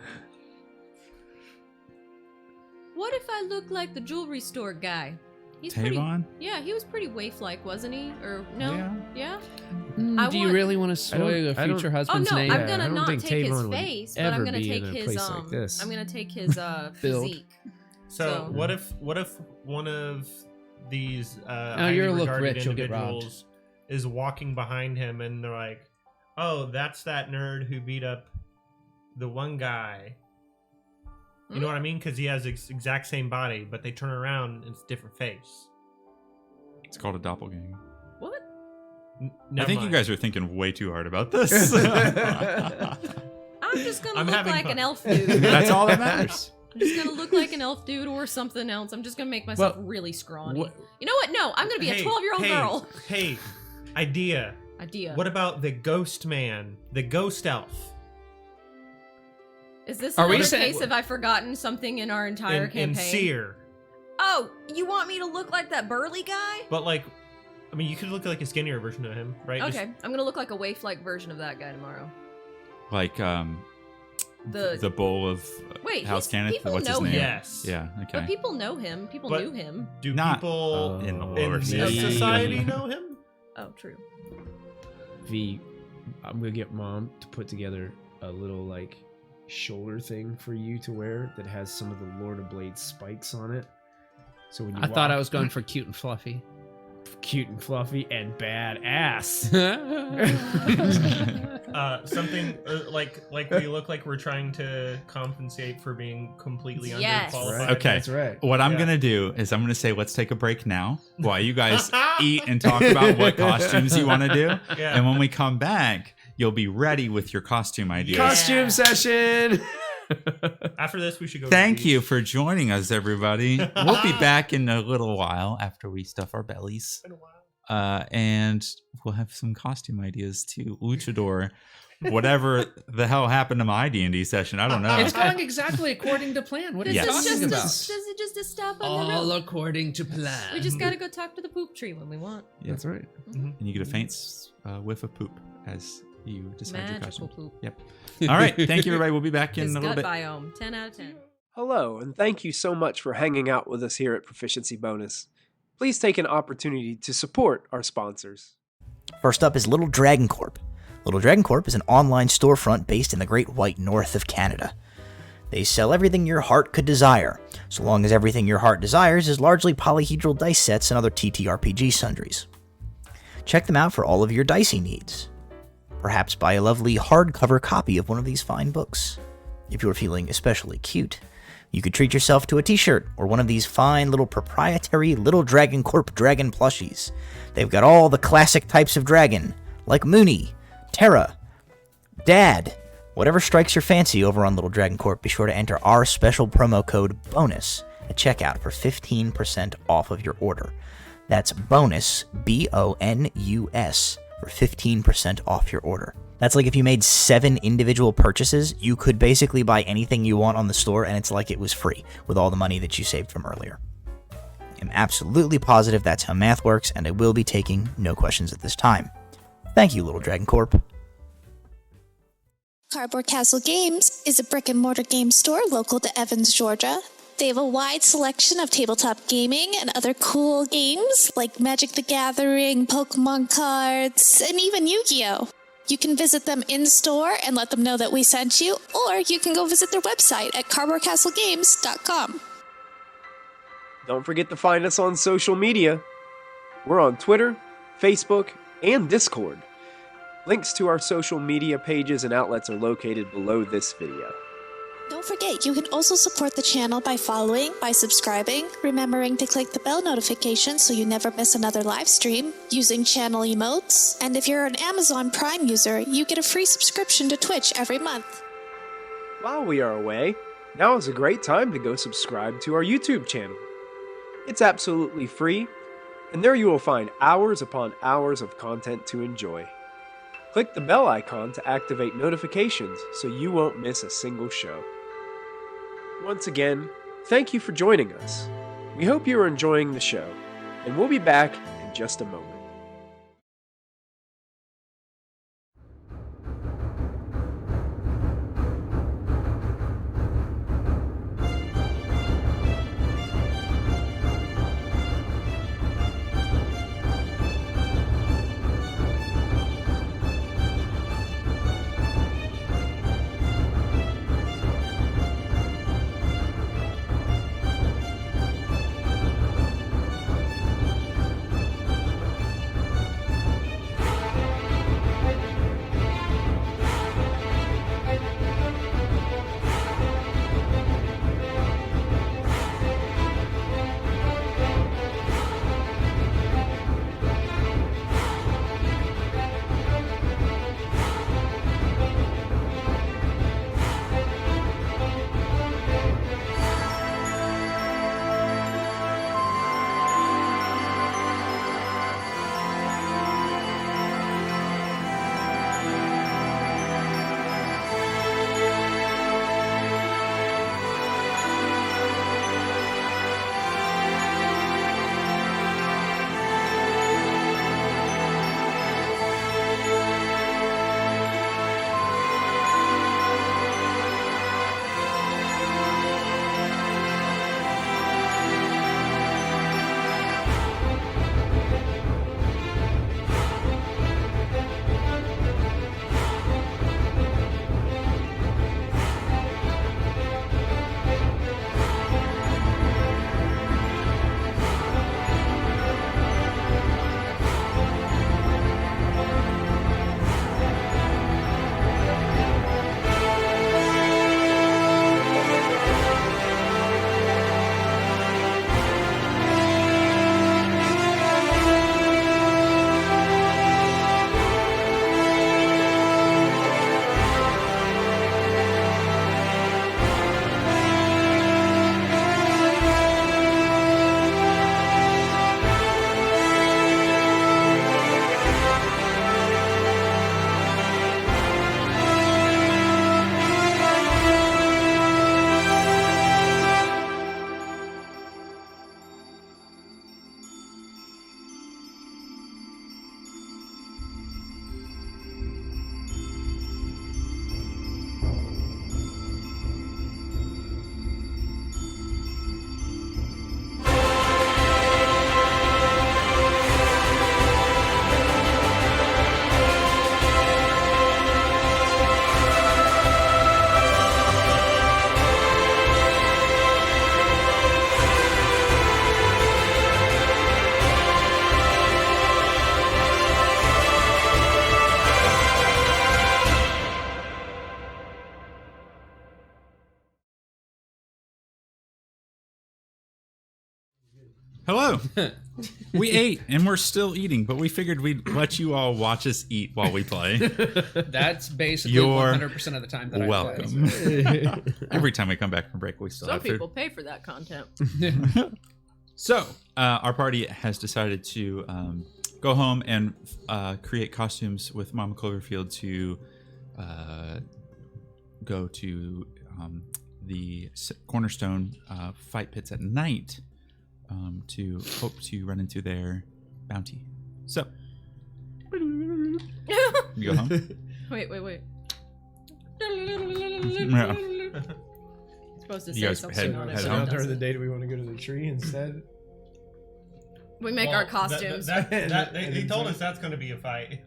What if I look like the jewelry store guy? He's Tavon? pretty. Yeah, he was pretty waif-like, wasn't he? Or no? Yeah. Yeah. I Do you want- really want to soil a I don't- future Oh husband's no, name? I'm Yeah, I gonna don't not think take his Tavon would face, but I'm ever gonna be take in a his place like this. I'm gonna take his Build. physique. So what if one of these highly you're a look regarded rich, you'll get robbed. individuals is walking behind him and they're like, "Oh, that's that nerd who beat up the one guy." You know what I mean? Because he has exact same body, but they turn around and it's a different face. It's called a doppelganger. What? I think you guys are thinking way too hard about this. I'm just gonna I'm look having like fun. an elf dude. That's all that matters. I'm just gonna look like an elf dude or something else. I'm just gonna make myself Well, really scrawny. what- You know what? No, I'm gonna be a 12-year-old girl. Hey, idea. Idea. What about the ghost man, the ghost elf? Is this Are we another saying- case of I've forgotten something in our entire in campaign? Seer? Oh, you want me to look like that burly guy? But like, I mean, you could look like a skinnier version of him, right? Just- Okay, I'm gonna look like a waif-like version of that guy tomorrow. Like The- the bowl of Wait, House he's- Kenneth. people What's his know name? him. Yes. Yeah. Okay. But people know him. People But- knew him. Do Not people in the in lower this city. society know him? Oh, true. V, I'm gonna get Mom to put together a little like shoulder thing for you to wear that has some of the Lord of Blades spikes on it. So when you I thought I walk- was going for cute and fluffy. cute and fluffy and badass. Something like we look like we're trying to compensate for being completely Yes. underqualified. Right? Okay. That's right. What I'm Yeah. gonna do is I'm gonna say let's take a break now while you guys eat and talk about what costumes you want to do, Yeah. and when we come back, you'll be ready with your costume ideas. Yeah. Costume session. After this, we should go. Thank to the you beach. for joining us, everybody. We'll be back in a little while after we stuff our bellies. Been a while. And we'll have some costume ideas too. Luchador, whatever the hell happened to my D&D session, I don't know. It's going exactly according to plan. What are This you Yes. is talking just about? this is just a stop on the All road. according to plan. We just gotta go talk to the poop tree when we want. Yeah. That's right. And you get a faint whiff of poop as you decide your Magical costume. poop. Yep. All right. Thank you, everybody. We'll be back His in a little gut bit. biome. 10 out of 10. Hello, and thank you so much for hanging out with us here at Proficiency Bonus. Please take an opportunity to support our sponsors. First up is Little Dragon Corp. Little Dragon Corp is an online storefront based in the Great White North of Canada. They sell everything your heart could desire, so long as everything your heart desires is largely polyhedral dice sets and other TTRPG sundries. Check them out for all of your dicey needs. Perhaps buy a lovely hardcover copy of one of these fine books. If you're feeling especially cute, you could treat yourself to a t-shirt or one of these fine little proprietary Little Dragon Corp dragon plushies. They've got all the classic types of dragon, like Mooney, Terra, Dad. Whatever strikes your fancy over on Little Dragon Corp, be sure to enter our special promo code BONUS at checkout for 15% off of your order. That's BONUS, BONUS, for 15% off your order. That's like if you made 7 individual purchases, you could basically buy anything you want on the store and it's like it was free with all the money that you saved from earlier. I'm absolutely positive that's how math works, and I will be taking no questions at this time. Thank you, Little Dragon Corp. Cardboard Castle Games is a brick-and-mortar game store local to Evans, Georgia. They have a wide selection of tabletop gaming and other cool games like Magic the Gathering, Pokemon cards, and even Yu-Gi-Oh! You can visit them in-store and let them know that we sent you, or you can go visit their website at cardboardcastlegames.com. Don't forget to find us on social media. We're on Twitter, Facebook, and Discord. Links to our social media pages and outlets are located below this video. Don't forget, you can also support the channel by following, by subscribing, remembering to click the bell notification so you never miss another live stream, using channel emotes, and if you're an Amazon Prime user, you get a free subscription to Twitch every month. While we are away, now is a great time to go subscribe to our YouTube channel. It's absolutely free, and there you will find hours upon hours of content to enjoy. Click the bell icon to activate notifications so you won't miss a single show. Once again, thank you for joining us. We hope you are enjoying the show, and we'll be back in just a moment. Hello. We ate and we're still eating, but we figured we'd let you all watch us eat while we play. That's basically You're 100% of the time that welcome. I play. Every time we come back from break, we still Some have food. people pay for that content. So, our party has decided to go home and create costumes with Mama Cloverfield to go to the Cornerstone fight pits at night to hope to run into their bounty. So, you go home. Wait. Yeah. Supposed to You say guys something head- on it. head but home? it Now during the doesn't. day, do we want to go to the tree instead? We make our costumes. He told us that's going to be a fight.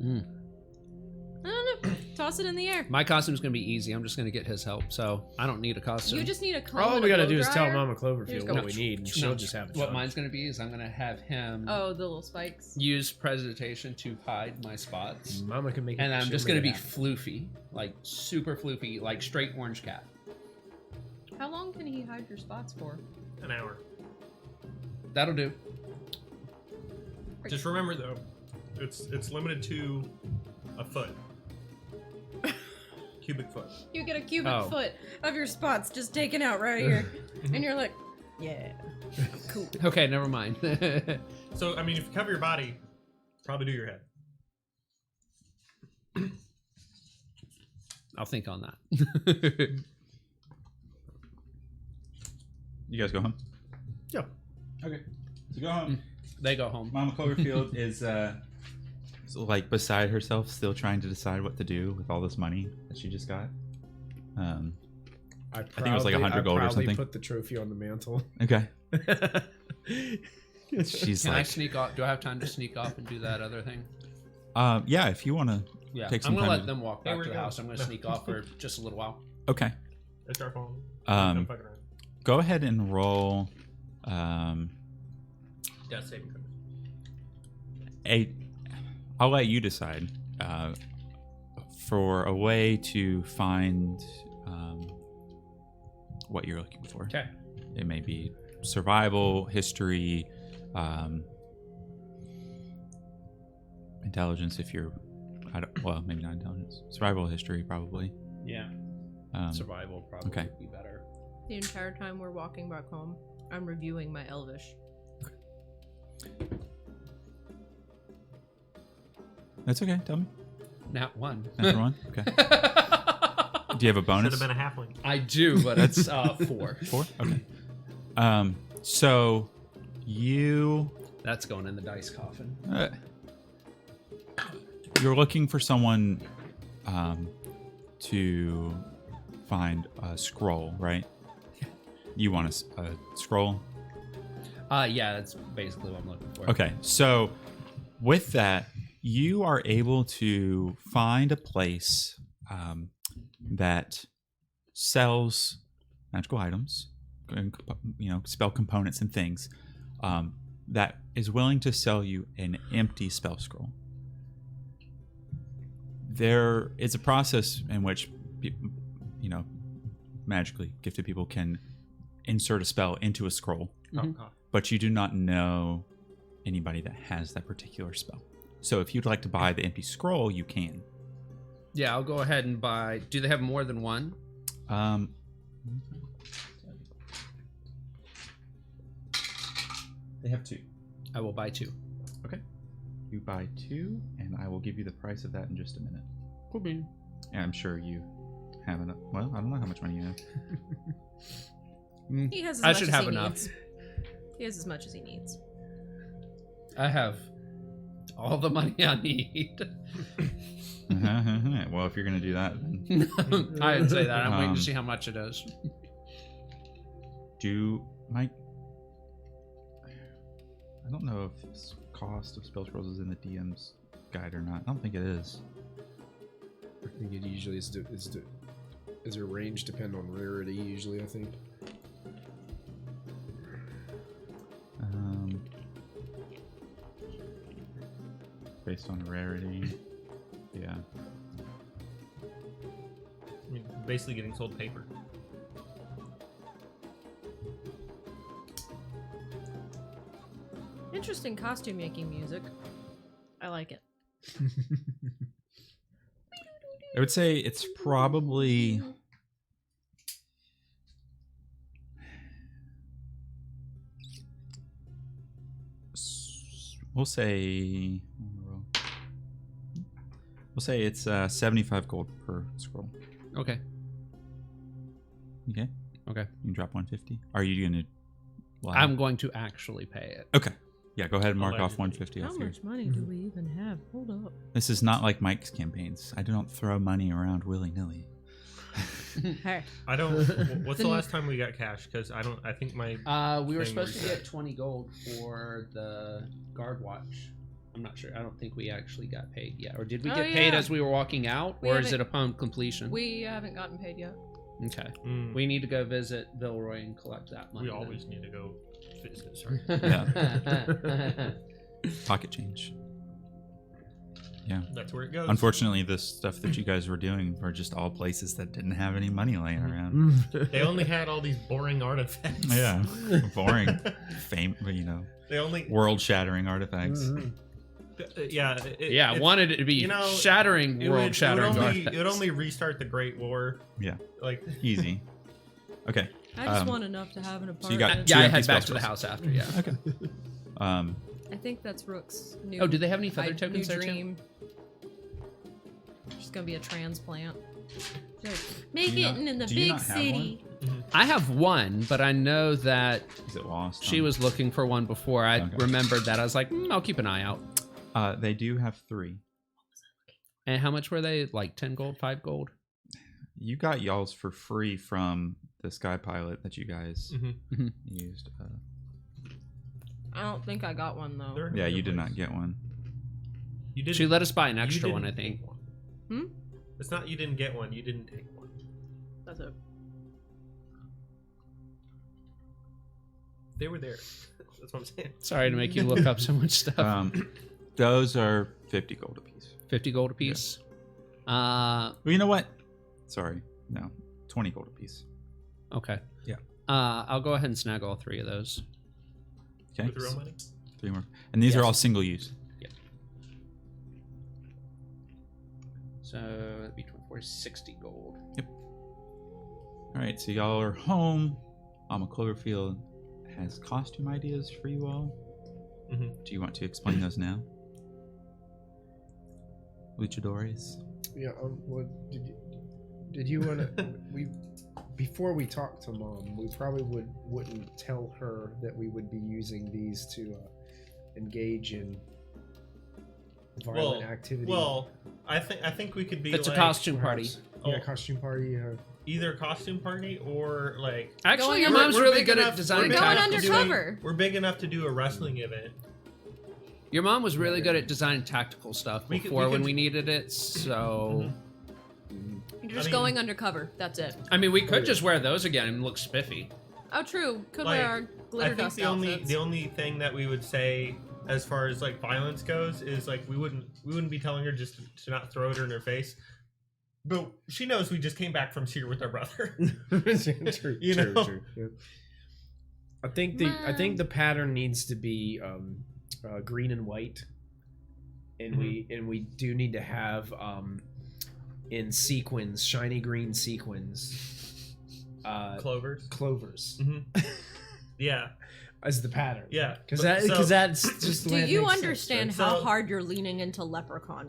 I don't know. Toss it in the air. My costume's gonna be easy. I'm just gonna get his help, so I don't need a costume. You just need a comb. All and we a gotta blow do is tell dryer. Mama Here's Cloverfield go. what we need, and she'll just have it. What done. mine's gonna be is I'm gonna have him Oh, the little spikes. use presentation to hide my spots, Mama can make it. and I'm she'll just make gonna it be happen. floofy, like super floofy, like straight orange cat. How long can he hide your spots for? An hour. That'll do. Just remember though, it's limited to a foot. Cubic foot. You get a cubic Oh. foot of your spots just taken out right here, and you're like, yeah, cool. Okay, never mind. So I mean, if you cover your body, probably do your head. I'll think on that. You guys go home. Yeah. Okay. So go home. They go home. Mama Cloverfield is like beside herself, still trying to decide what to do with all this money that she just got. I think it was like 100 gold or proudly something. Put the trophy on the mantle. Okay. She's Can I like, sneak off? Do I have time to sneak off and do that other thing? yeah, if you want to. Yeah, Take some I'm gonna time let to- them walk Hey, back where'd to the it go? house. I'm gonna sneak off for just a little while. Okay. Let's start following. Um, Don't fuck around. Go ahead and roll. Yeah, saving throws. I'll let you decide. For a way to find what you're looking for. Okay. It may be survival, history, intelligence. If you're, well, maybe not intelligence. Survival, history, probably. Yeah. Survival probably okay. would be better. The entire time we're walking back home, I'm reviewing my Elvish. That's okay. Tell me. Nat one. Number one. Okay. Do you have a Should bonus? have been a halfling. I do, but it's 4. 4. Okay. So you. That's going in the dice coffin. You're looking for someone to find a scroll, right? You want a scroll? Yeah, that's basically what I'm looking for. Okay, so with that, you are able to find a place that sells magical items, and, spell components and things, that is willing to sell you an empty spell scroll. There is a process in which people, magically gifted people can insert a spell into a scroll, but you do not know anybody that has that particular spell. So if you'd like to buy the empty scroll, you can. Yeah, I'll go ahead and buy. Do they have more than one? They have 2. I will buy 2. Okay. You buy 2, and I will give you the price of that in just a minute. Cool bean. And I'm sure you have enough. Well, I don't know how much money you have. He has as I much should as have he enough. needs. He has as much as he needs. I have all the money I need. Well, if you're going to do that, then I didn't say that. I'm waiting to Um, see how much it is. Mike. I don't know if this cost of spell scrolls is in the DM's guide or not. I don't think it is. I think it usually is. Is your range depend on rarity? Usually, I think. Based on rarity. Yeah. I mean, basically getting sold paper. Interesting costume making music. I like it. I would say it's probably we'll say it's 75 gold per scroll. Okay. Okay. Okay. You can drop 150. Are you gonna lie? I'm going to actually pay it. Okay. Yeah, go ahead and mark off Allegedly. 150 How off here. much money do we even have? Hold up. This is not like Mike's campaigns. I don't throw money around willy-nilly. Hey. I don't. What's the last time we got cash? Because I don't. I think my. We were thing supposed to reset. get 20 gold for the guard watch. I'm not sure. I don't think we actually got paid yet. Or did we Oh, get paid yeah. as we were walking out? We Or is haven't- it upon completion? We haven't gotten paid yet. Okay. Mm, We need to go visit Vilroy and collect that money. we then. always need to go visit. Sorry. Pocket change. Yeah. That's where it goes. Unfortunately, the stuff that you guys were doing were just all places that didn't have any money laying around. They only had all these boring artifacts. Yeah. Boring. They only. World-shattering artifacts. Yeah. Yeah, I wanted it to be shattering, world-shattering. It would only restart the Great War. Yeah. Like. Easy. Okay. I just want enough to have an apartment. So you got Yeah, I empty head back spell to the slots. house after, yeah. Okay. I think that's Rook's new. Oh, do they have any feather new tokens there, too? dream. She's gonna be a transplant. Make Do you it not- in the do you big not have city. I have one, but I know that Is it lost? she was looking for one before. I Okay. remembered that. I was like, I'll keep an eye out. They do have 3. And how much were they? Like 10 gold, 5 gold? You got y'all's for free from the Sky Pilot that you guys used. I don't think I got one though. Yeah, you did not get one. You did. She let us buy an you extra one, I didn't think. take one. Hmm? It's not you didn't get one. You didn't take one. That's it. They were there. That's what I'm saying. Sorry to make you look up so much stuff. Those are 50 gold apiece. 50 gold apiece. Well, you know what? Sorry. No. 20 gold apiece. Okay. Yeah. I'll go ahead and snag all 3 of those. Okay. With real money. 3 more. And these are Yes. all single use. So that'd be 24, 60 gold. All right. So y'all are home. Cloverfield has costume ideas for you all. Do you want to explain those now? Luchadores? Yeah. What did you want to? Before we talk to Mom, we probably wouldn't tell her that we would be using these to engage in violent activity. Well, I think we could be. It's like, a costume party. Yeah, costume party. Either costume party or like. Actually, Going your under- mom's We're really big good enough- at designing we're big going enough tactical to do a- undercover. We're big enough to do a wrestling event. Your mom was really good at designing tactical stuff We could- before we when could- we needed it, so... You're just I mean- going undercover. That's it. I mean, we could just wear those again and look spiffy. Oh, true. Could Like, wear our glitter I think dust the only outfits. the only thing that we would say as far as like violence goes is like we wouldn't be telling her just to not throw it in her face. But she knows we just came back from Seer with our brother. true, You true, know? true. Yeah. I think the pattern needs to be green and white, and we do need to have in sequins, shiny green sequins, Clovers. clovers Yeah. as the pattern. Yeah. because But- that's just the Do way it you makes sense, understand right? how So- hard you're leaning into leprechaun?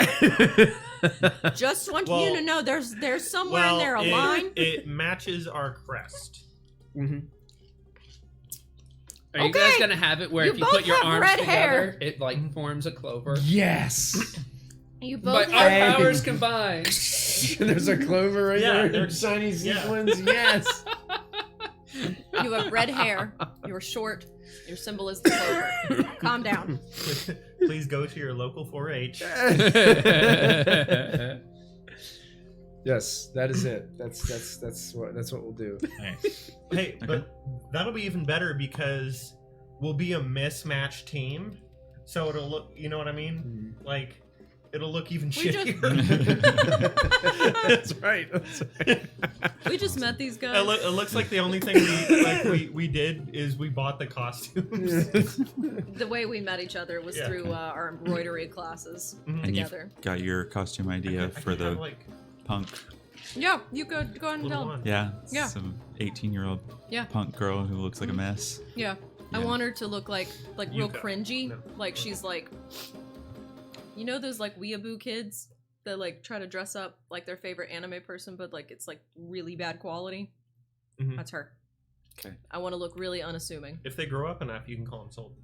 Just want Well- you to know there's somewhere in there a line. It matches our crest. Mm-hmm. Are you Okay. guys gonna have it where You if you both put your have arms red together, hair. it like forms a clover? Yes. You But both our have. powers combined. There's a clover right Yeah, there. there's- Shiny yeah. sequins. Yes. You have red hair. You're short. Your symbol is the clover. Calm down. Please go to your local 4-H. Yes, that is it. That's what we'll do. Hey, but that'll be even better because we'll be a mismatched team. So it'll look, you know what I mean? Like, it'll look even We just- shittier. That's right. That's right. We just met these guys. It looks like the only thing we did is we bought the costumes. The way we met each other was Yeah. through our embroidery classes Mhm. And you've together. got your costume idea I for could the have, like, punk. Yeah, you could go ahead and little tell. one. Yeah. Yeah. Some 18-year-old Yeah. punk girl who looks like a mess. Yeah. I Yeah. want her to look like real Yuka. cringy. No. Like she's like, you know those like weeaboo kids that like try to dress up like their favorite anime person, but like it's like really bad quality. Mhm. That's her. Okay. I want to look really unassuming. If they grow up enough, you can call them soldiers.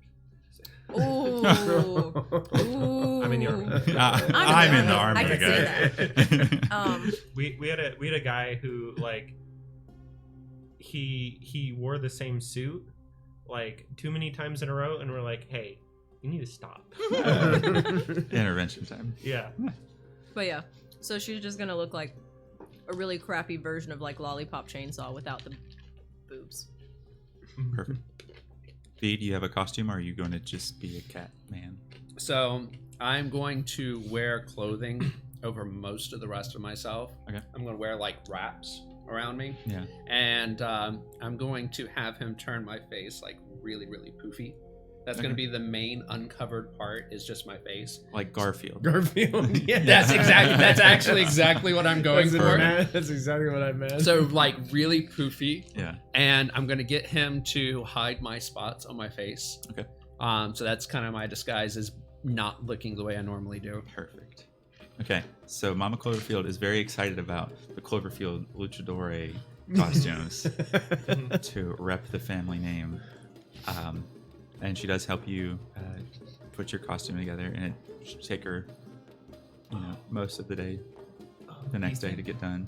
Ooh. I'm in the army. I'm in the army, I can see that. We had a guy who like he wore the same suit like too many times in a row, and we're like, hey, you need to stop. Intervention time. Yeah. But yeah, so she's just gonna look like a really crappy version of like Lollipop Chainsaw without the boobs. Perfect. V, do you have a costume, or are you going to just be a cat man? So I'm going to wear clothing over most of the rest of myself. Okay. I'm going to wear like wraps around me. Yeah. And I'm going to have him turn my face like really, really poofy. That's going to be the main uncovered part, is just my face. Like Garfield. Garfield. Yeah. That's actually exactly what I'm going for. That's exactly what I meant. So like really poofy. Yeah. And I'm going to get him to hide my spots on my face. Okay. So that's kind of my disguise, is not looking the way I normally do. Perfect. Okay, so Mama Cloverfield is very excited about the Cloverfield Luchadore costumes to rep the family name. And she does help you put your costume together, and it should take her, most of the day, the next day to get done.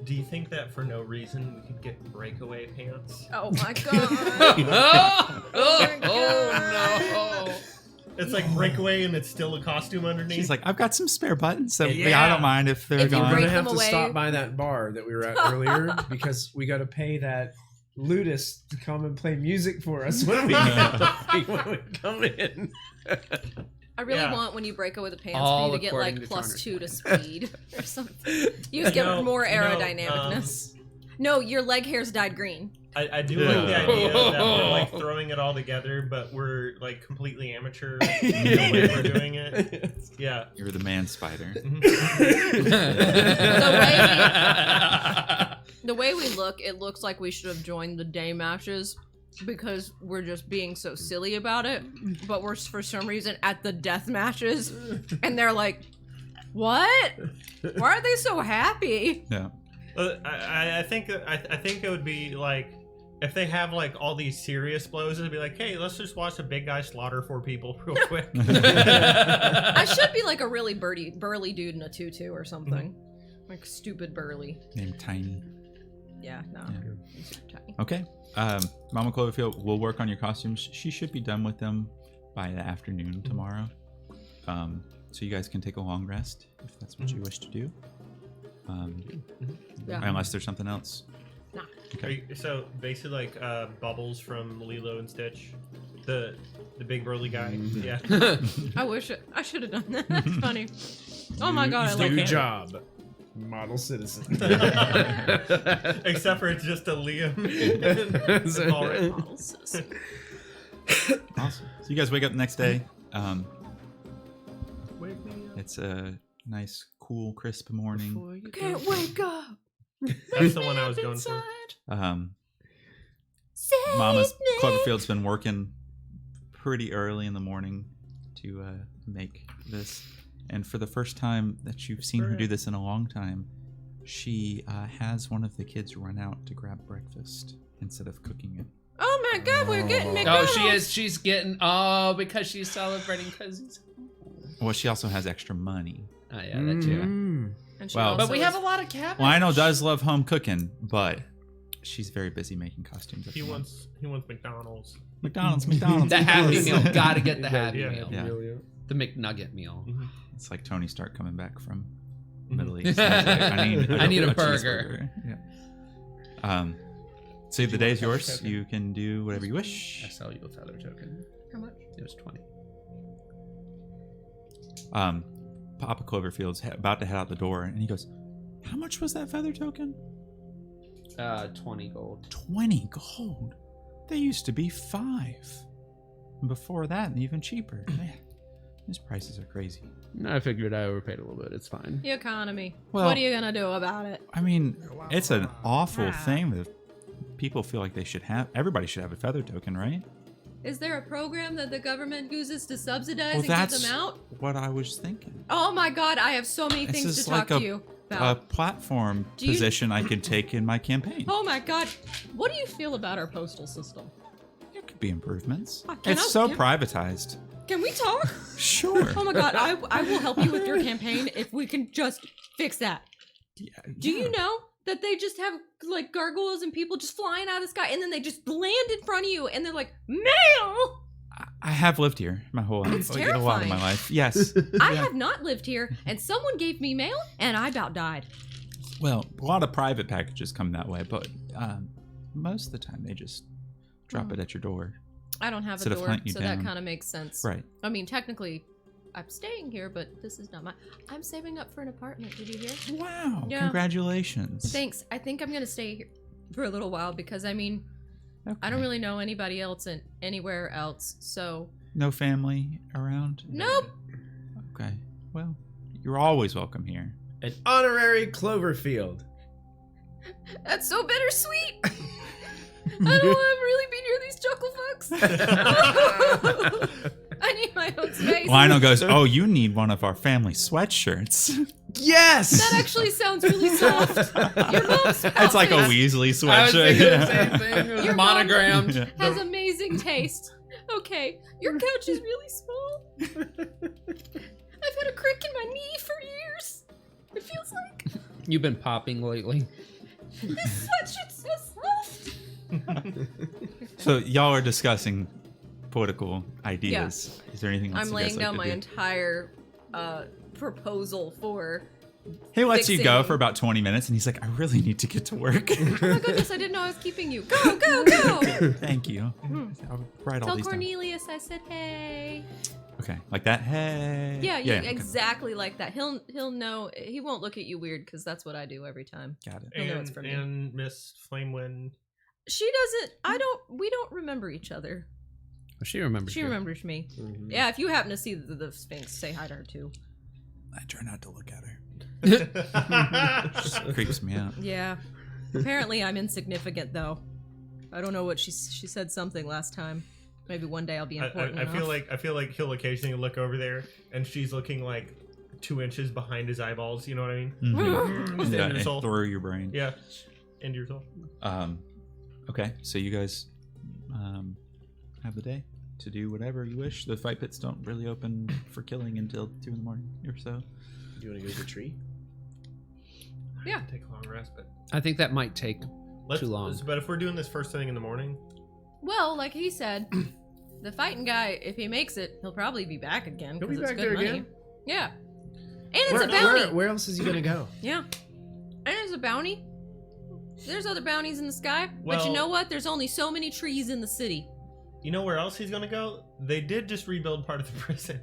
Do you think that for no reason we could get breakaway pants? Oh my god! Oh no! It's like breakaway and it's still a costume underneath. She's like, I've got some spare buttons, so Yeah. I don't mind if they're If you I'm gone. gonna break have them to away. stop by that bar that we were at earlier because we got to pay that ludus to come and play music for us when we come in. I really Yeah. want when you break away the pants All for you to get according like to +2 to speed or something. You just get more aerodynamicness. No, your leg hairs dyed green. I do like the idea that we're like throwing it all together, but we're like completely amateur in the way we're doing it. Yeah. You're the man spider. The way we look, it looks like we should have joined the day matches because we're just being so silly about it. But we're for some reason at the death matches, and they're like, "What? Why are they so happy?" Yeah. I think it would be like if they have like all these serious blows, it'd be like, hey, let's just watch a big guy slaughter 4 people real quick. I should be like a really burly dude in a tutu or something, like stupid burly. Named Tiny. Yeah, no, Yeah. I'm super tiny. Okay. Mama Cloverfield will work on your costumes. She should be done with them by the afternoon tomorrow. So you guys can take a long rest if that's what you wish to do. Yeah. Unless there's something else. Nah. Okay. So basically like Bubbles from Lilo and Stitch, the big burly guy. Yeah. I wish I should have done that. That's funny. Oh my god, I love New it. job, model citizen. Except for it's just a Liam. Model citizen. Awesome. So you guys wake up the next day. Wake me up. It's a nice, cool, crisp morning. Can't wake up. That's the one I was going for. Mama's Cloverfield's been working pretty early in the morning to make this, and for the first time that you've seen her do this in a long time, she has one of the kids run out to grab breakfast instead of cooking it. Oh my god, we're getting Oh, McDonald's. she is. She's getting. Oh, because she's celebrating cousins. Well, she also has extra money. Oh yeah, that too. And she Well- also But we is- have a lot of cabbage. Well, I know does love home cooking, but she's very busy making costumes. at He the moment. wants McDonald's. McDonald's. The Happy Meal. Gotta get the Happy Yeah. Meal. Yeah. The McNugget meal. It's like Tony Stark coming back from Middle East. He's like, I need a cheeseburger. Yeah. So the day is yours. You can do whatever you I wish. sell you a feather token. How much? It was 20. Papa Cloverfield's about to head out the door, and he goes, "How much was that feather token?" 20 gold. 20 gold. They used to be 5. And before that, even cheaper. Man, these prices are crazy. I figured I overpaid a little bit. It's fine. The economy. Well- What are you gonna do about it? I mean, it's an awful thing that people feel like they should have. Everybody should have a feather token, right? Is there a program that the government uses to subsidize Well, and give that's them out? what I was thinking. Oh my god, I have so many This things is to talk like to you A about. platform Do you- position I can take in my campaign. Oh my god, what do you feel about our postal system? could be improvements. Can It's I- so can- privatized. Can we talk? Sure. Oh my god, I will help you with your campaign if we can just fix that. Do you know that they just have like gargoyles and people just flying out of the sky and then they just land in front of you and they're like, mail! I have lived here my whole life. It's A lot of terrifying. my life. Yes. I have not lived here and someone gave me mail and I about died. Well, a lot of private packages come that way, but most of the time they just drop it at your door. I don't have Instead a of door, hunting you so down. that kind of makes sense. Right. I mean, technically, I'm staying here, but this is not my... I'm saving up for an apartment, did you hear? Wow. Yeah. Congratulations. Thanks. I think I'm going to stay here for a little while because, I mean, I don't really know anybody else anywhere else, so... No family around? Nope. Okay. Well, you're always welcome here. An honorary Cloverfield. That's so bittersweet. I don't want to really be near these chuckle fucks. I need my own space. Lionel goes, oh, you need one of our family sweatshirts. Yes! That actually sounds really soft. Your mom's It's like a outfit Weasley I was sweatshirt. thinking the same thing. It was Your mom- monogrammed. Yeah. has amazing taste. Okay, your couch is really small. I've had a crick in my knee for years. It feels like You've been popping lately. this sweatshirt's so soft. So y'all are discussing political ideas. Is there anything else I'm you guys laying like down to my do? entire proposal for. He lets you go fixing- for about 20 minutes, and he's like, I really need to get to work. Oh my goodness, I didn't know I was keeping you. Go, go, go! Thank you. I'll write all Tell these down. Cornelius I said hey. Okay, like that. Hey. Yeah, okay. exactly like that. He'll know. He won't look at you weird because that's what I do every time. Got it. He'll know it's from me. And Miss Flamewind. She doesn't. We don't remember each other. She remembers. She you. remembers me. Yeah, if you happen to see the Sphinx, say hi to her too. I try not to look at her. Just creeps me out. Yeah. Apparently, I'm insignificant though. I don't know what she said something last time. Maybe one day I'll be important. I feel enough. like he'll occasionally look over there, and she's looking like 2 inches behind his eyeballs. You know what I mean? Just Yeah, into your soul. through your brain. Yeah, into your soul. Okay, so you guys have the day to do whatever you wish. The fight pits don't really open for killing until 2 in the morning or so. You want to go to the tree? Yeah. Take a long rest, but I think that might take let's, too long. But if we're doing this first thing in the morning, Well, like he said, the fighting guy, if he makes it, he'll probably be back again. He'll be 'cause it's back good there money. again? Yeah. And it's a bounty. Where else is he gonna go? Yeah. And it's a bounty. There's other bounties in the sky. But you Well- know what? There's only so many trees in the city. you know where else he's gonna go? They did just rebuild part of the prison,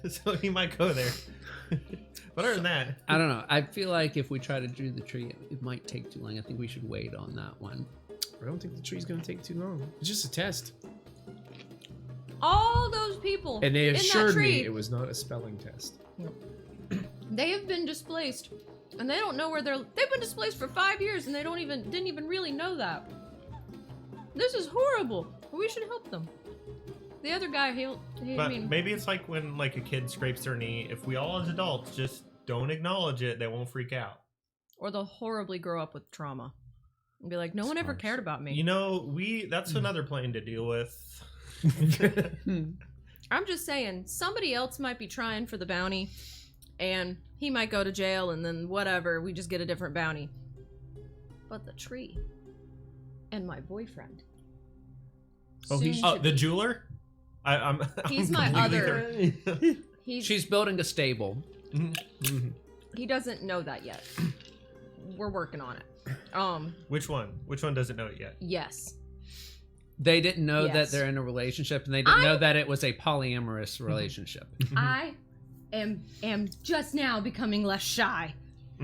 so he might go there. But other than that, I don't know. I feel like if we try to do the tree, it might take too long. I think we should wait on that one. I don't think the tree's gonna take too long. It's just a test. All those people And they in that assured tree, me it was not a spelling test. they have been displaced. And they don't know where they've been displaced for 5 years and they didn't even really know that. This is horrible. We should help them. The other guy, but maybe it's like when like a kid scrapes their knee. If we all as adults just don't acknowledge it, they won't freak out. or they'll horribly grow up with trauma. And be like, no one ever cared about me. You know, that's another plane to deal with. I'm just saying, somebody else might be trying for the bounty, and he might go to jail, and then whatever, we just get a different bounty. But the tree, and my boyfriend. Oh, the jeweler? He's my completely other. She's building a stable. He doesn't know that yet. We're working on it. Which one? Which one doesn't know it yet? Yes. They didn't know that Yes. they're in a relationship, and they didn't know that it was a polyamorous relationship. I am just now becoming less shy.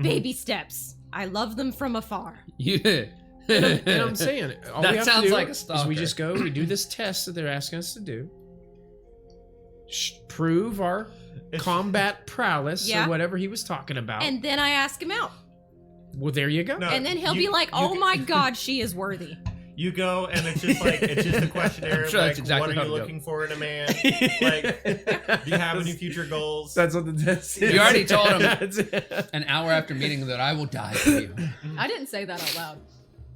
Baby steps. I love them from afar. Yeah. And I'm saying, all That we have sounds to do like a is stalker. we just go, we do this test that they're asking us to do, prove our combat prowess Yeah. or whatever he was talking about. And then I ask him out. Well, there you go. No, And then he'll you- be like, you oh can- my god, she is worthy. You go, and it's just a questionnaire. I'm sure like, that's exactly what how are you it goes. looking for in a man? Like, do you have any future goals? That's what the test is. You already told him That's it. an hour after meeting that I will die for you. I didn't say that out loud.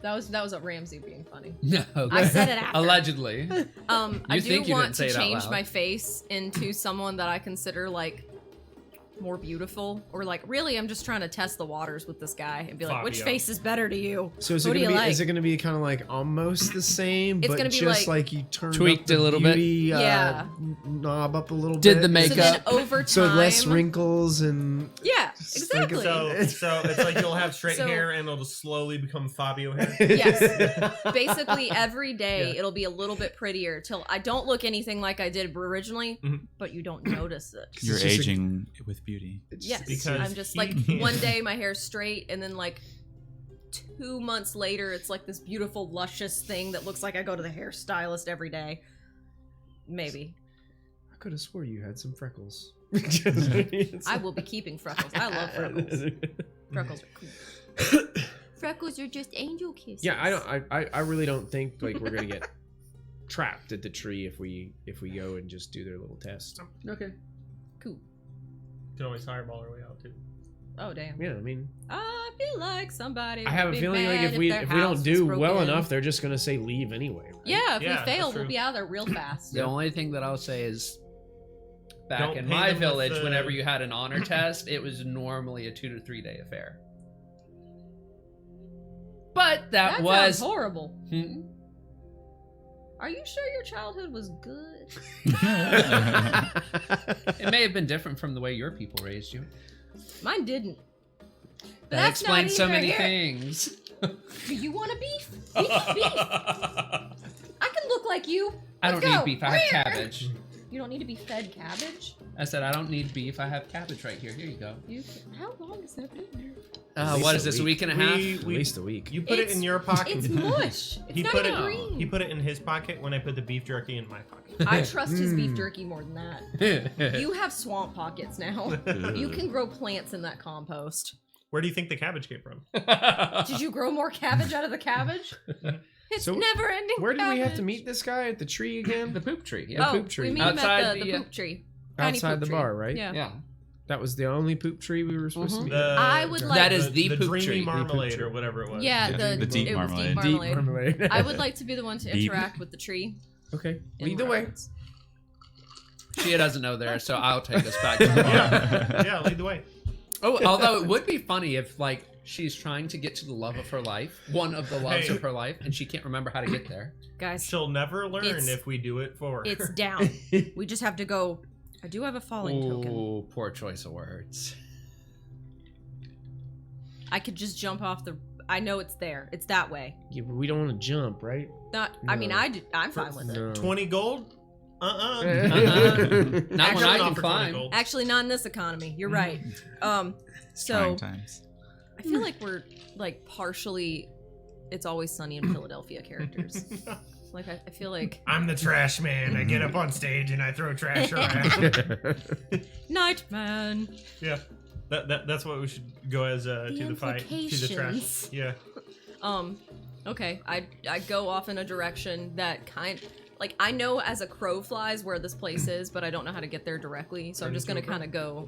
That was a Ramsey being funny. No, I said it after. Allegedly. I do think you want didn't say to it out change loud. my face into someone that I consider like more beautiful, or like really I'm just trying to test the waters with this guy and be like, which Fabio. face is better to you? So is What it do gonna you be? like? Is it gonna be kind of like almost the same, It's but gonna be just like- like you turned Tweaked up the a little bit? beauty, Yeah. knob up a little Did bit? the So makeup. then over time, So less wrinkles and Yeah, Just like exactly. So it's like you'll have straight So- hair and it'll just slowly become Fabio hair. Yes. Basically, every day Yeah. it'll be a little bit prettier till I don't look anything like I did originally, Mhm. but you don't notice it. You're It's just a- aging with beauty. Yes, Because I'm just he like can't- one day my hair's straight, and then like 2 months later, it's like this beautiful, luscious thing that looks like I go to the hairstylist every day. Maybe I could have swore you had some freckles. I will be keeping freckles. I love freckles. Freckles are cool. Freckles are just angel kisses. Yeah, I really don't think like we're gonna get trapped at the tree if we go and just do their little test. Okay. Cool. Can always fireball our way out too. Oh damn. Yeah, I mean, I feel like somebody. I have a would be feeling like mad if we their house don't was do broken well in. enough, they're just gonna say leave anyway. Right? Yeah, if Yeah, we that's fail, we'll true. be out of there real fast. The only thing that I'll say is, back Don't in pay my them with village, the- whenever you had an honor test, it was normally a 2 to 3 day affair. But that That was sounds horrible. Hmm? Are you sure your childhood was good? It may have been different from the way your people raised you. Mine didn't. But That that's not explains so either many here. things. Do you want a beef? We can beef. I can look like you. I Let's don't need go. beef. I have cabbage. You don't need to be fed cabbage. I said I don't need beef. I have cabbage right here. Here you go. How long has that been there? least What a is this? A week. week and a half? At least a week. You put it It's- in your pocket. It's mush. It's He not put even it. green. He put it in his pocket when I put the beef jerky in my pocket. I trust his beef Mm. jerky more than that. You have swamp pockets now. You can grow plants in that compost. Where do you think the cabbage came from? Did you grow more cabbage out of the cabbage? It's So, never ending. Where did we have to meet this guy at the tree again? The poop tree. Yeah. Oh, poop tree. we meet him Outside at the the, poop tree. Tiny Outside poop the tree. bar, right? Yeah. Yeah. That was the only poop tree we were supposed to meet. I would like- That is the poop dreamy tree. marmalade The poop or whatever it was. Yeah, The deep it was marmalade. deep Deep marmalade. marmalade. I would like to be the one to Deep. interact with the tree. Okay, in lead the way. reference. She doesn't know there, so I'll take us back to the bar. Yeah, lead the way. Oh, although it would be funny if, like, she's trying to get to the love of her life, one of the loves Hey. of her life, and she can't remember how to get there. Guys, She'll never learn It's- if we do it for her. it's down. We just have to go. I do have a falling token. Ooh, poor choice of words. I could just jump off the. I know it's there. It's that way. Yeah, but we don't want to jump, right? Not. I mean, No. I'm fine with it. No. 20 gold? Uh-uh. Not Actually, when I I'll can offer 20 climb. gold. Actually, not in this economy. You're right. So Trying times. I feel like we're like partially. It's Always Sunny in Philadelphia characters. Like I feel like I'm the trash man. I get up on stage and I throw trash around. Nightman. Yeah. That's what we should go as to the fight. To the trash. implications. Yeah. Okay. I go off in a direction that like I know as a crow flies where this place is, but I don't know how to get there directly. So I'm just gonna kind of go.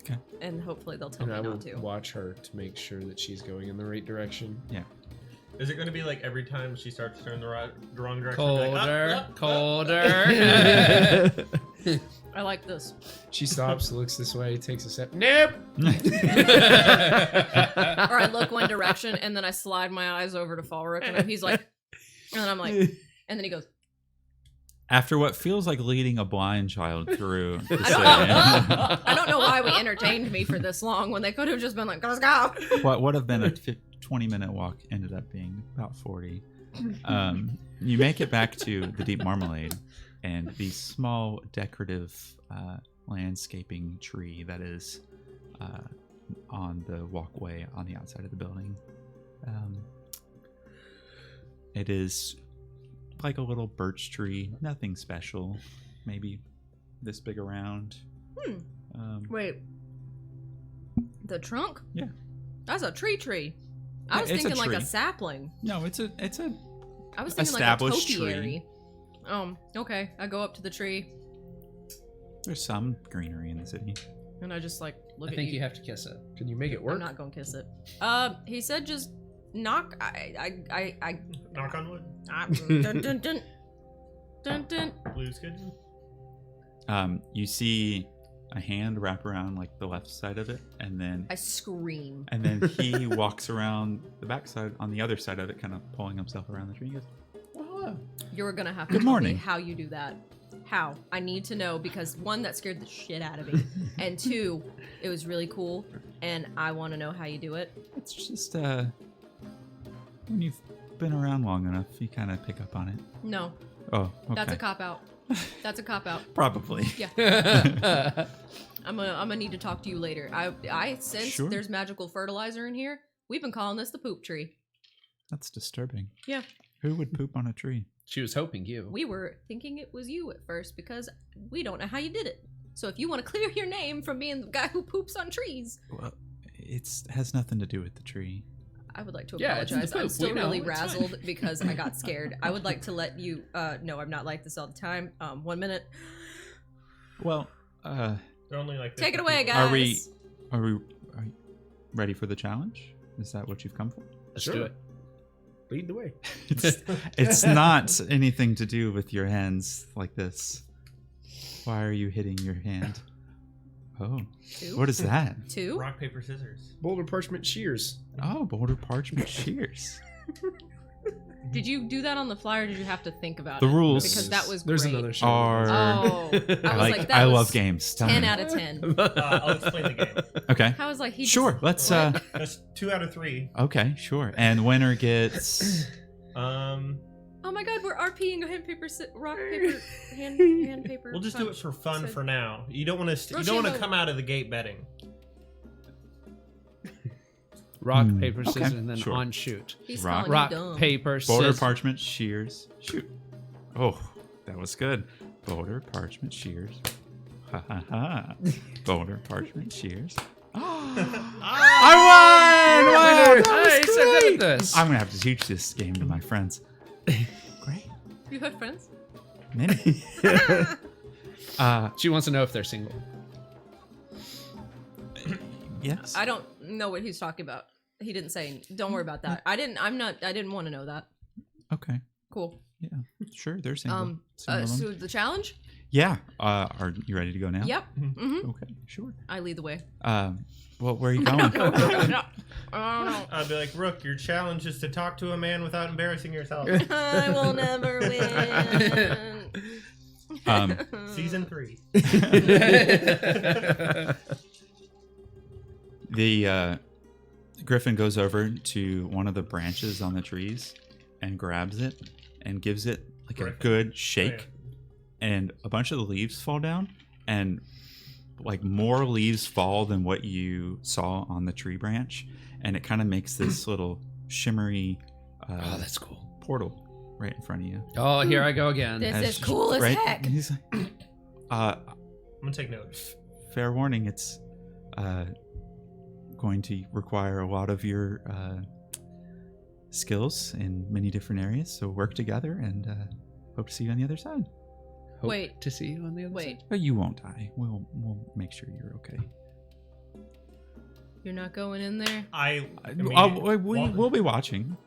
Okay. And hopefully they'll tell And me I will not to. watch her to make sure that she's going in the right direction. Yeah. Is it going to be like every time she starts to turn the wrong direction? be like, Colder, "Up, up, up." colder. I like this. She stops, looks this way, takes a step. Nope. Or I look one direction and then I slide my eyes over to Falric and he's like, and then I'm like, and then he goes, After what feels like leading a blind child through the I don't know why we entertained me for this long when they could have just been like, let's go. what would have been a 20-minute walk ended up being about 40. You make it back to the Deep Marmalade and the small decorative landscaping tree that is on the walkway on the outside of the building. It is like a little birch tree, nothing special, maybe this big around. Wait. The trunk? Yeah. That's a tree. I Yeah, was it's a thinking like a tree. sapling. No, it's a I was thinking established like a tree. topiary. Okay. I go up to the tree There's some greenery in the city. and I just like look I at think you. you have to kiss it. Can you make it I'm work? not gonna kiss it. He said just knock. I Knock on wood. dun dun dun dun dun. Blue's good. You see a hand wrap around like the left side of it, and then I scream. he walks around the back side on the other side of it, kind of pulling himself around the tree. He goes, "Oh, You're gonna have to Good tell morning. me how you do that. How? I need to know because one, that scared the shit out of me, and two, it was really cool, and I want to know how you do it. it's just when you've been around long enough, you kind of pick up on it." No, Oh, okay. that's a cop out. That's a cop out. Probably. Yeah. I'm gonna need to talk to you later. I sense Sure. there's magical fertilizer in here. We've been calling this the poop tree. That's disturbing. Yeah. Who would poop on a tree? She was hoping you. We were thinking it was you at first because we don't know how you did it. So if you want to clear your name from being the guy who poops on trees, Well, it has nothing to do with the tree. I would like to Yeah, it's the apologize. I'm poop. still We know. really It's razzled because I got scared. I would like to let you know I'm not like this all the time. 1 minute. Well, They're only like Take 50 it away, people. guys. are you ready for the challenge? Is that what you've come for? Let's Sure. do it. Lead the way. It's not anything to do with your hands like this. Why are you hitting your hand? Oh, Two? what is that? 2? Rock, paper, scissors. Boulder parchment shears. Oh, border parchment shears. Did you do that on the fly or did you have to think about The it? rules Because that was There's great. another show. Are Oh, I was like, that I was love games. Tell 10 me. out of 10. I'll explain the game. Okay, I was like, he sure. Just, Let's. That's 2 out of 3. Okay, sure. And winner gets. oh my god, we're RPing rock, paper, hand, paper. We'll just do it punch. for fun So- for now. You don't want to. You Rochambeau. don't want to come out of the gate betting. Rock, Hmm, paper, okay, scissors, and then sure. on shoot. He's Rock- calling Rock, you dumb. paper, Border scissors. parchment shears. Shoot. Oh, that was good. Border parchment shears. Ha ha ha. Border parchment shears. I won! Wow, that was Hey, so good at great! this. I'm gonna have to teach this game to my friends. Great. You have friends? Many. She wants to know if they're single. Yes. I don't know what he's talking about. He didn't say. Don't worry about that. I didn't want to know that. Okay. Cool. Yeah. Sure. They're single. Some of them. So the challenge? Yeah. Are you ready to go now? Yep. Mm-hmm. Okay. Sure. I lead the way. Well, where are you going? No. I'd be like, Rook, your challenge is to talk to a man without embarrassing yourself. I will never win. Season 3. The Griffin goes over to one of the branches on the trees and grabs it and gives it like a Griffin. good shake, Oh, and a bunch of the leaves fall down, and like more leaves fall than what you saw on the tree branch, and it kind of makes this little shimmery Oh, that's cool. portal right in front of you. Oh, here I go again. This As is cool as right- heck. and he's like, I'm gonna take notes. fair warning, it's going to require a lot of your skills in many different areas, so work together, and hope to see you on the other side. Hope Wait. to see you on the other Wait, But you won't die. We'll make sure you're okay. you're not going in there? We'll be watching.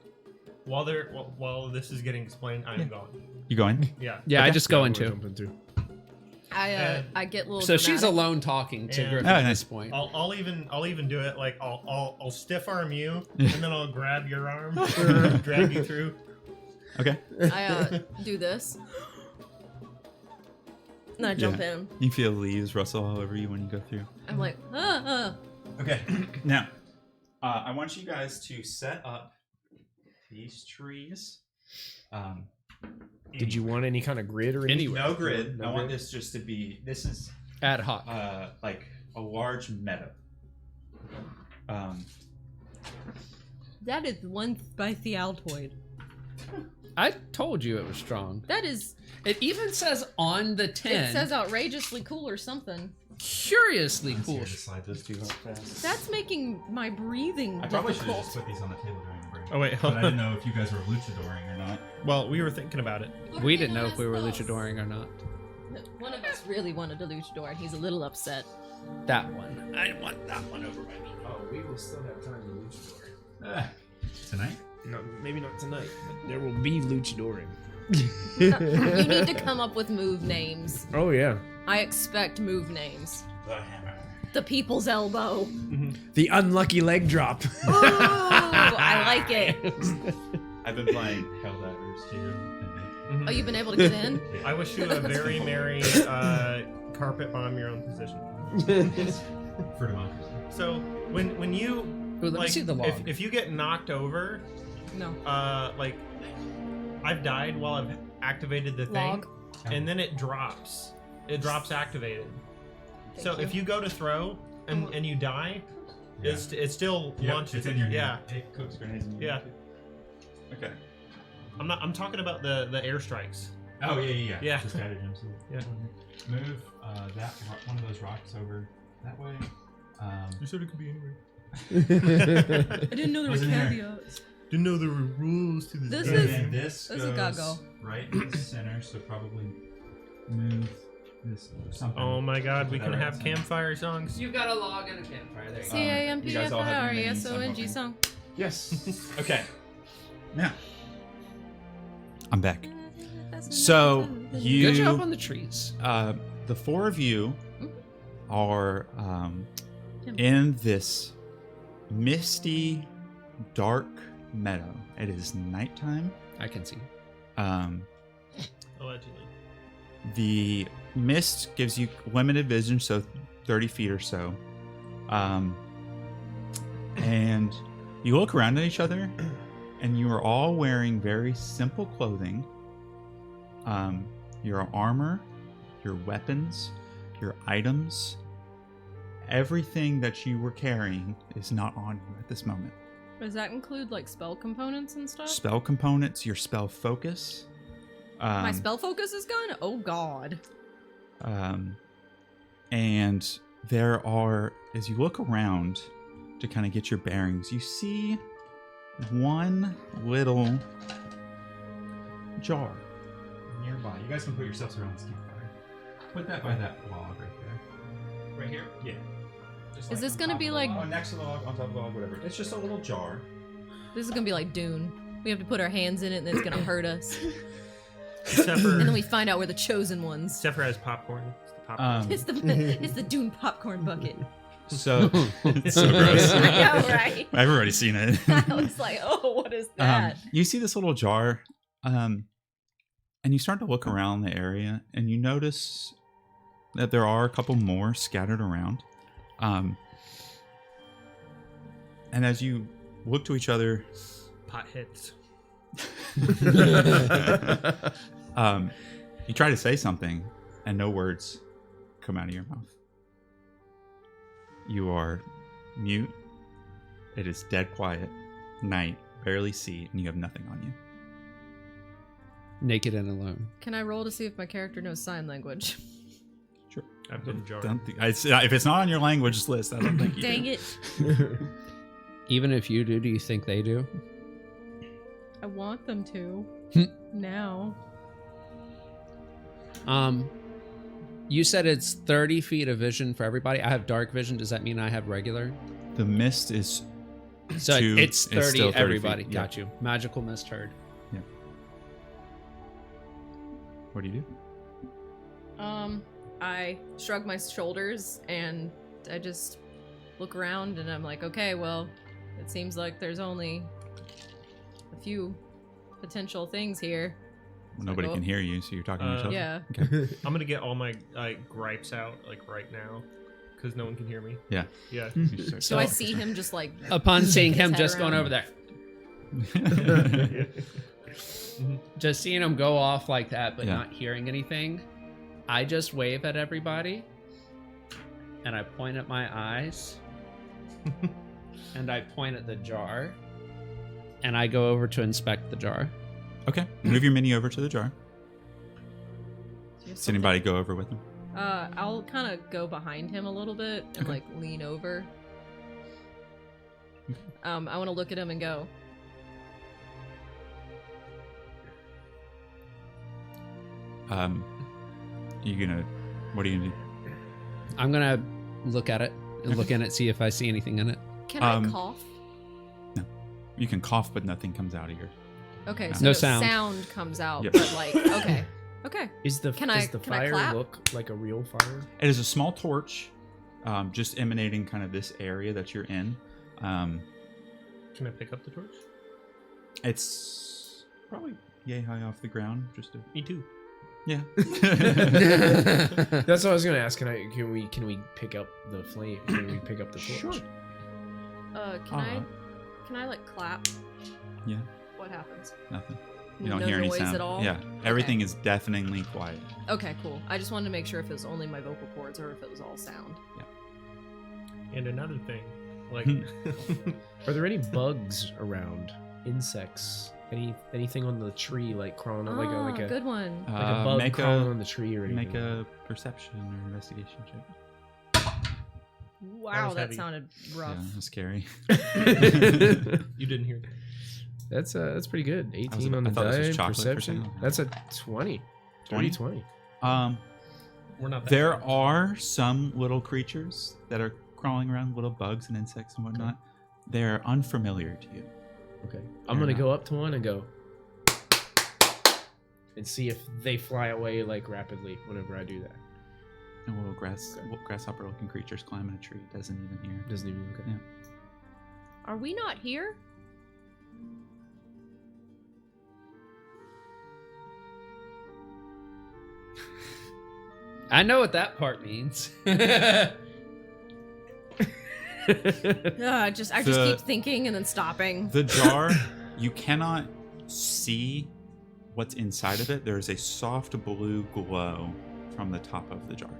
While this is getting explained, I'm Yeah. going. You going? Yeah. Yeah, I just go We're into. jumping through. I get a little. So she's dramatic. alone talking to And- Griffin Oh, at nice. this point. I'll even do it like I'll stiff arm you and then I'll grab your arm, drag you through. Okay. I do this. And I jump in. You feel leaves rustle all over you when you go through. I'm like, Okay. Now, I want you guys to set up these trees. Did you want any kind of grid or anything? No grid. No I want grid? this just to be. This is Ad hoc. like a large meadow. that is one by the Altoid. I told you it was strong. That is. It even says on the tin. It says outrageously cool or something. curiously cool. Slide those two up fast. That's making my breathing I probably should have difficult. just put these on the table during the break. Oh wait, But hold I on. didn't know if you guys were luchadoring or not. Well, we were thinking about it. We didn't know if we were luchadoring or not. One of us really wanted a luchador, and he's a little upset. That one. I want that one over by me. Oh, we will still have time to luchador. Tonight? No, maybe not tonight, but there will be luchadoring. You need to come up with move names. Oh yeah. I expect move names. The hammer. The people's elbow. The unlucky leg drop. Ooh, I like it. I've been playing Helldivers too. Oh, you've been able to get in? I wish you a very merry carpet bomb your own position. For democracy. So when you Ooh, let me see the log. if you get knocked over, No. like I've died while I've activated the Log. thing, and then it drops. It drops activated. Thank So you. if you go to throw and you die, Yeah. it's still launches. It's in your yeah. hand. It cooks grenades in your Yeah. hand. Okay. I'm talking about the airstrikes. Oh yeah. Yeah. The stratagems. Yeah. Move one of those rocks over that way. You said it could be anywhere. I didn't know there were Wasn't there? caveats. Didn't know there were rules to This and is- then this this is goes Gago. right in the center, so probably move this something. Oh my God, we Put can that right have in the center. campfire songs. You've got a log and a campfire. There you go. You guys all have your minis, I'm CAMPFIRESONG hoping. song. Yes. Okay. Now. I'm back. So you, Good job on the trees. the four of you are in this misty, dark meadow. It is nighttime. I can see. Allegedly. The mist gives you limited vision, so 30 feet or so. And you look around at each other, and you are all wearing very simple clothing. Your armor, your weapons, your items, everything that you were carrying is not on you at this moment. Does that include like spell components and stuff? Spell components, your spell focus. My spell focus is gone? Oh god. And there are, as you look around to kind of get your bearings, you see one little jar. Nearby. You guys can put yourselves around this campfire. Put that by that log right there. Right here? Yeah. Just Is this on gonna top be of the like- log, next to the log, on top of the log, whatever. It's just a little jar. This is gonna be like Dune. We have to put our hands in it and then it's gonna hurt us. Except for, And then we find out we're the chosen ones. except for it has popcorn. It's the popcorn. It's the Dune popcorn bucket. So it's so gross. I know, right? Everybody's seen it. I was like, oh, what is that? You see this little jar, and you start to look around the area, and you notice that there are a couple more scattered around. And as you look to each other, Pot hits. you try to say something, and no words come out of your mouth. You are mute. It is dead quiet. Night. Barely see, and you have nothing on you. Naked and alone. Can I roll to see if my character knows sign language? Sure. I've been jarred. If it's not on your language list, I don't think you Dang do. it. Even if you do you think they do? I want them to. Now. You said it's 30 feet of vision for everybody. I have dark vision. Does that mean I have regular? The mist is So Two- it's 30, still 30 everybody. feet, Got you. Magical mist heard. What do you do? I shrug my shoulders and I just look around and I'm like, okay, well, it seems like there's only a few potential things here. Nobody go- can hear you, so you're talking to yourself. Yeah. Okay. I'm gonna get all my gripes out like right now, because no one can hear me. Yeah. Yeah. You start- So I see him just like Upon seeing his him head just going around. over there, just seeing him go off like that, but Yeah. not hearing anything, I just wave at everybody and I point at my eyes and I point at the jar and I go over to inspect the jar. Okay. Move your mini over to the jar. Just Does anybody go over with him? I'll kind of go behind him a little bit and like lean over. I want to look at him and go, What are you gonna do? I'm gonna look at it and look in it, see if I see anything in it. can I Um, cough? You can cough, but nothing comes out of your. Okay, No. so No sound. sound. Comes out, Yep. but like, okay. Okay. Does the Can I fire clap? look like a real fire? It is a small torch, just emanating kind of this area that you're in. Can I pick up the torch? It's probably yay high off the ground. Just to, Me too. yeah. That's what I was gonna ask. Can we pick up the flame? Can we pick up the torch? Sure. Can I like clap? Yeah. What happens? Nothing. You don't No hear any noise sound at all? Yeah. Everything is deafeningly quiet. Okay, cool. I just wanted to make sure if it was only my vocal cords or if it was all sound. And another thing, like, Are there any bugs around? Insects? Anything on the tree like crawling on like a good one. like a bug make crawling on the tree or anything? Make a perception or investigation check. Wow, was that heavy. sounded rough. Yeah, that's scary. you didn't hear that. That's pretty good. 18 on I the thought this was die. chocolate for Perception. some. That's a 20. 20? 20. We're not. That There bad. are some little creatures that are crawling around, little bugs and insects and whatnot. They're unfamiliar to you. Okay. I'm gonna go up to one and go and see if they fly away like rapidly whenever I do that. And little grasshopper-looking creatures climbing a tree. Doesn't even hear. Doesn't even okay. Yeah. Are we not here? I know what that part means. I just The- keep thinking and then stopping. The jar, you cannot see what's inside of it. There is a soft blue glow from the top of the jar.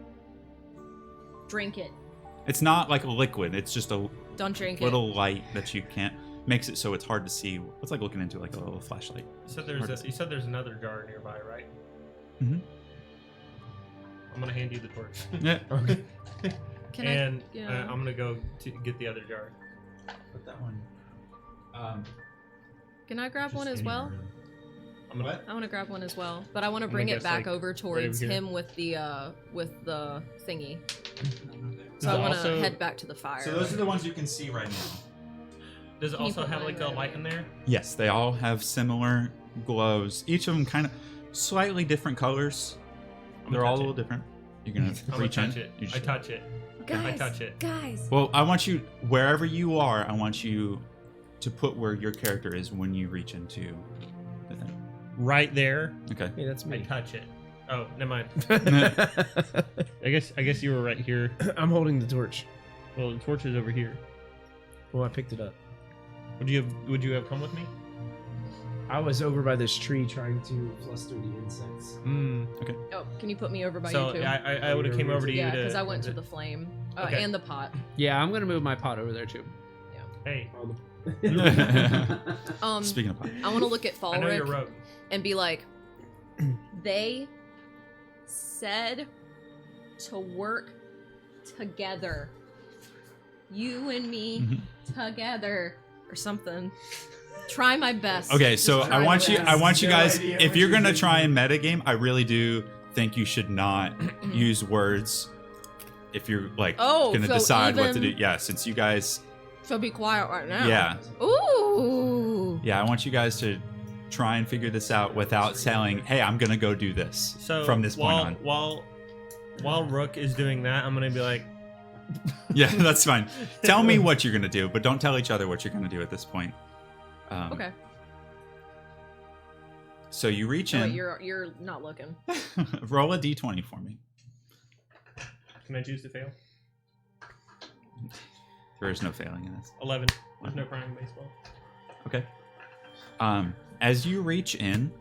Drink it. It's not like a liquid. It's just a Don't drink it. little light that you can't. Makes it so it's hard to see. It's like looking into like a little flashlight. You said there's another jar nearby, right? Mm-hmm. I'm gonna hand you the torch. Yeah. Okay. Can and I? Yeah. I'm gonna go to get the other jar. Put that one. Can I grab one as well? I'm gonna, What? I want to grab one as well, but I want to I'm bring gonna it guess, back like, over towards here. him with the thingy. So Does I it want to also- head back to the fire. So those are the ones you can see right now. Does it Can you also put have mine like a right light in there? Yes, they all have similar glows. Each of them kind of slightly different colors. I'm They're gonna all a touch little different. You're gonna I'm gonna reach in. touch it. You I just- touch it. I touch it. Guys. Well, I want you wherever you are. I want you to put where your character is when you reach into the thing. Right there. Okay. Hey, that's I me. touch it. Oh, never mind. I guess you were right here. I'm holding the torch. Well, the torch is over here. Well, I picked it up. Would you have come with me? I was over by this tree trying to fluster the insects. Oh, can you put me over by So you too? I would have came over to you Yeah, to. because I went to the flame Okay. and the pot. Yeah, I'm gonna move my pot over there too. Hey, Speaking of pot. I want to look at I know you're Falric rogue. and be like, they said to work together. You and me Mhm. together or something. Try my best. Okay, Just so try I my want you best. guys, if you're gonna try and metagame, I really do think you should not use words if you're like Oh, gonna so decide what to do. even- Yeah, since you guys So be quiet right now. Yeah. Ooh. Yeah, I want you guys to try and figure this out without saying, hey, I'm gonna go do this So from this point on. While Rook is doing that, I'm gonna be like, Yeah, that's fine. Tell me what you're gonna do, but don't tell each other what you're gonna do at this point. Okay. So you reach Oh, in. wait, you're not looking. Roll a d20 for me. can I choose to fail? There is no failing in this. 11. There's no crying in baseball. Okay. As you reach in,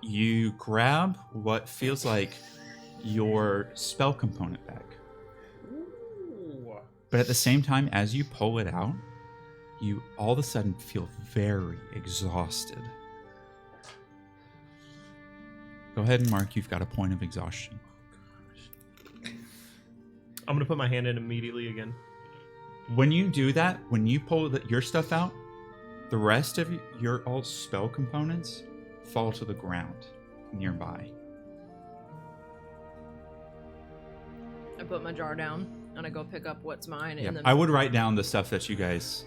you grab what feels like your spell component back. But at the same time, as you pull it out, you all of a sudden feel very exhausted. Go ahead and mark. You've got a point of exhaustion. I'm gonna put my hand in immediately again. When you do that, when you pull your stuff out, the rest of your all spell components fall to the ground nearby. I put my jar down and I go pick up what's mine Yeah, and then I would write down the stuff that you guys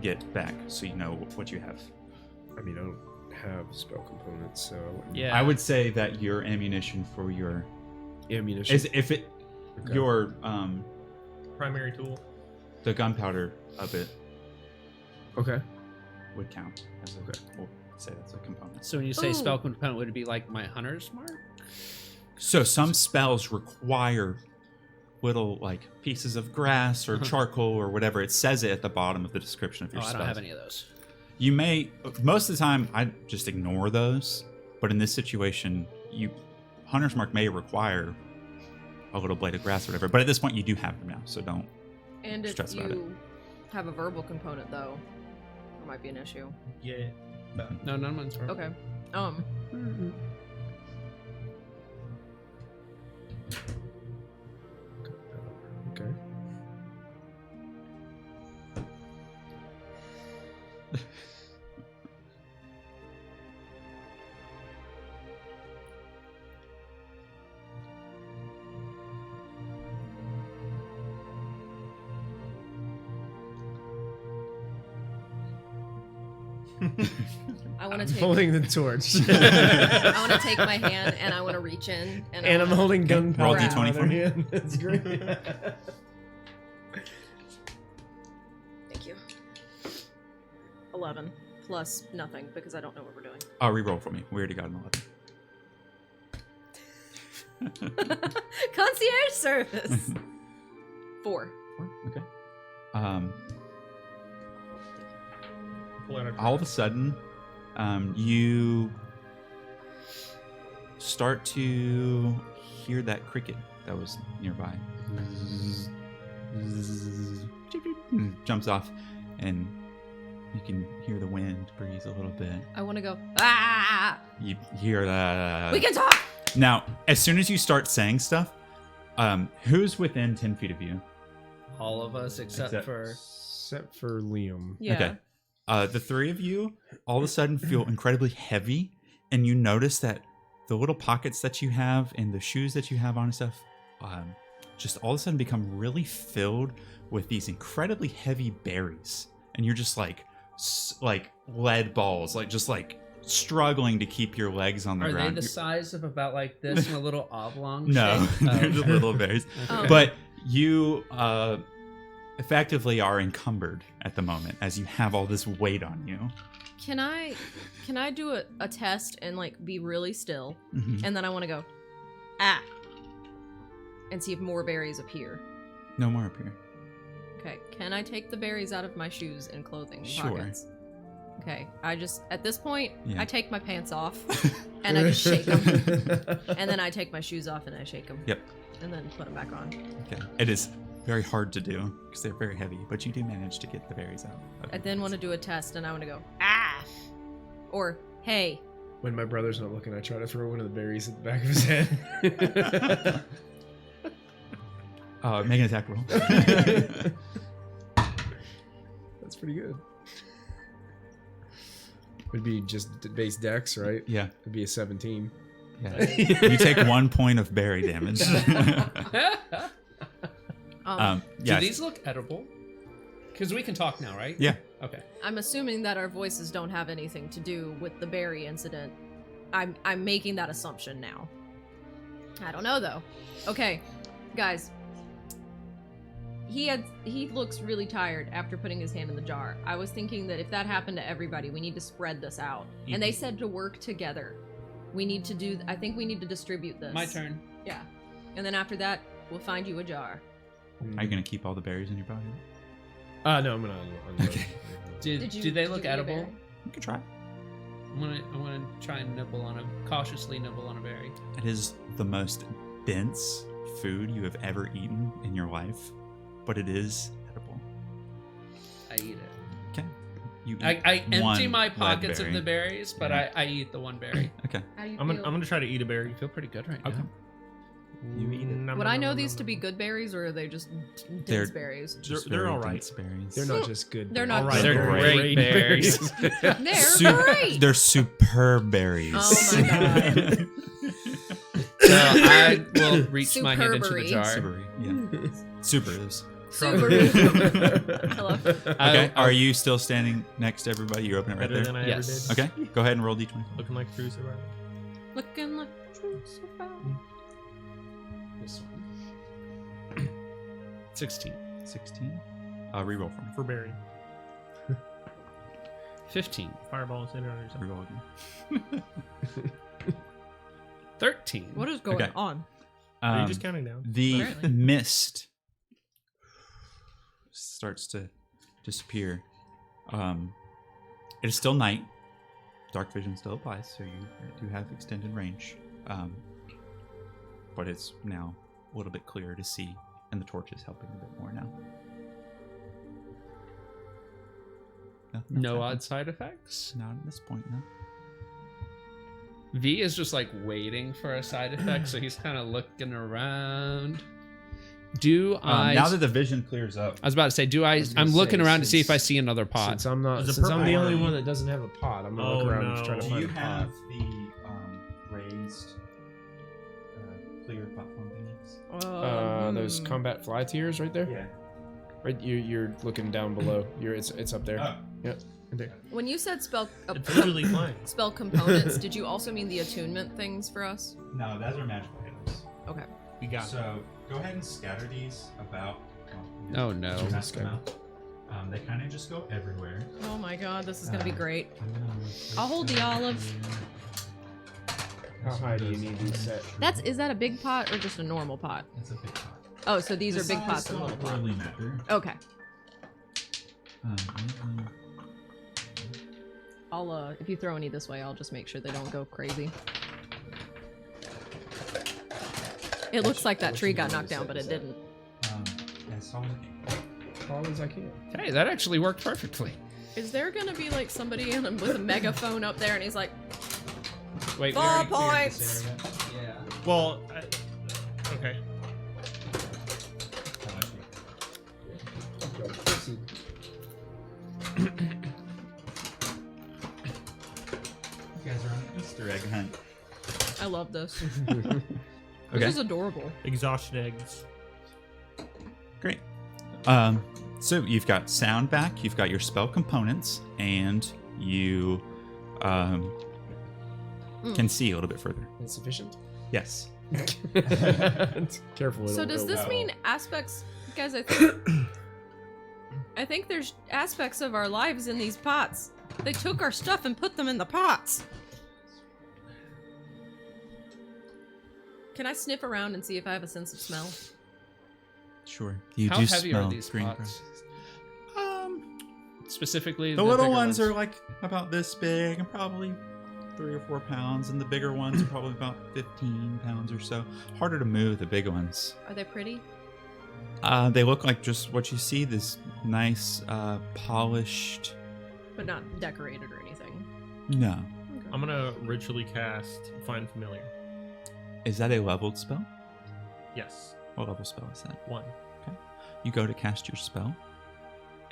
get back, so you know what you have. I mean, I don't have spell components, so I wouldn't- Yeah. I would say that your ammunition for your ammunition. is if it Okay. your Primary tool. the gunpowder of it Okay. would count as a, Okay. we'll say that's a component. So when you say Ooh. spell component, would it be like my hunter's mark? So some spells require little like pieces of grass or charcoal or whatever. It says it at the bottom of the description of Oh, your I spell. don't have any of those. You may most of the time I just ignore those, but in this situation, hunter's mark may require a little blade of grass or whatever. But at this point, you do have them now, so don't. And if Stress about you have a verbal component, though, there might be an issue. Yeah. No, none of mine's purple. Okay. Okay. I want to I'm take. holding the torch. I want to take my hand and I want to reach in and And I'm holding gunpowder. Roll D20 for me. hand. That's great. Thank you. 11 plus nothing because I don't know what we're doing. Oh, re-roll for me. We already got an 11. Concierge service. 4. Okay. Pull out a All of a sudden, you start to hear that cricket that was nearby. Jumps off, and you can hear the wind breeze a little bit. I want to go. Ah! You hear that. We can talk. Now, as soon as you start saying stuff, who's within 10 feet of you? All of us except for Except for Liam. Yeah. Okay. The three of you all of a sudden feel incredibly heavy, and you notice that the little pockets that you have and the shoes that you have on and stuff just all of a sudden become really filled with these incredibly heavy berries. And you're just like lead balls, just struggling to keep your legs on the Are ground. they the size of about like this in a little oblong No, shape? they're just little berries. Okay. But you effectively are encumbered at the moment as you have all this weight on you. Can I do a test and be really still, Mhm. and then I want to go, and see if more berries appear. No more up here. Okay. Can I take the berries out of my shoes and clothing Sure. pockets? Okay. I just at this point Yeah. I take my pants off and I just shake them, and then I take my shoes off and I shake them. Yep. And then put them back on. Okay. It is very hard to do because they're very heavy, but you do manage to get the berries out. I then want to do a test, and I want to go, or hey. When my brother's not looking, I try to throw one of the berries at the back of his head. Make an attack roll. That's pretty good. It'd be just base dex, right? Yeah. It'd be a 17. Yeah. You take 1 point of berry damage. Do yes. these look edible? Because we can talk now, right? Yeah. Okay. I'm assuming that our voices don't have anything to do with the berry incident. I'm making that assumption now. I don't know though. Okay, guys. He looks really tired after putting his hand in the jar. I was thinking that if that happened to everybody, we need to spread this out. And they said to work together. We need to I think we need to distribute this. My turn. Yeah. And then after that, we'll find you a jar. Are you going to keep all the berries in your body? No, I'm gonna unload. Okay. Do they look give me a edible? berry? You can try. I want to try and cautiously nibble on a berry. It is the most dense food you have ever eaten in your life, but it is edible. I eat it. Okay. You eat I empty one my lead pockets of berry. the berries, but Yeah. I eat the one berry. Okay. How do you I'm feel? gonna try to eat a berry. I feel pretty good right Okay. now. You eat it. Would I know these to be good berries, or are they just They're- dense berries? Just They're very all right. dense berries. They're not just good. They're berries. not All right, They're they're great berries. They're Su- great. They're superb berries. Oh my god. So I will reach my hand into the Superbery. jar. Supery, yeah. Supers. Super. I love it. Okay, are you still standing next to everybody? You open it right Better there. than I Yes. ever did. Okay, go ahead and roll d20. Looking like true survivor. Looking like true survivor. This one. 16. 16. Reroll for me. For Barry. 15. Fireball is in on yourself. Reroll again. 13. What is going Okay. on? Are you just counting down? The Apparently. mist starts to disappear. It is still night. Dark vision still applies, so you do have extended range. But it's now a little bit clearer to see, and the torch is helping a bit more now. Nothing else No happened. odd side effects? Not at this point, no. V is just like waiting for a side effect, so he's kind of looking around. Do I? Now that the vision clears up, I was about to say, do I? was gonna I'm looking say, around to see if I since- see another pot. Since I'm not, Is it since I'm the purple? only one that doesn't have a pot, I'm gonna look Oh, around no. and try to do find you a have pot. the raised clear platform thingies? Those combat fly tiers right there. Yeah. Right, you're looking down below. It's up there. Oh. Yep. Right there. When you said spell It's literally flying. spell components, did you also mean the attunement things for us? No, those are magical items. Okay. We got it. So go ahead and scatter these about. Oh, no. Pass them out. They kind of just go everywhere. Oh my god, this is gonna be great. I'm gonna- I'll hold the olive. How high do you need these set? Is that a big pot or just a normal pot? That's a big pot. Oh, so these The are big size pots and don't little pots. really matter. Okay. Um, I'll if you throw any this way, I'll just make sure they don't go crazy. It looks like that tree got knocked down, but it didn't. as tall as I can. As tall as I can. Hey, that actually worked perfectly. Is there gonna be like somebody with a megaphone up there and he's like, Wait, 4 points? Yeah. Well, okay. You guys are on an Easter egg hunt. I love this. Okay. This is adorable. Exhaustion eggs. Great. So you've got sound back, you've got your spell components, and you can see a little bit further. That's sufficient. Yes. Careful. So it'll does go this well. mean aspects, guys? I think there's aspects of our lives in these pots. They took our stuff and put them in the pots. Can I sniff around and see if I have a sense of smell? Sure. You How do heavy smell are these green pots? grass. Specifically, The little bigger ones are like about this big and probably 3 or 4 pounds, and the bigger ones are probably about 15 pounds or so. Harder to move, the big ones. Are they pretty? They look like just what you see, this nice, polished... But not decorated or anything. No. I'm gonna ritually cast Find Familiar. Is that a leveled spell? Yes. What level spell is that? 1. You go to cast your spell,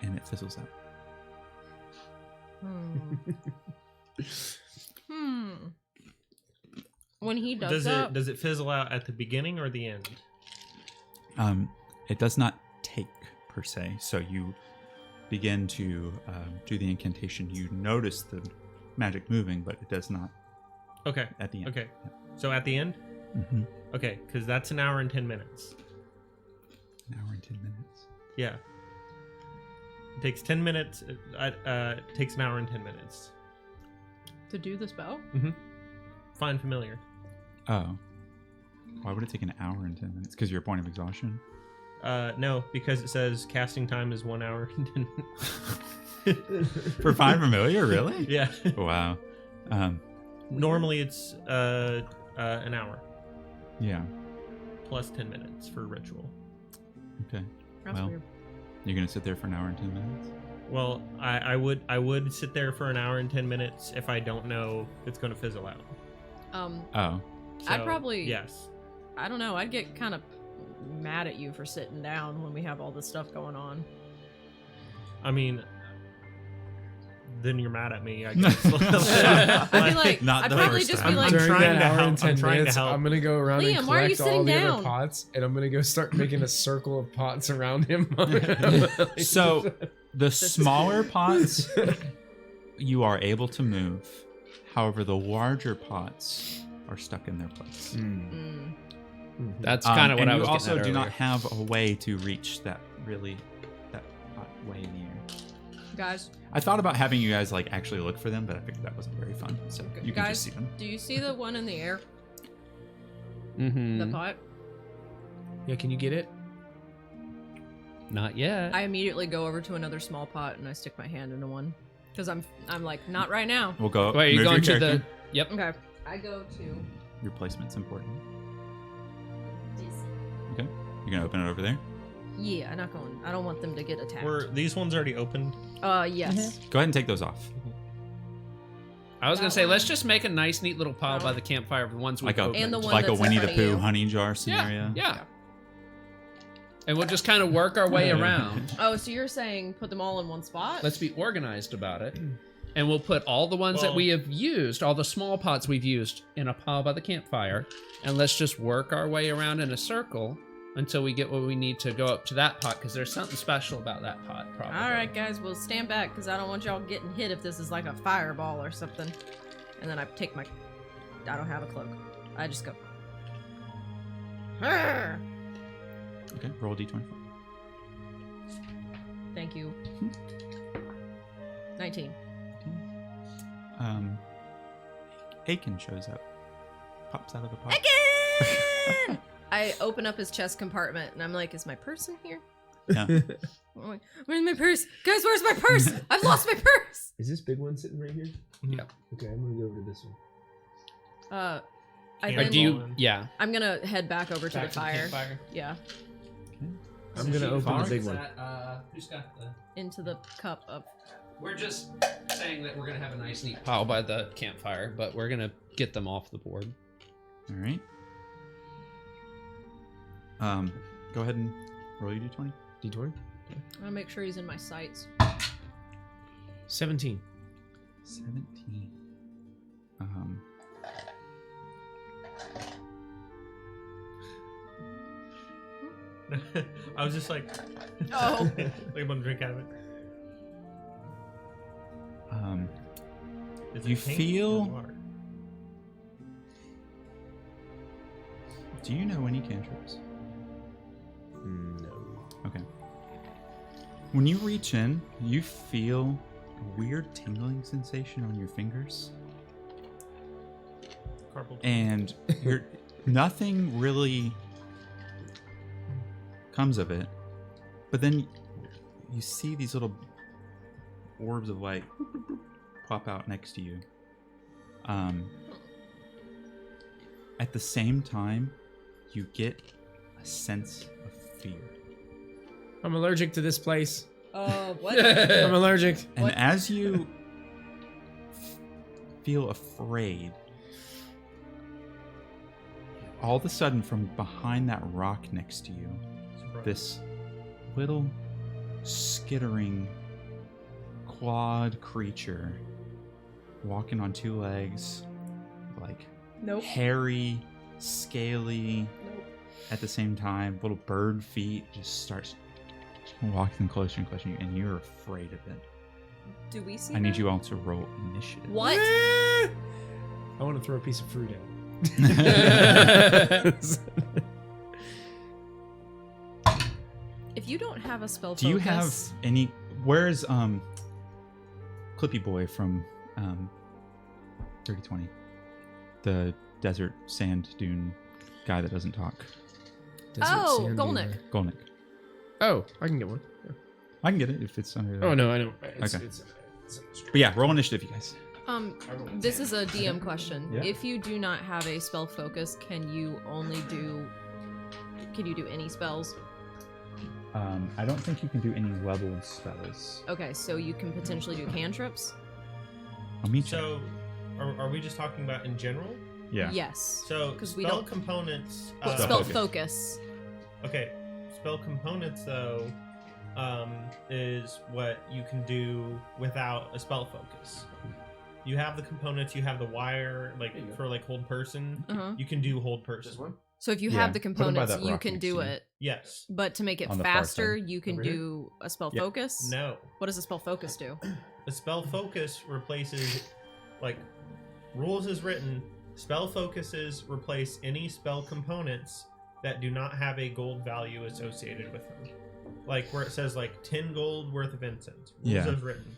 and it fizzles out. When he does Does that, it fizzle out at the beginning or the end? It does not take, per se, so you begin to do the incantation. You notice the magic moving, but it does not Okay. at the end. Okay. So at the end? Mm-hmm. Okay, because that's an hour and 10 minutes. An hour and 10 minutes. Yeah. It takes 10 minutes. It takes an hour and 10 minutes. to do the spell? Find Familiar. Oh. Why would it take an hour and 10 minutes? Because you're a point of exhaustion? No, because it says casting time is 1 hour and 10 minutes. For Find Familiar, really? Yeah. Wow. Normally it's an hour Yeah. plus 10 minutes for ritual. Okay. That's Well, weird. you're going to sit there for an hour and 10 minutes? Well, I would sit there for an hour and 10 minutes if I don't know it's going to fizzle out. Oh. I'd So, probably yes. I don't know. I'd get kind of mad at you for sitting down when we have all this stuff going on. I mean, then you're mad at me. I guess. I'd be like, Not I'd the probably first just time. be like, During trying that to hour help. and 10 I'm trying to minutes, help. I'm gonna go around Liam, and why are you collect all sitting the down? other pots, and I'm gonna go start making a circle of pots around him. So the smaller pots you are able to move. However, the larger pots are stuck in their place. That's kind of what I was you also getting at do not earlier. have a way to reach that pot way in the air. guys, I thought about having you guys like actually look for them, but I figured that wasn't very fun. So you can guys, just see them. do you see the one in the air? Mhm. The pot? Yeah, can you get it? Not yet. I immediately go over to another small pot and I stick my hand into one. Because I'm like, not right now. We'll go. Wait, are you move going your to the? character. Yep. Okay. I go to Your placement's important. this. Okay. You're gonna open it over there. Yeah, I'm not going. I don't want them to get attacked. Were these ones already opened? Yes. Go ahead and take those off. I was gonna That say, one. let's just make a nice, neat little pile Oh. by the campfire of the ones we Like a opened. And the one like a that's in Winnie the front of Pooh you. honey jar scenario. Yeah. And we'll just kind of work our way around. Oh, so you're saying put them all in one spot? Let's be organized about it. And we'll put all the ones that Well- we have used, all the small pots we've used, in a pile by the campfire. And let's just work our way around in a circle until we get what we need to go up to that pot, because there's something special about that pot, probably. All right, guys, we'll stand back because I don't want y'all getting hit if this is like a fireball or something. And then I take my. I don't have a cloak. I just go. "Arr!" Okay. Roll a d20. Thank you. 19. Aiken shows up. Pops out of the pot. Again! I open up his chest compartment and I'm like, "Is my purse in here?" Yeah. I'm like, "Where's my purse, guys? Where's my purse? I've lost my purse." Is this big one sitting right here? Yeah. Okay, I'm gonna go over to this one. I Or then, Do you? Yeah. I'm gonna head back over to Back the fire. campfire. Yeah, I'm gonna open the big one. Who's got the? into the cup of. We're just saying that we're gonna have a nice, neat pile by the campfire, but we're gonna get them off the board. All right. Go ahead and roll your d20. D20? I'll make sure he's in my sights. 17. 17. I was just like, Oh. like I'm gonna drink out of it. Is it You pink feel- or water? Do you know any cantrips? No. Okay. When you reach in, you feel a weird tingling sensation on your fingers, Carpal. and nothing really comes of it. But then you see these little orbs of light pop out next to you. At the same time, you get a sense of fear. I'm allergic to this place. What? I'm allergic. And What? as you feel afraid, all of a sudden from behind that rock next to you, this little skittering clawed creature walking on two legs, like Nope. hairy, scaly, Nope. at the same time, little bird feet, just starts walking closer and closer, and you're afraid of it. Do we see? I need that? you all to roll initiative. What? I want to throw a piece of fruit out. If you don't have a spell Do you have focus- any? Where's Clippy Boy from 3020? The desert sand dune guy that doesn't talk. Oh, Golnick. Golnick. Oh, I can get one. Yeah. I can get it if it's under. Oh, no, I know. It's, Okay. it's But yeah, roll initiative, you guys. This is a DM question. Yeah. If you do not have a spell focus, can you do any spells? I don't think you can do any leveled spells. Okay, so you can potentially do cantrips? I'll meet you. So, are we just talking about in general? Yeah. Yes. So, 'Cause we spell don't- components. Well, Spell spell focus. focus. Okay, spell components though. is what you can do without a spell focus. You have the components, you have the wire, like for like hold person. You can do hold person. So if you Yeah, have the put 'em by components, that you rock can next do to you. it. Yes. But to make it On the far faster, side. you can Over here? do a spell Yeah. focus. No. What does a spell focus do? A spell focus replaces, like, rules is written, spell focuses replace any spell components that do not have a gold value associated with them. Like where it says like 10 gold worth of incense. Rules Yeah. is written.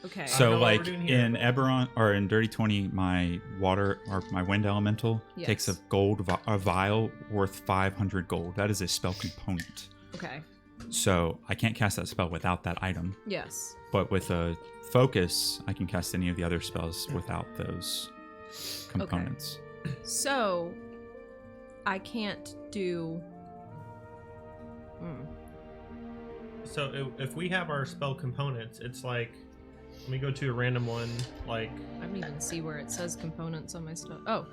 Okay. I don't So know what we're like doing here, in but- Eberron or in Dirty 20, my water or my wind elemental takes a Yes. a vial worth 500 gold. That is a spell component. Okay. So I can't cast that spell without that item. Yes. But with a focus, I can cast any of the other spells without those components. So I can't do. So if we have our spell components, it's like, let me go to a random one, like, I don't even see where it says components on my stuff. Oh.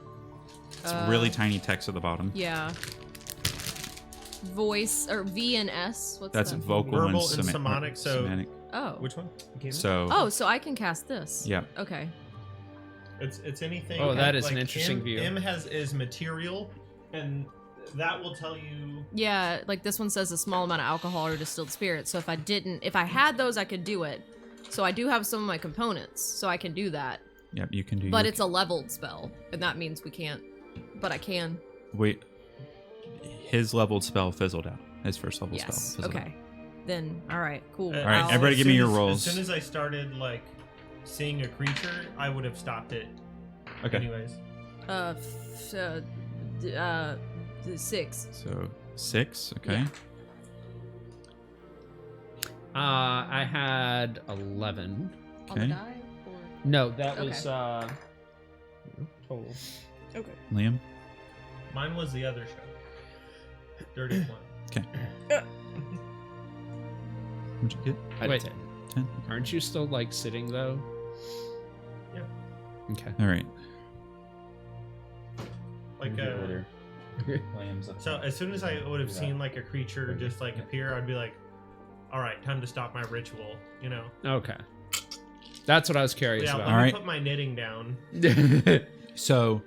It's really tiny text at the bottom. Yeah. Voice or V and S. What's That's that? vocal Verbal and and somatic, so- semantic. Oh. which one? So Oh, so I can cast this. yeah. Okay. It's anything. Oh, that is like an interesting M, view. M is material, and that will tell you. Yeah, like this one says a small amount of alcohol or distilled spirits. So if I had those, I could do it. So I do have some of my components, so I can do that. Yep, you can do. But your- it's a leveled spell, and that means we can't. But I can. wait. His leveled spell fizzled out. His first level spell Yes. fizzled out. Okay. Then all right, cool. All right, I'll- everybody As give me soon your as- rolls. As soon as I started like seeing a creature, I would have stopped it. Okay. Anyways, 6. So 6. Okay. Yeah. I had 11. On the Okay. die? Or... No, that Okay. was total. Okay. Liam. mine was the other show. Dirty one. Okay. What'd you get? I Wait. did 10. Aren't you still like sitting though? Yeah. Okay. All right. Like so as soon as I would have seen like a creature just like appear, I'd be like, all right, time to stop my ritual, you know. Okay. That's what I was curious Yeah, let about. me Alright. put my knitting down. So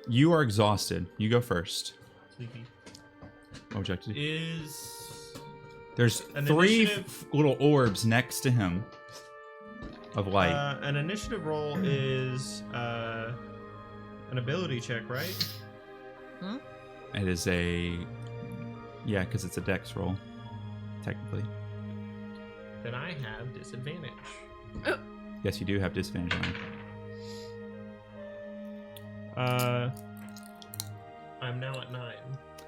you are exhausted. You go first. Sleepy. What would you like to do? Is There's an 3 initiative- little orbs next to him of light. an initiative roll is an ability check, right? It is yeah, because it's a dex roll, technically. Then I have disadvantage. Yes, you do have disadvantage on it. I'm now at 9.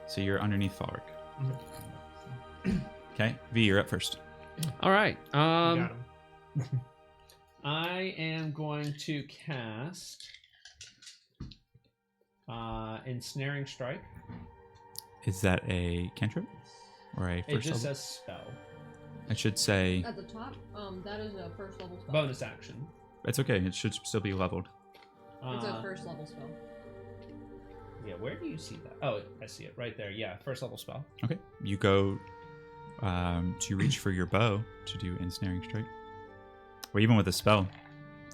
So you're underneath Falric. Mhm. Okay, V, you're up first. All right. You got him. I am going to cast Ensnaring Strike. Is that a cantrip or a It first just level? says spell. It should say At the top, that is a first level spell. Bonus action. it's okay. It should still be leveled. It's a first level spell. Yeah, where do you see that? Oh, I see it right there. Yeah, first level spell. Okay, you go to reach for your bow to do ensnaring strike. Well, even with a spell,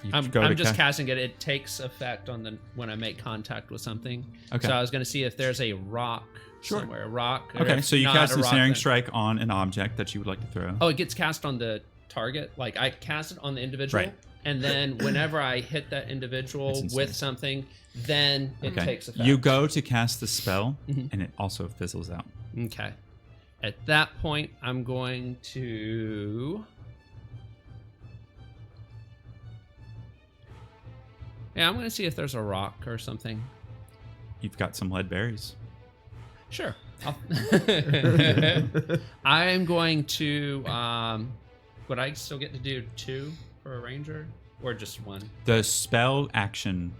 you I'm go to just cast. casting it. It takes effect on when I make contact with something. Okay. So I was going to see if there's a rock Sure. somewhere. A rock. or Okay, if so you not cast a rock, ensnaring then- strike on an object that you would like to throw. Oh, it gets cast on the target. Like I cast it on the individual, Right. and then whenever I hit that individual It's with ensnared. something, then it Okay. takes effect. You go to cast the spell, Mhm. and it also fizzles out. Okay. At that point, I'm going to. Yeah, I'm going to see if there's a rock or something. You've got some lead berries. Sure. I am going to. Would I still get to do 2 for a ranger, or just 1? The spell action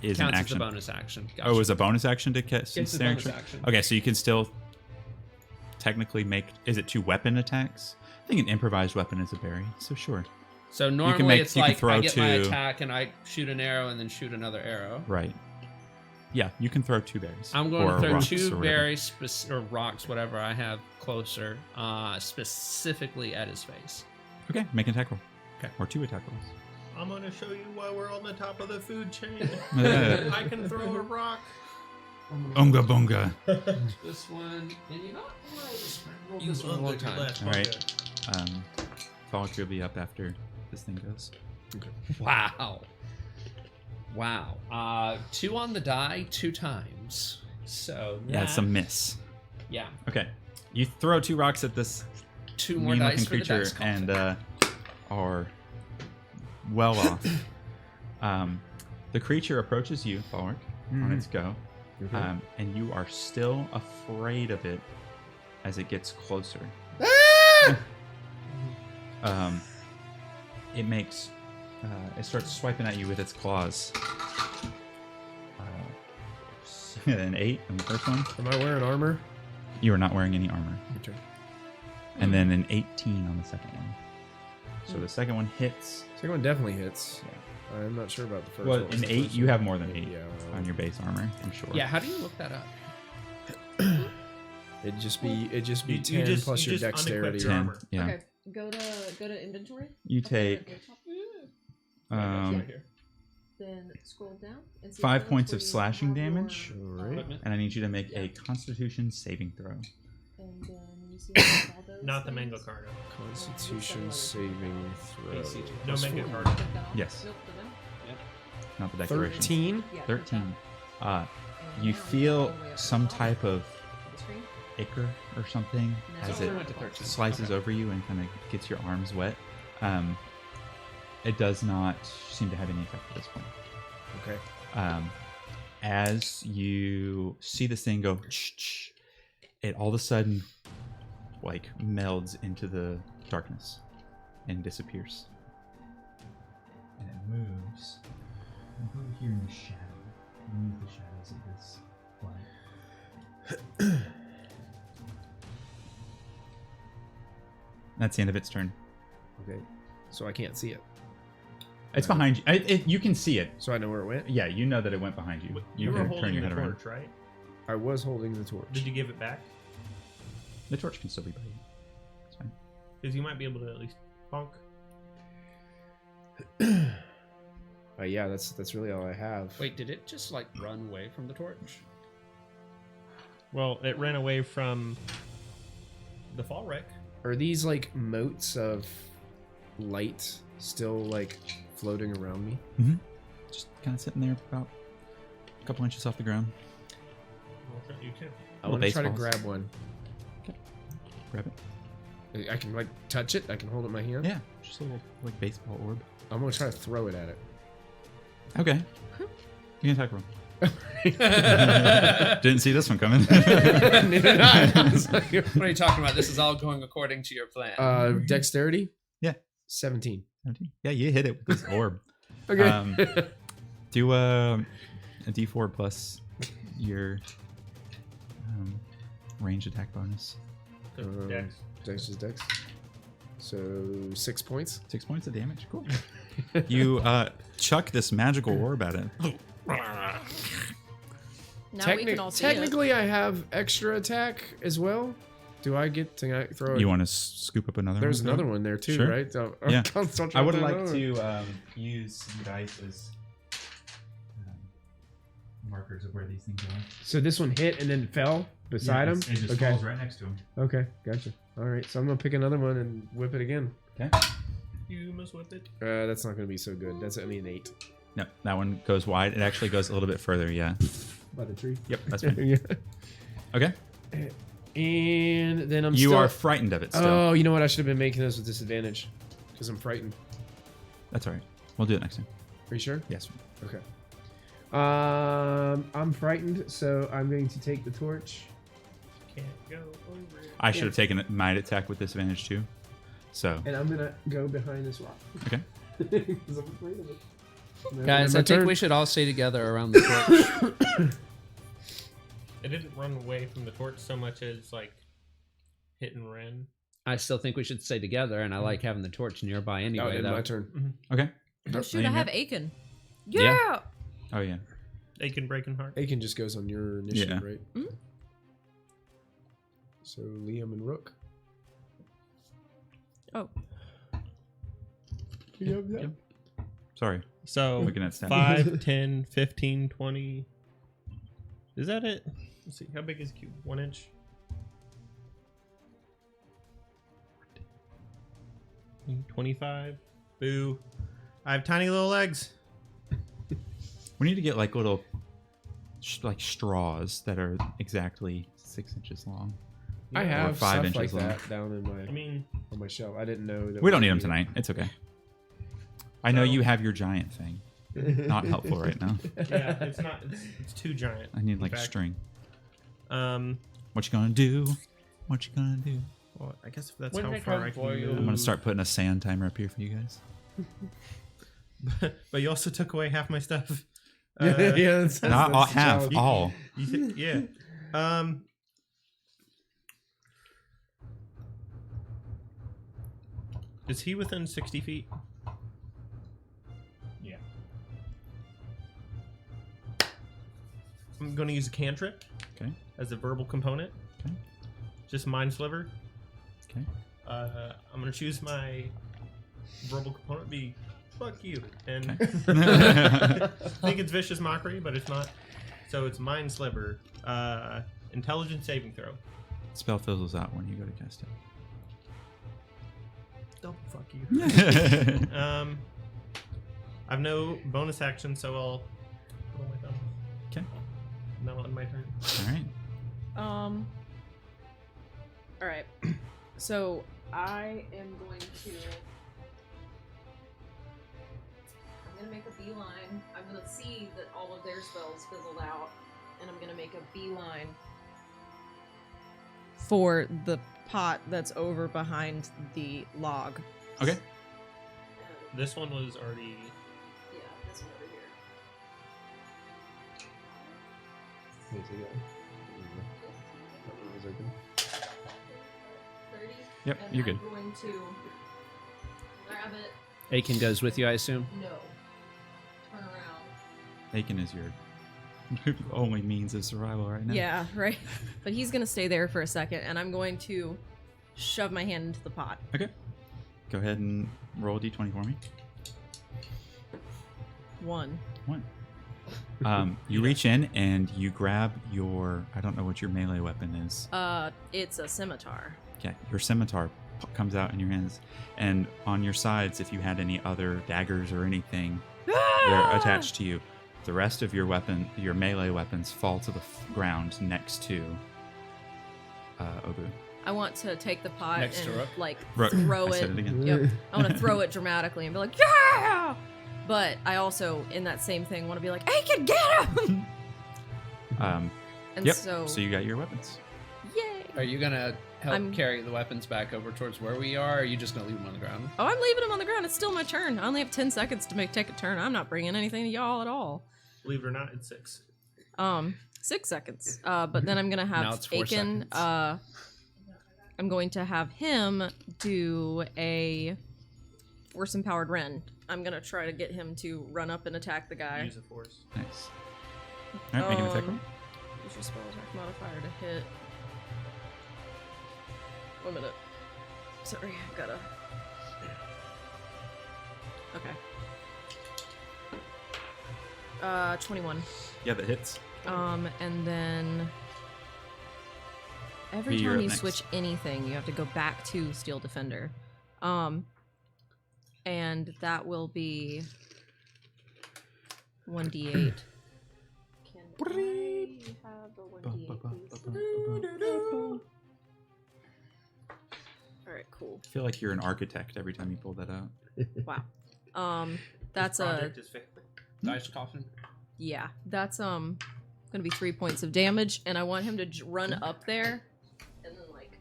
is Counts an as action. a bonus action. Oh, it was a bonus action to cast It's a ensnaring bonus strike? action. Okay, so you can still technically make. Is it 2 weapon attacks? I think an improvised weapon is a berry. So sure. So normally make- it's you can like throw I get my 2. attack and I shoot an arrow and then shoot another arrow. Right. Yeah, you can throw 2 berries. I'm going or to throw rocks 2 or whatever. berries or rocks, whatever I have closer, specifically at his face. Okay, make an attack roll. Okay. Or 2 attack rolls. I'm gonna show you why we're on the top of the food chain. Yeah. I can throw a rock. Unga bunga. This one, and you know what? I'll just roll You this one one time. last All right. Falk will be up after this thing goes. Wow. Wow. 2 on the die 2 times. So Yeah, it's a that- miss. Yeah. Okay. You throw 2 rocks at this 2 more mean-looking dice for the creature dice coffin. and are well off. The creature approaches you, Falk, on its go, and you are still afraid of it as it gets closer. It makes it starts swiping at you with its claws. An 8 on the first one. Am I wearing armor? You are not wearing any armor. Okay. And then an 18 on the second one. So the second one hits. Second one definitely hits. I'm not sure about the first Well, one. an The 8, first you one- have more than 8 Yeah, on your base armor, I'm sure. Yeah, how do you look that up? It'd just be You 10 just- plus you your just unequip dexterity. your 10. armor. Yeah. Okay, go to inventory. You take Right here. Then scroll down and see 5 if points that's of where you slashing have your, damage, Alright. and I need you to make a Constitution saving throw. And then you see all those Not the things. mango cardo. Constitution saving throw. AC. No Plus mango 4. cardo. Click that on. Yes. Nope, the no. Not the decoration. 13? Yeah, click 13. that. Uh, And you now feel all the way up to some the top type of of the screen. ichor or something No. as Oh, it we went to 13. slices over you and kind of gets your arms wet. It does not seem to have any effect at this point. Okay. As you see this thing go, it all of a sudden like melds into the darkness and disappears. And it moves over here in the shadow, beneath the shadows of this light. That's the end of its turn. Okay. So I can't see it. It's behind you. You can see it. So I know where it went? Yeah, you know that it went behind you. You were can holding the head around. torch, right? I was holding the torch. Did you give it back? The torch can still be by you. It's fine. Because you might be able to at least bonk. Yeah, that's really all I have. Wait, did it just like run away from the torch? Well, it ran away from the fall wreck. Are these like motes of light still like floating around me? Mm-hmm. Just kind of sitting there about a couple inches off the ground. You can. I Little want to try to baseballs. grab one. Grab it. I can like touch it. I can hold it in my hand. Yeah, just a little like baseball orb. I'm gonna try to throw it at it. Okay. You can attack roll. Didn't see this one coming. Neither did I. What are you talking about? This is all going according to your plan. Dexterity. Yeah. 17. 17. Yeah, you hit it with this orb. Okay. Do a D4 plus your range attack bonus. Dex. Dex is Dex. So 6 points. 6 points of damage. Cool. You chuck this magical orb at it. Now we can all see it. Technically, I have extra attack as well. Do I get to throw it? You want to scoop up another There's one? another one there too, Sure. right? So, Yeah. I'll I would try like another one. to use some dice as markers of where these things are. So this one hit and then fell beside him? It just Okay. falls right next to him. Okay, gotcha. All right, so I'm going to pick another one and whip it again. Okay. You must whip it. That's not going to be so good. That's only an 8. No, that one goes wide. It actually goes a little bit further, yeah. By the tree? Yep, that's fine. Yeah. Okay. And then I'm You still... are frightened of it still. Oh, you know what? I should have been making this with disadvantage because I'm frightened. That's all right. We'll do it next time. Are you sure? Yes. Okay. I'm frightened, so I'm going to take the torch. Can't go over it. I should have taken a might attack with disadvantage too. So, And I'm going to go behind this rock. okay. Because I'm afraid of it. Guys, My I think turn. we should all stay together around the torch. It didn't run away from the torch so much as like hit and ran. I still think we should stay together, and I like having the torch nearby Oh, anyway. then though. my turn. Okay. Oh, shoot, I have Aiken. Yeah. Yeah! Oh yeah. Aiken Breaking Heart. Aiken just goes on your initiative, Yeah. right? Mhm. So Liam and Rook. Oh, Yep. Sorry. So Looking at stats. 5, 10, 15, 20. Is that it? Let's see. How big is a cube? 1 inch? 25. Boo. I have tiny little legs. We need to get like little like straws that are exactly 6 inches long. I have 5 stuff like inches long. that down in my I mean, on my shelf. I didn't know that We don't need them tonight. It's okay. I know So- you have your giant thing. Not helpful right now. yeah, it's not. It's too giant. I need in like fact. string. Um, What you gonna do? What you gonna do? well, I guess if that's When how they far come I for can you. go. I'm gonna start putting a sand timer up here for you guys. But you also took away half my stuff. yeah, that's Not all, the half, challenge. all. Yeah. Is he within 60 feet? Yeah. I'm going to use a cantrip Okay. as a verbal component. Okay. Just Mind Sliver. Okay. I'm going to choose my verbal component be fuck you. And Okay. I think it's Vicious Mockery, but it's not. So it's Mind Sliver. Intelligence saving throw. Spell fizzles out when you go to cast Double fuck you. it. I have no bonus action, so I'll roll my thumb. Okay. Now on my turn. All right. All right. So I am going to. I'm gonna make a beeline. I'm gonna see that all of their spells fizzled out, and I'm gonna make a beeline for the pot that's over behind the log. Okay. And, This one was already. yeah, this one over here. That one was open. 30. Yep, And you're I'm good. going to grab it. Aiken goes with you, I assume. No. Turn around. Aiken is your only means of survival right now. Yeah, right. But he's gonna stay there for a second, and I'm going to shove my hand into the pot. Okay. Go ahead and roll a d20 for me. 1. 1. You reach in and you grab your, I don't know what your melee weapon is. It's a scimitar. Yeah, your scimitar comes out in your hands. And on your sides, if you had any other daggers or anything, they're attached to you. The rest of your weapon, your melee weapons, fall to the ground next to Obu. I want to take the pot Next to and Rook? like Rook. throw I it. said it again. Yep. I want to throw it dramatically and be like, yeah! But I also, in that same thing, want to be like, Aiken, get him! And Yep. so, So you got your weapons. yay! Are you gonna help I'm- carry the weapons back over towards where we are? Or are you just gonna leave them on the ground? Oh, I'm leaving him on the ground. It's still my turn. I only have 10 seconds to take a turn. I'm not bringing anything to y'all at all. Believe it or not, it's 6. 6 seconds. But then I'm gonna Now have it's 4 Aiken. seconds. I'm going to have him do a force empowered Ren. I'm gonna try to get him to run up and attack the guy. Use a force. Nice. All right, make an attack roll. Use your spell attack modifier to hit. 1 minute. Sorry, I gotta. Okay. 21. Yeah, that hits. And then every You're time up you next. switch anything, you have to go back to Steel Defender. And that will be 1d8. Can I have a 1d8, please? Alright, cool. I feel like you're an architect every time you pull that out. Wow. That's This a project is failing. Dice coffin. yeah. That's gonna be 3 points of damage, and I want him to run up there, and then like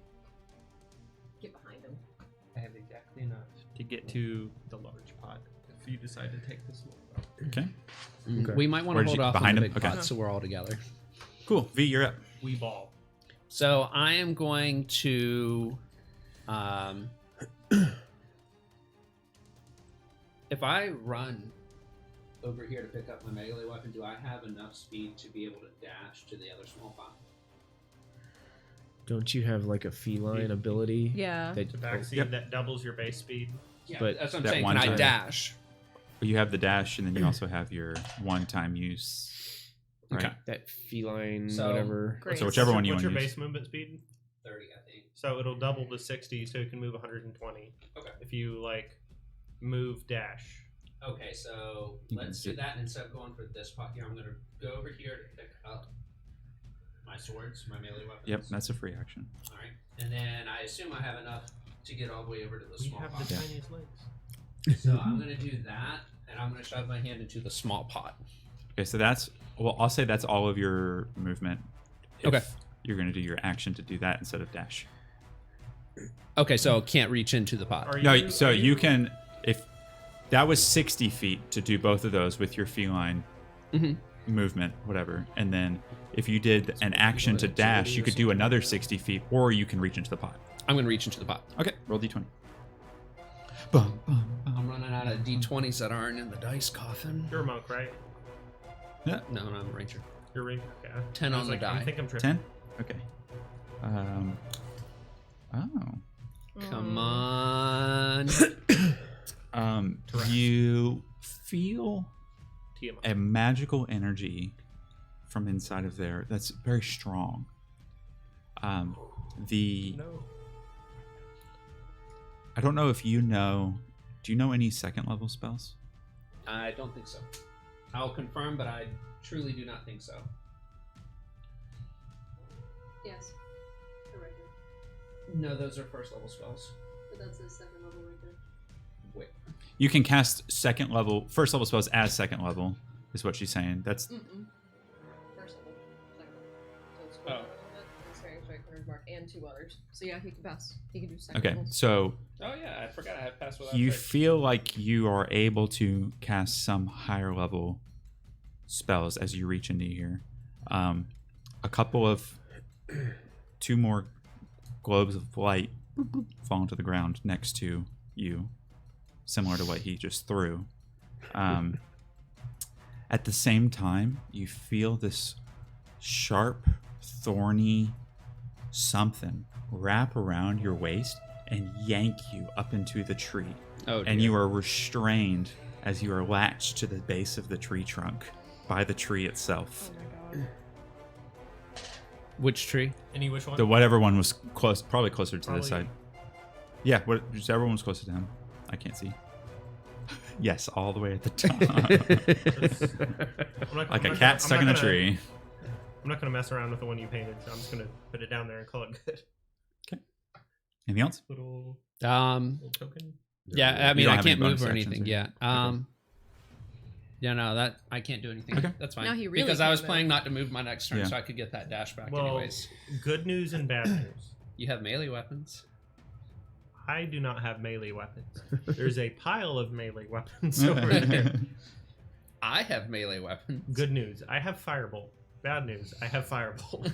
get behind him. I have exactly enough to get to the large pot if you decide to take this one. Okay. Okay. We might want to Where'd hold you- off behind on the him? big Okay. pot so we're all together. Cool. V, you're up. We ball. So I am going to, if I run over here to pick up my melee weapon, do I have enough speed to be able to dash to the other small pot? Don't you have like a feline ability? Yeah. It's a backseat that doubles your base speed. Yeah, But that's what I'm that saying. one Can I time- dash? You have the dash, and then you also have your one-time use. Right? Okay. That feline, So- whatever. Great. So whichever one you What's want your to base use. movement speed? 30, I think. So it'll double to 60, so you can move 120. Okay. If you like move dash. Okay, so You can let's do sit. that. And instead of going for this pot here, I'm going to go over here to pick up my swords, my melee weapons. Yep, that's a free action. All right. And then I assume I have enough to get all the way over to the We small have pot. the Yeah. tiniest legs. So I'm going to do that, and I'm going to shove my hand into the small pot. Okay, so that's well. I'll say that's all of your movement. If Okay. You're going to do your action to do that instead of dash. Okay, so can't reach into the pot. Are No, you, so are you can if that was 60 feet to do both of those with your feline Mhm. movement, whatever, and then if you did an action to dash, you could do another 60 feet, or you can reach into the pot. I'm going to reach into the pot. Okay, roll d20. Bum, bum, I'm bum. running out of d20s that aren't in the dice coffin. You're a monk, right? No, I'm a ranger. You're a ring. Okay. 10 I on was the like, die. I think I'm tripping. 10? Okay. Oh. Come on. You feel TMI. a magical energy from inside of there that's very strong. No. I don't know if you know. Do you know any second level spells? I don't think so. I'll confirm, but I truly do not think so. Yes. Correct. No, those are first level spells. But that's a second level right there. Wait. You can cast first level spells as second level, is what she's saying. That's Mm-mm. First level. Second level. So it's Oh. Experience right corner mark and 2 others. So yeah, he can pass. He can do second okay. level. So Oh yeah, I forgot I have passed without you trace. feel like you are able to cast some higher level spells as you reach into here. A couple of 2 more globes of light fall into the ground next to you, similar to what he just threw. At the same time, you feel this sharp, thorny something wrap around your waist and yank you up into the tree. Oh, And dear. you are restrained as you are latched to the base of the tree trunk by the tree itself. Oh my god. Which tree? Any which one? The whatever one was close, probably closer to Probably- this side. Yeah, whichever one was closer to him. I can't see. Yes, all the way at the top. Like a cat stuck in a tree. I'm not going to mess around with the one you painted, so I'm just going to put it down there and call it good. Anything else? Little token. Yeah, I mean, don't I have any can't move bonus or actions anything. or- Yeah. Okay. Yeah, no, that I can't do anything. Okay. That's fine. Now he really because I can't was move. planning not to move my next turn, Yeah. so I could get that dash back Well, anyways. good news and bad news. You have melee weapons. I do not have melee weapons. There's a pile of melee weapons over there. I have melee weapons. Good news. I have Firebolt. Bad news. I have Firebolt.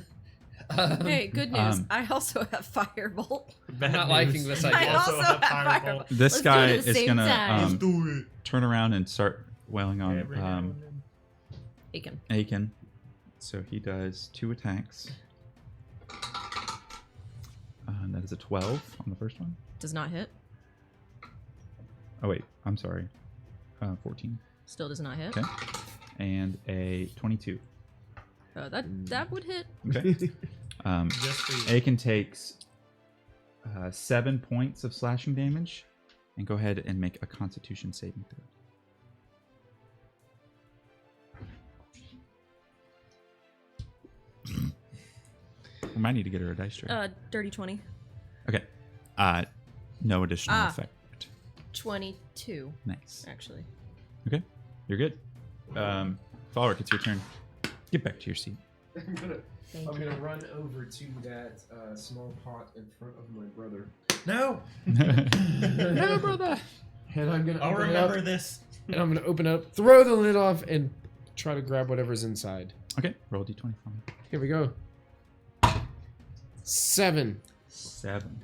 Hey, good news. Um, I also have Firebolt. Bad not news. liking this idea. I also have Firebolt. This Let's do guy it at the is same gonna time. Let's do it. turn around and start wailing on Every now and then. Aiken. Aiken. So he does 2 attacks. And that is a 12 on the first one. Does not hit. Oh wait, I'm sorry. 14. Still does not hit. Okay. And a 22. That would hit. Okay. Just for you. Aiken takes 7 points of slashing damage, and go ahead and make a Constitution saving throw. We might need to get her a dice tray. Dirty 20. Okay. No additional effect. 22, Nice. actually. Okay. You're good. Falric, it's your turn. Get back to your seat. Thank I'm you. gonna run over to that small pot in front of my brother. No. No, brother. And I'm gonna I'll open it remember up, this. and I'm gonna open up, throw the lid off, and try to grab whatever's inside. Okay. Roll a d20 for me. Here we go. 7. 7.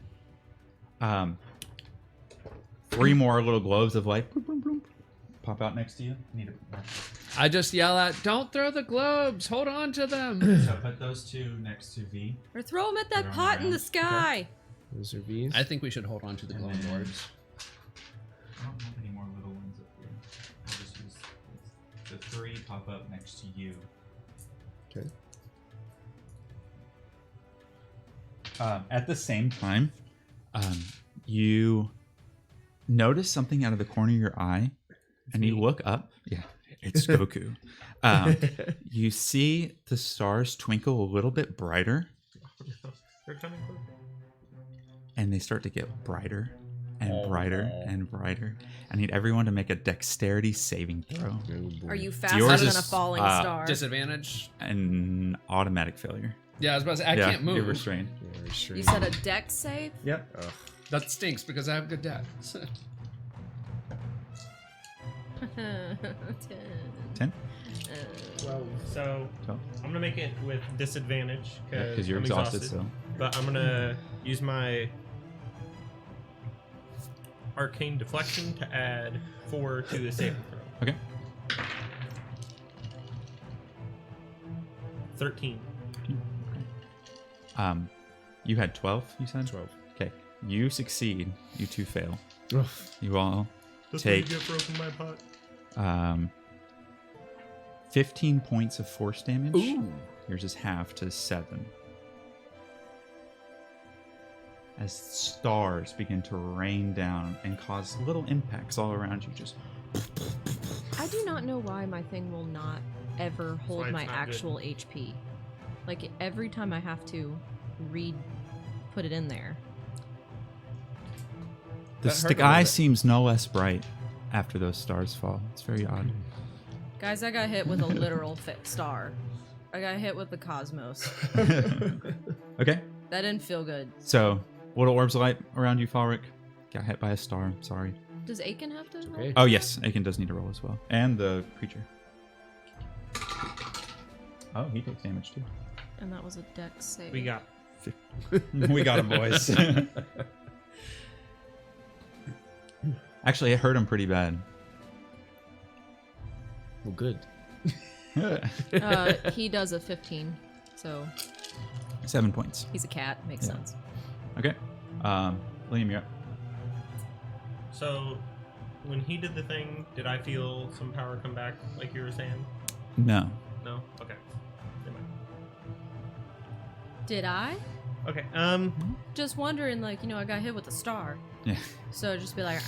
3 more little globes of light pop out next to you. I just yell out, "Don't throw the globes! Hold on to them!" So put those two next to V. Or throw them at that Throw 'em pot in the around. sky. Those are V's. I think we should hold on to the globe orbs. I don't have any more little ones up here. I'll just use the 3 pop up next to you. Okay. At the same time, you notice something out of the corner of your eye, and you look up. Yeah, it's Goku. You see the stars twinkle a little bit brighter, They're coming close. and they start to get brighter and brighter and brighter. I need everyone to make a dexterity saving throw. Are you faster Yours than is, a falling star? Disadvantage. An automatic failure. Yeah, I was about to say I Yeah, can't move. You're restrained. You said a dex save? Yep. That stinks because I have good dex. 10? So Twelve. I'm gonna make it with disadvantage Yeah, because you're I'm exhausted still. But I'm gonna use my arcane deflection to add 4 to the saving throw. Okay. 13. You had 12, you said? 12. Okay. You succeed. You 2 fail. Ugh. You all That's take what you get for opening my pot. 15 points of force damage. Ooh. Yours is half to 7. As stars begin to rain down and cause little impacts all around you. Just I do not know why my thing will not ever why hold it's my not actual HP. Like every time I have to put it in there. the That hurt a little sky bit. seems no less bright after those stars fall. It's very odd. Guys, I got hit with a literal star. I got hit with the cosmos. Okay. That didn't feel good. So, little orbs of light around you, Falric. Got hit by a star. Sorry. Does Aiken have to? roll? Okay. Oh, yes. Aiken does need to roll as well. And the creature. Oh, he takes damage too. And that was a dex save. We got We got him, boys. Actually, it hurt him pretty bad. Well, good. He does a 15, so 7 points. he's a cat. Makes Yeah. sense. Okay. Liam, you're up. So when he did the thing, did I feel some power come back like you were saying? No. No? Okay. Never mind. Did I? Okay. Just wondering, like, I got hit with a star. Yeah. So just be like,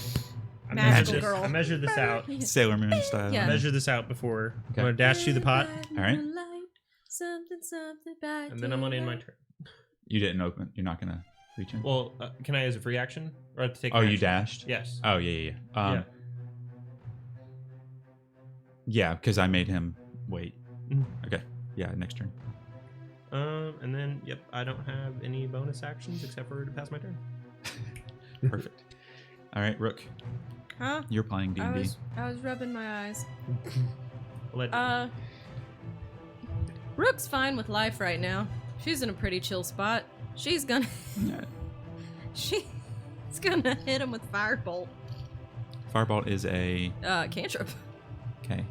I Magical measured this- girl. I measured this out. Sailor Moon style. Yeah. I measured this out before. Okay. I'm gonna dash to the pot, All right. Something bright. and then I'm gonna end my turn. You didn't open. You're not gonna reach in. Well, can I use a free action or I have to take? Oh, an you action? dashed. Yes. Oh yeah. Yeah. Yeah, because I made him wait. Mhm. Okay. Yeah. Next turn. And then I don't have any bonus actions except for to pass my turn. Perfect. All right, Rook. Huh? You're playing D&D. I was rubbing my eyes. Let- Rook's fine with life right now. She's in a pretty chill spot. She's gonna hit him with firebolt. Firebolt is a Cantrip. okay.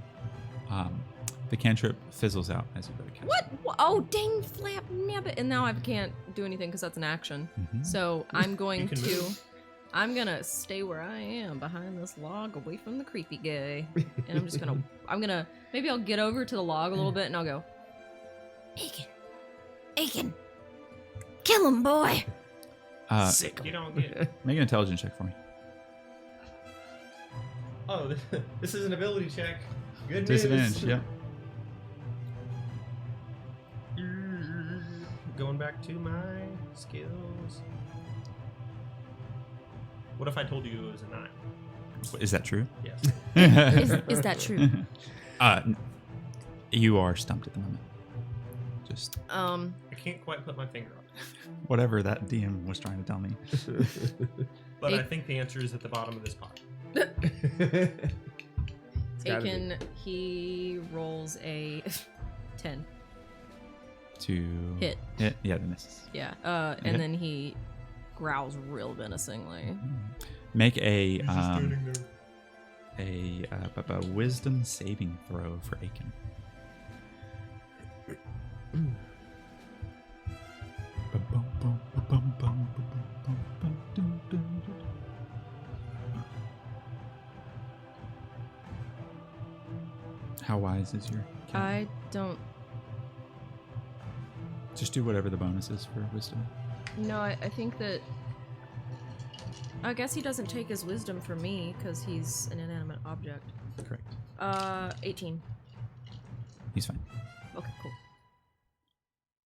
The cantrip fizzles out as you go to cast. What? Oh, dang flap nabbit. And now I can't do anything because that's an action. Mhm. So I'm going You can to. move. I'm gonna stay where I am behind this log away from the creepy guy. And I'm just gonna. Maybe I'll get over to the log a little bit and I'll go, Aiken. Kill him, boy. Sick. You don't get. Make an intelligence check for me. Oh, this is an ability check. Good Disadvantage. news. Yeah. Going back to my skills. What if I told you it was a 9? Is that true? Yes. Is that true? You are stumped at the moment. Just I can't quite put my finger on it. whatever that DM was trying to tell me. But I think the answer is at the bottom of this pot. gotta be. Aiken, he rolls a 10. To Hit. Yeah, that misses. Yeah. Okay. And then he growls real menacingly. Make a a wisdom saving throw for Aiken. How wise is your cat? I don't. Just do whatever the bonus is for wisdom. No, I think that. I guess he doesn't take his wisdom from me because he's an inanimate object. Correct. 18. He's fine. Okay, cool.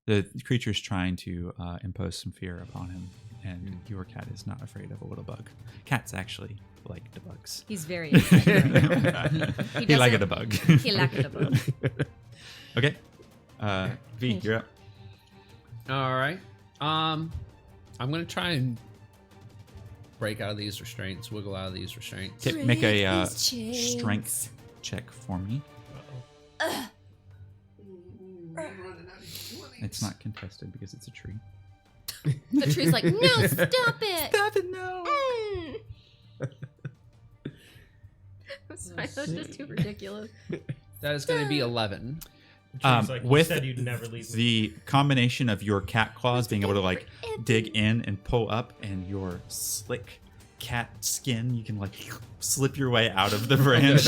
The creature's trying to impose some fear upon him, and your cat is not afraid of a little bug. Cats actually like the bugs. He's very excited. He liked a bug. He liked a bug. Okay. V, you're up. All right. I'm gonna try and break out of these restraints, wiggle out of these restraints. Okay, make a strength check for me. It's not contested because it's a tree. The tree's like, no, stop it! Stop it, no! I'm sorry, that was just too ridiculous. That is going to be 11. Like, you with said you'd never leave me. the combination of your cat claws being able to like dig in and pull up, and your slick cat skin, you can like slip your way out of the branch.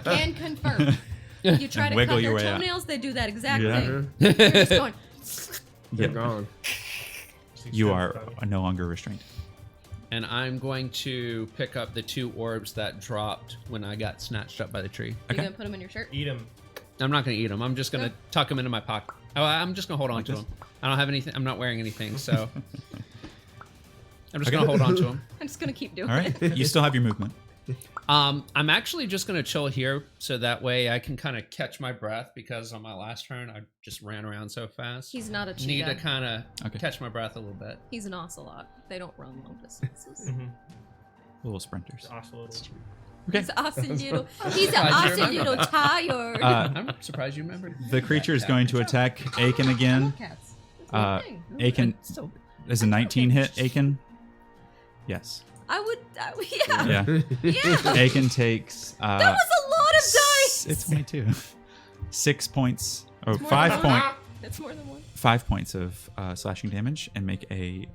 Can confirm. You try to wiggle cut your their way out. toenails, they do that exact Yeah. thing. You're just going, They're Yep. gone. You are no longer restrained. And I'm going to pick up the 2 orbs that dropped when I got snatched up by the tree. you gonna put them in your shirt? Eat him. I'm not going to eat them. I'm just going to tuck them into my pocket. Oh, I'm just going to hold on to them. I don't have anything. I'm not wearing anything, so I'm just going to hold on to them. I'm just gonna keep doing All it. right. You still have your movement. I'm actually just going to chill here so that way I can kind of catch my breath, because on my last turn I just ran around so fast. He's not a cheetah. Need to kind of Okay. catch my breath a little bit. He's an ocelot. They don't run long distances. Mm-hmm. Little sprinters. He's an ocelot. He's an ocelot tired. I'm surprised you remembered. The creature is going to attack Aiken again. Cats. That's my thing. Aiken is a 19 hit. Aiken. Yes. I would, yeah. Yeah. Yeah. Aiken takes. That was a lot of dice. It's only 2. 6 points. Or It's more 5 than point. one. That's more than one. 5 points of slashing damage, and make a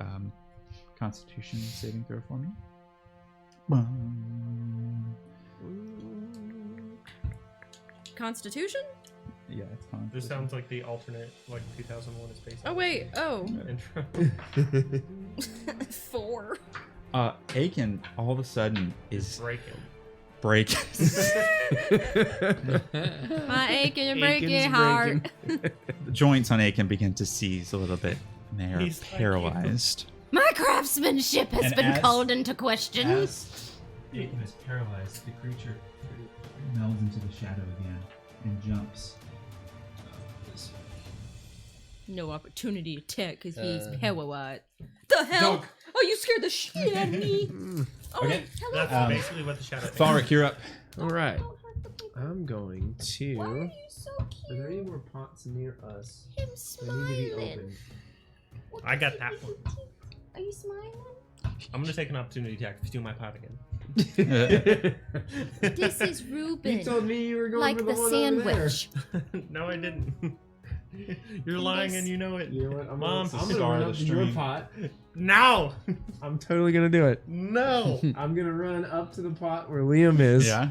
Constitution saving throw for me. Constitution? Yeah, it's fine. This sounds like the alternate, like 2001: A Space Oh wait. Oh. intro. 4. Aiken all of a sudden is Breaking. My aching and breaking Aiken's heart. The joints on Aiken begin to seize a little bit, and they are He's like paralyzed. My craftsmanship has And been as- called into question. As Aiken is paralyzed, the creature melds into the shadow again and jumps. No opportunity to attack because he's paralyzed. The hell? Oh, you scared the shit out of me. Oh, Okay. hello. That's basically what the shadow. Falric, you're up. All right. I'm going to. Why are you so Are cute? there any more pots near us? Him They need to be smiling. open. I got that one. Are you smiling? I'm gonna take an opportunity attack to do my pot again. This is Ruben. You told me you were going Like for the the one over there. sandwich. No, I didn't. You're lying and you know it. You know what? I'm Mom, gonna, I'm cigar gonna run of up the to your stream. pot. Now. I'm totally gonna do it. No. I'm gonna run up to the pot where Liam is. Yeah.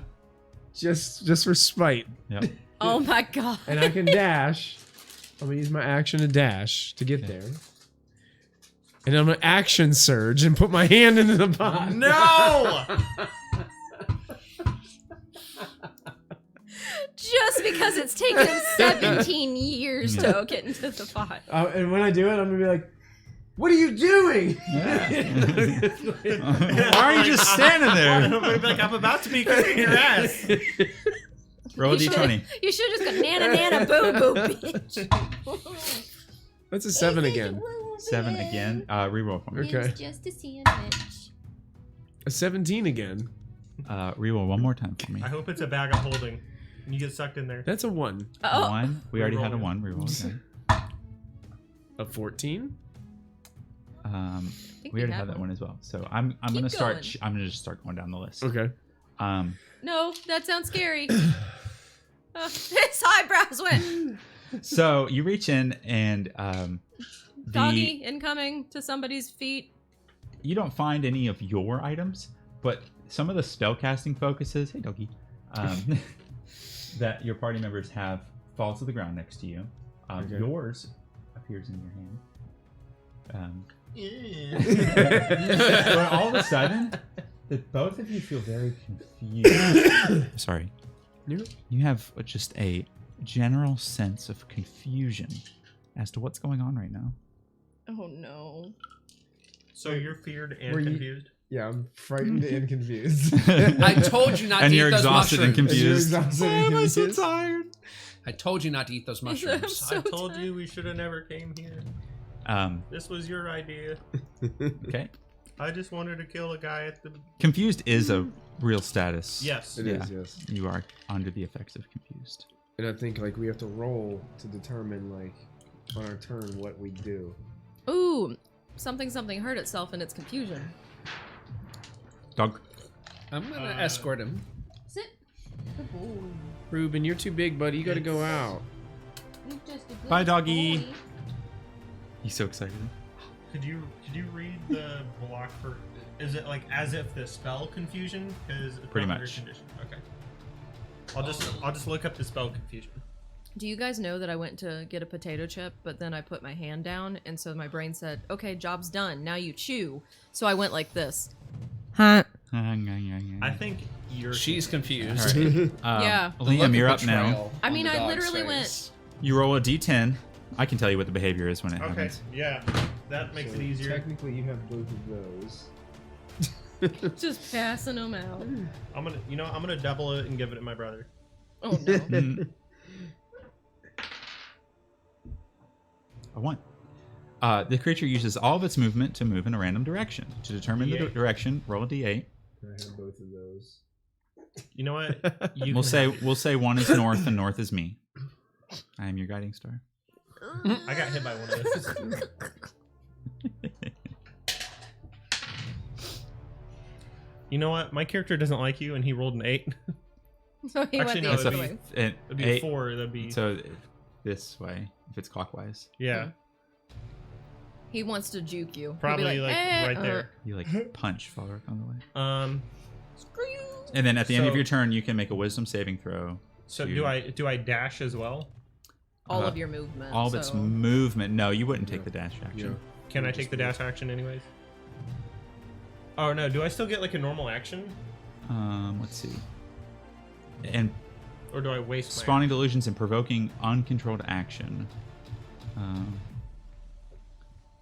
Just for spite. Yep. Oh my god. And I can dash. I'm gonna use my action to dash to get Okay. there. And I'm gonna action surge and put my hand into the pot. No. Just because it's taken him 17 years to get into the pot. And when I do it, I'm gonna be like, "What are you doing?" Why are you just standing I'm there? gonna be like, I'm about to be kicking your ass. Roll a You d20. You should have just gone nana boo boo, bitch. That's a 7 again. 7 again. Reroll for me. Okay. Just a sandwich. A 17 again. Reroll one more time for me. I hope it's a bag of holding. And you get sucked in there. That's a 1. Oh, 1. We already had a Reroll. 1. Reroll again. A 14. I think We already have had that one. one as well. So I'm Keep gonna start. going. I'm gonna just start going down the list. Okay. No, that sounds scary. His eyebrows went. So you reach in and Doggy incoming to somebody's feet. you don't find any of your items, but some of the spellcasting focuses, hey doggy, that your party members have fall to the ground next to you. Okay. Yours appears in your hand. But all of a sudden, both of you feel very confused. Sorry. You have just a general sense of confusion as to what's going on right now. Oh no. So you're feared and Were you- confused? Yeah, I'm frightened and confused. I told you not And to you're eat those exhausted and mushrooms. confused. Why am I so tired? I told you not to eat those mushrooms. So I told tired. you we should have never came here. This was your idea. Okay. I just wanted to kill a guy at the... Confused is a real status. Yes. It Yeah. is, yes. You are under the effects of confused. And I think like we have to roll to determine like on our turn what we do. Ooh, something hurt itself in its confusion. Dog. I'm gonna escort him. Sit. Good boy. Ruben, you're too big, buddy. You gotta go out. You're just a good Bye, doggy. boy. He's so excited. Could you read the block for? Is it like as if the spell confusion? Because Pretty much. Okay. I'll just look up the spell confusion. Do you guys know that I went to get a potato chip, but then I put my hand down, and so my brain said, "Okay, job's done. Now you chew." So I went like this. Huh? I think She's confused. Yeah. Liam, you're up now. I mean, I literally went. You roll a d10. I can tell you what the behavior is when it Okay. happens. Yeah. That makes So it easier. Technically, you have both of those. Just passing them out. I'm gonna double it and give it to my brother. Oh no. Mm. A 1. The creature uses all of its movement to move in a random direction. To determine the D8. direction, roll a d8. I have both of those. You know what? You We'll can have- say 1 is north and north is me. I am your guiding star. I got hit by one of those. You know what? My character doesn't like you, and he rolled an 8. So he Actually, went no, the That's other a way. It'd be a 4. That'd be So this way, if it's clockwise, yeah. He wants to juke you. He'll be Probably like "Eh, right there. you like punch Falric on the way. Screw you. And then at the end of So- your turn, you can make a wisdom saving throw. So to- do I dash as well? All Uh, of your movement. All of its so- movement. No, you wouldn't take the dash action. Can I take the dash action anyways? Oh no, do I still get like a normal action? Let's see. And Or do I waste my spawning delusions and provoking uncontrolled action.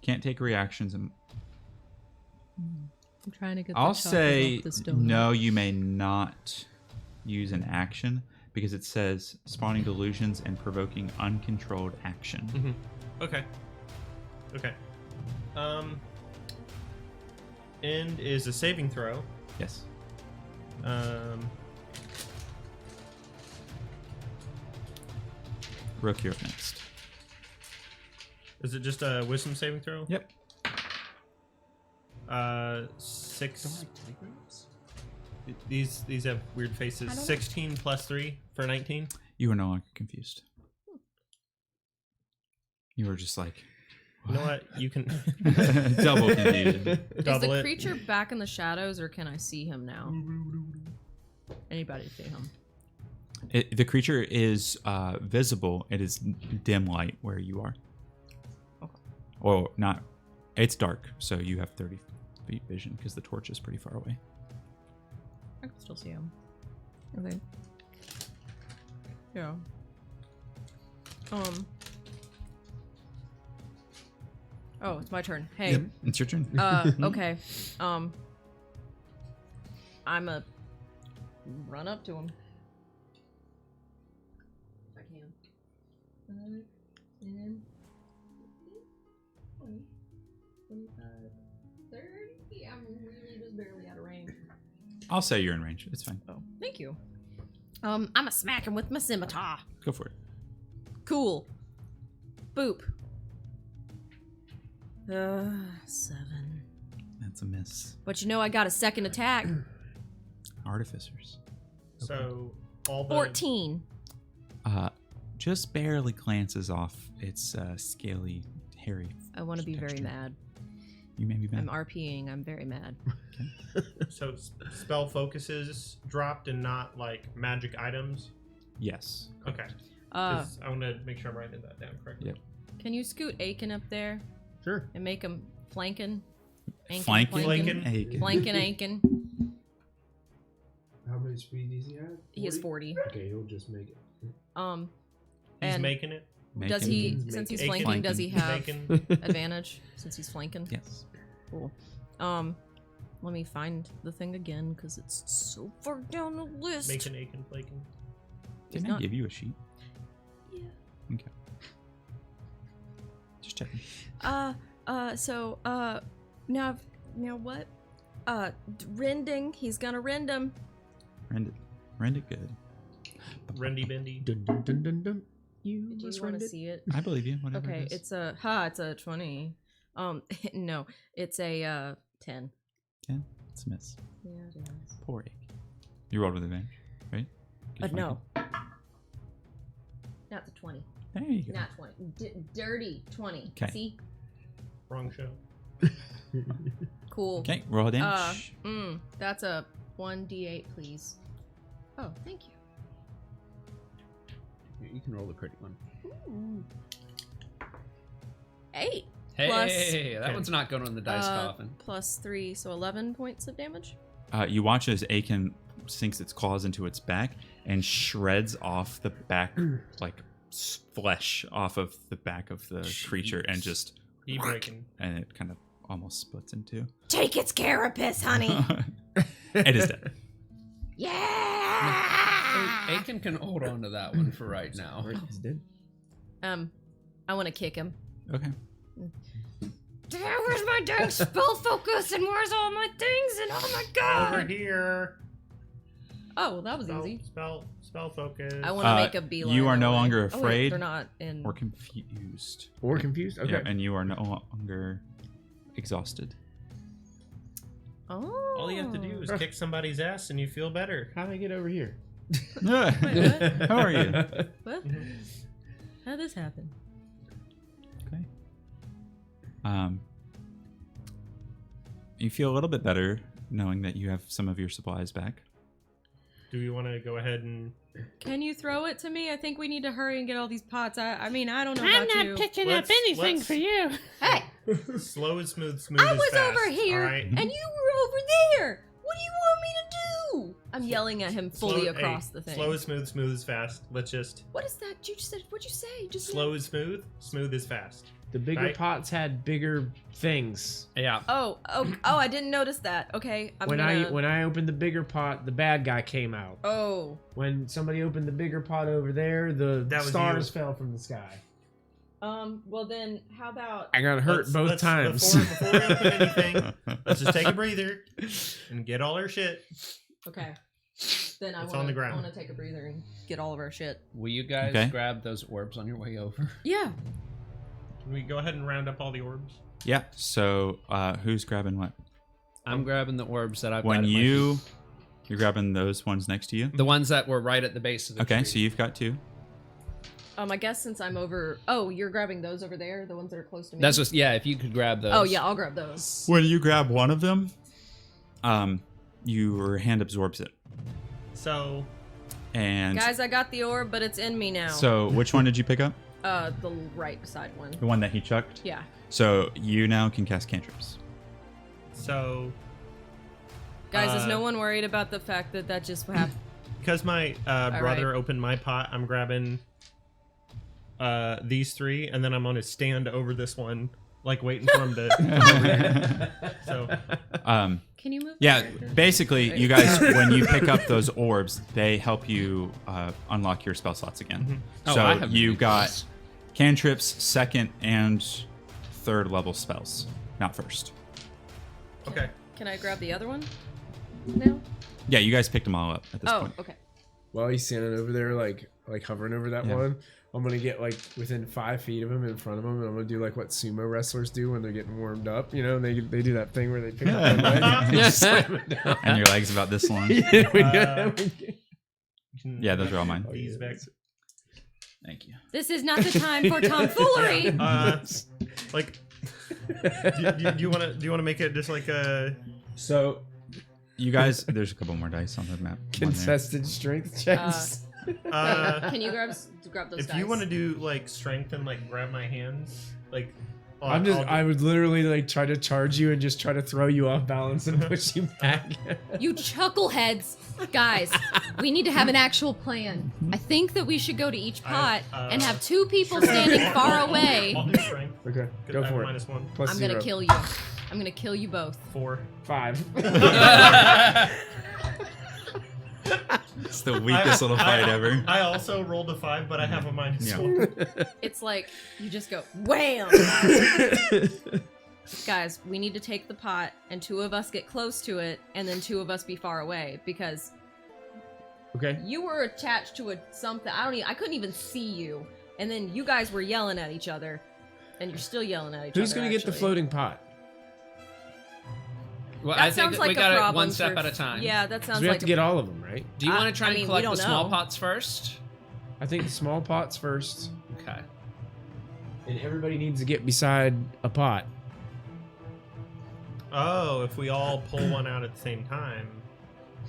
Can't take reactions. And I'm trying to get. I'll the chocolate say off this donut. no. You may not use an action because it says spawning delusions and provoking uncontrolled action. Mhm. Okay. Okay. End is a saving throw. Yes. Rook, you're up next. Is it just a wisdom saving throw? Yep. 6. These have weird faces. 16 plus 3 for 19. You are no longer confused. You were just like, You know what? You can double confusion. Is double the it. creature back in the shadows, or can I see him now? Anybody see him? The creature is visible. It is dim light where you are. Okay. Or not. It's dark, so you have 30 feet vision because the torch is pretty far away. I can still see him. Okay. Yeah. Oh, it's my turn. Hey. It's your turn. Okay. I'm a run up to him. If I can. 10, 20, 25, 30. I'm really just barely out of range. I'll say you're in range. It's fine. Oh, thank you. I'm a smack him with my scimitar. Go for it. Cool. Boop. 7. That's a miss. But you know I got a second attack. artificers. So all the 14. Just barely glances off its scaly, hairy. I want to be very texture. mad. You may be mad. I'm RPing. I'm very mad. So spell focuses dropped and not like magic items. Yes. Okay. 'Cause I want to make sure I'm writing that down correctly. Yep. Can you scoot Aiken up there Sure. and make him flanking? Flanking. Flanking Aiken. How many speed does he have? He has 40. Okay, he'll just make it. He's And making it. does he, Making. since he's Aiken. flanking, does he have Making. advantage since he's flanking? Yes. Cool. Let me find the thing again because it's so far down the list. Making Aiken flaking. He's Didn't I not. give you a sheet? Yeah. Okay. Just checking. Now what? Rending. He's gonna rend him. Rend it good. Rendy bendy. Dun, dun, dun, dun, dun. You Do you must want rend to it. see it? I believe you. Whatever. Okay, it is. it's a 20. No, it's a 10. 10. It's a miss. Yeah, it is. Poor egg. You rolled with advantage, right? Good No. flanking. Not the 20. There you go. Not 20. Dirty 20. 'Kay. See? Wrong show. Cool. Okay, roll damage. That's a 1d8, please. Oh, thank you. You can roll the pretty one. Ooh. 8. Hey, Plus- that Okay. one's not going on the dice coffin. Plus 3, so 11 points of damage. You watch as Aiken sinks its claws into its back and shreds off the back, like flesh off of the back of the creature, and just E-breaking. and it kind of almost splits in two. Take its carapace, honey. It is dead. Yeah. Aiken can hold on to that one for right now. He's dead. I want to kick him. Okay. Where's my dang spell focus and where's all my things and oh my god. Over here. Oh, well, that was Spell, easy. spell focus. I want to make a beeline. You are no that way. longer Oh, wait, afraid they're not in. or confused. Or confused? Okay. Yeah, and you are no longer exhausted. Oh. All you have to do is kick somebody's ass and you feel better. How did I get over here? Wait, what? How are you? What? How'd this happen? Okay. You feel a little bit better knowing that you have some of your supplies back. Do we want to go ahead and... Can you throw it to me? I think we need to hurry and get all these pots. I mean, I don't know about you. picking Let's- let's- for you. Hey, Slow and smooth I as was fast, over here alright? and you were over there. What do you want me to do? I'm yelling at him fully Slow- across hey, the thing. Slow as smooth, smooth as fast. Let's just... What is that? You just said. What'd you say? Just Slow as smooth, smooth as fast. The bigger Right. pots had bigger things. Yeah. Oh, I didn't notice that. Okay, When I opened the bigger pot, the bad guy came out. Oh. When somebody opened the bigger pot over there, the That was stars you. fell from the sky. Well then, how about... I got hurt both times. Before we open anything, let's just take a breather and get all our shit. Okay. Then It's on the ground. I want to take a breather and get all of our shit. Will you guys Okay. grab those orbs on your way over? Yeah. Can we go ahead and round up all the orbs? Yeah. So who's grabbing what? I'm grabbing the orbs that I've got When at my you're feet. grabbing those ones next to you. The ones that were right at the base of the Okay, tree. so you've got 2. I guess since I'm over... Oh, you're grabbing those over there? The ones that are close to me? That's just, yeah, if you could grab those. Oh, yeah, I'll grab those. When you grab one of them, your hand absorbs it. So, And Guys, I got the orb, but it's in me now. so which one did you pick up? The right side one. The one that he chucked? Yeah. So you now can cast cantrips. Guys, is no one worried about the fact that that just happened? because my brother opened my pot, I'm grabbing these 3, and then I'm on a stand over this one, like waiting for him to. So, Can you move? Yeah, the character? basically, you guys, when you pick up those orbs, they help you unlock your spell slots again. Oh, So I have you used got those. cantrips, 2nd and 3rd level spells, not 1st. okay. Can I grab the other one now? Yeah, you guys picked them all up at this Oh, point. okay. While he's standing over there, like hovering over that Yeah. one, I'm gonna get like within 5 feet of him, in front of him, and I'm gonna do like what sumo wrestlers do when they're getting warmed up. You know, they do that thing where they pick up their leg and they slam it down. And your leg's about this long. Yeah, those are all mine. These back. Thank you. This is not the time for tomfoolery. Like, do you want to make it just like a? So, you guys, there's a couple more dice on the map. contested strength checks. Can you grab those If dice? you want to do like strength and like grab my hands, like I would literally like try to charge you and just try to throw you off balance and push you back. You chuckleheads. Guys, we need to have an actual plan. I think that we should go to each pot and have 2 people standing far away. I'll do strength. Okay, go for it. -1. Plus I'm 0. gonna kill you. I'm gonna kill you both. 4. 5. It's the weakest little fight ever. I also rolled a 5, but I have a -1. It's like you just go wham. Guys, we need to take the pot and 2 of us get close to it and then 2 of us be far away because Okay. you were attached to something. I couldn't even see you. And then you guys were yelling at each other and you're still yelling at each other. Who's gonna get the floating pot? Well, That I think sounds like we a got it problem one step for- at a time. Yeah, that 'Cause sounds we have like to get all of them, right? Do you want to try I and mean, we collect don't the small know. pots first? I think small pots first, Okay. and everybody needs to get beside a pot. Oh, if we all pull one out at the same time,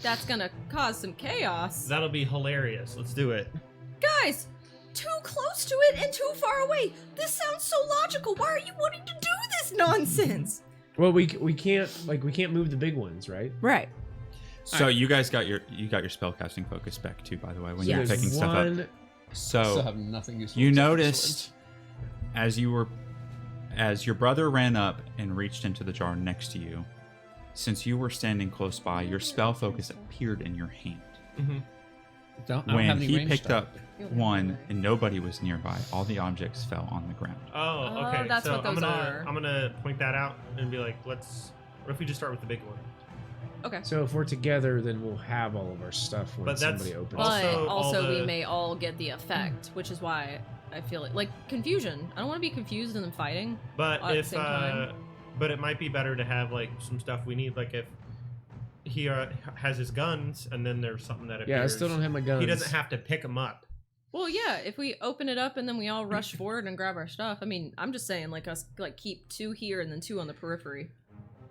that's gonna cause some chaos. that'll be hilarious. Let's do it. Guys, too close to it and too far away. This sounds so logical. Why are you wanting to do this nonsense? Well, we can't move the big ones, right? Right. So you guys got your spellcasting focus back too, by the way, when you were Yes. picking stuff up. Still So have nothing useful. you except for noticed as your brother ran up and reached into the jar next to you, since you were standing close by, your spell focus appeared in your hand. Mm-hmm. I don't When have any he ranged picked stuff. up one and nobody was nearby, all the objects fell on the ground. Oh, okay. that's so what those are. I'm gonna point that out and be like, what if we just start with the big one? Okay. So if we're together, then we'll have all of our stuff when But that's somebody opens. But Also, all also we the- may all get the effect, which is why I feel like confusion. I don't want to be confused and then fighting. But At the if same time. but it might be better to have like some stuff we need, like if he has his guns and then there's something that appears. Yeah, I still don't have my guns. He doesn't have to pick them up. Well, yeah, if we open it up and then we all rush forward and grab our stuff. I mean, I'm just saying, like us, like keep 2 here and then 2 on the periphery,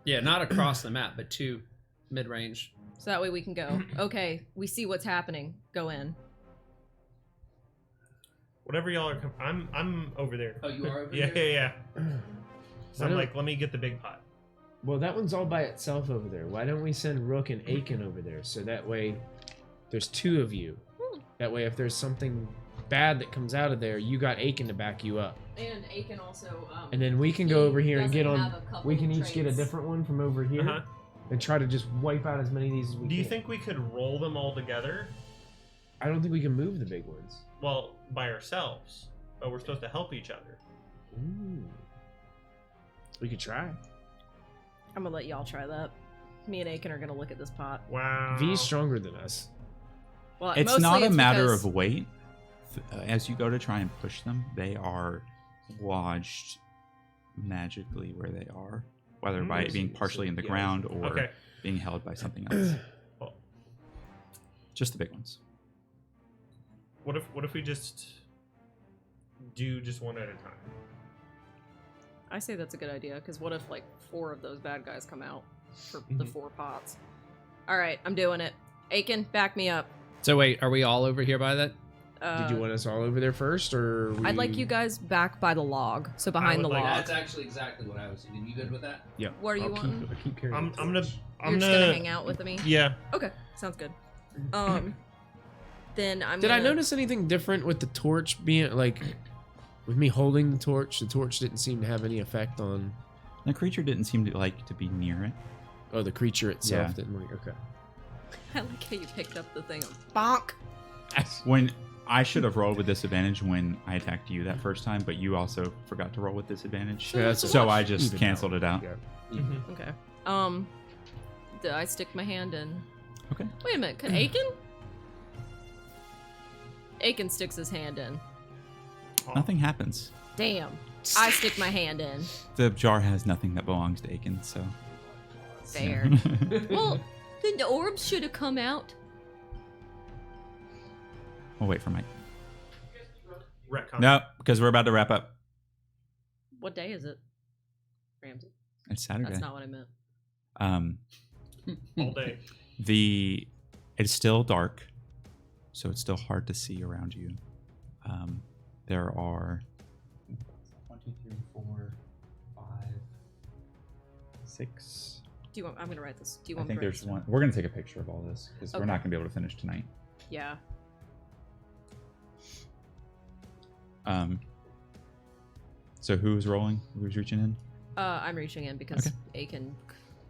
Yeah, not across the map, but 2 mid-range. so that way we can go. Okay, we see what's happening. Go in. Whatever y'all are. I'm over there. Oh, you are over Yeah, here? yeah. So I I'm don't- like, let me get the big pot. Well, that one's all by itself over there. Why don't we send Rook and Aiken over there? So that way, there's 2 of you. That way, if there's something bad that comes out of there, you got Aiken to back you up. And Aiken also. And then we can go over here and get doesn't on. have a couple We can each get a traits. different one from over here Uh-huh. and try to just wipe out as many of these as we Do you can. think we could roll them all together? I don't think we can move the big ones. Well, by ourselves, but we're supposed to help each other. Ooh. We could try. I'm gonna let y'all try that. Me and Aiken are gonna look at this pot. Wow. V's stronger than us. Well, It's mostly not a matter because- of weight. As you go to try and push them, they are lodged magically where they are, whether by it being partially in the Yeah. ground or Okay. being held by something else. Well, Just the big ones. what if we just do just one at a time? I say that's a good idea, because what if like 4 of those bad guys come out for the 4 pots? All right, I'm doing it. Aiken, back me up. So wait, are we all over here by that? Did you want us all over there first, or I'd like you guys back by the log, so behind the would like log. that. actually exactly what I was thinking. You good with that? Yeah. What are you I'll wanting? keep carrying. I'm the gonna torch. You're just gonna hang out with me. Yeah. Okay, sounds good. Then I'm. Did I gonna- notice anything different with the torch being like, with me holding the torch? The torch didn't seem to have any effect on. The creature didn't seem to like to be near it. Oh, the creature itself Yeah. didn't like. Okay. I like how you picked up the thing. Bonk. When I should have rolled with disadvantage when I attacked you that first time, but you also forgot to roll with disadvantage. Yeah, that's so I just even canceled out. it out. Yeah. Okay. Do I stick my hand in? Okay. Wait a minute. Can Aiken? Aiken sticks his hand in. Nothing happens. Damn. I stick my hand in. The jar has nothing that belongs to Aiken, so. Fair. Well, then the orbs should have come out. We'll wait for Mike. Retcon. No, because we're about to wrap up. What day is it, Ramsey? It's Saturday. That's not what I meant. All day. It's still dark, so it's still hard to see around you. There are 1, 2, 3, 4, 5, 6. Do you want? I'm gonna write this. Do you I want? think me to write there's this one. We're gonna take a picture of all this because we're Okay. not gonna be able to finish tonight. Yeah. So who's rolling? Who's reaching in? I'm reaching in because Okay. Aiken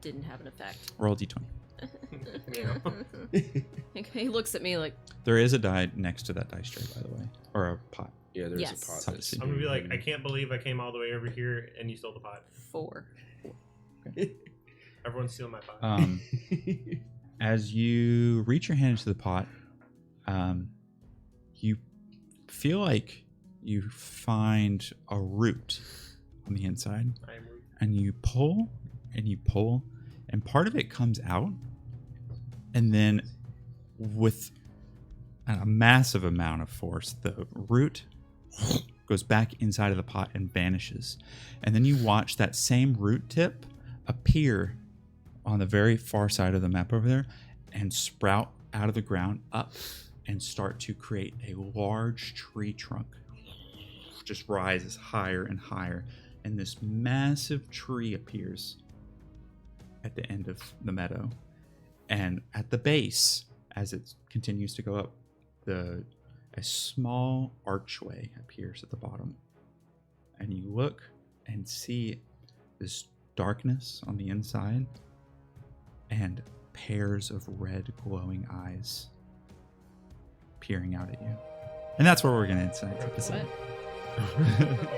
didn't have an effect. Roll D20. He looks at me like, There is a die next to that dice tray, by the way, or a pot. Yeah, there's Yes. a pot. It's hard to that's- see. I'm gonna be like, I can't believe I came all the way over here and you stole the pot. 4. Everyone's stealing my pot. As you reach your hand into the pot, you feel like you find a root on the inside, I am rude. and you pull and you pull, and part of it comes out, and then with a massive amount of force, the root goes back inside of the pot and vanishes. And then you watch that same root tip appear on the very far side of the map over there and sprout out of the ground up and start to create a large tree trunk. Just rises higher and higher, and this massive tree appears at the end of the meadow. And at the base, as it continues to go up, a small archway appears at the bottom. And you look and see this darkness on the inside and pairs of red glowing eyes peering out at you. And that's where we're going to end tonight's episode. what?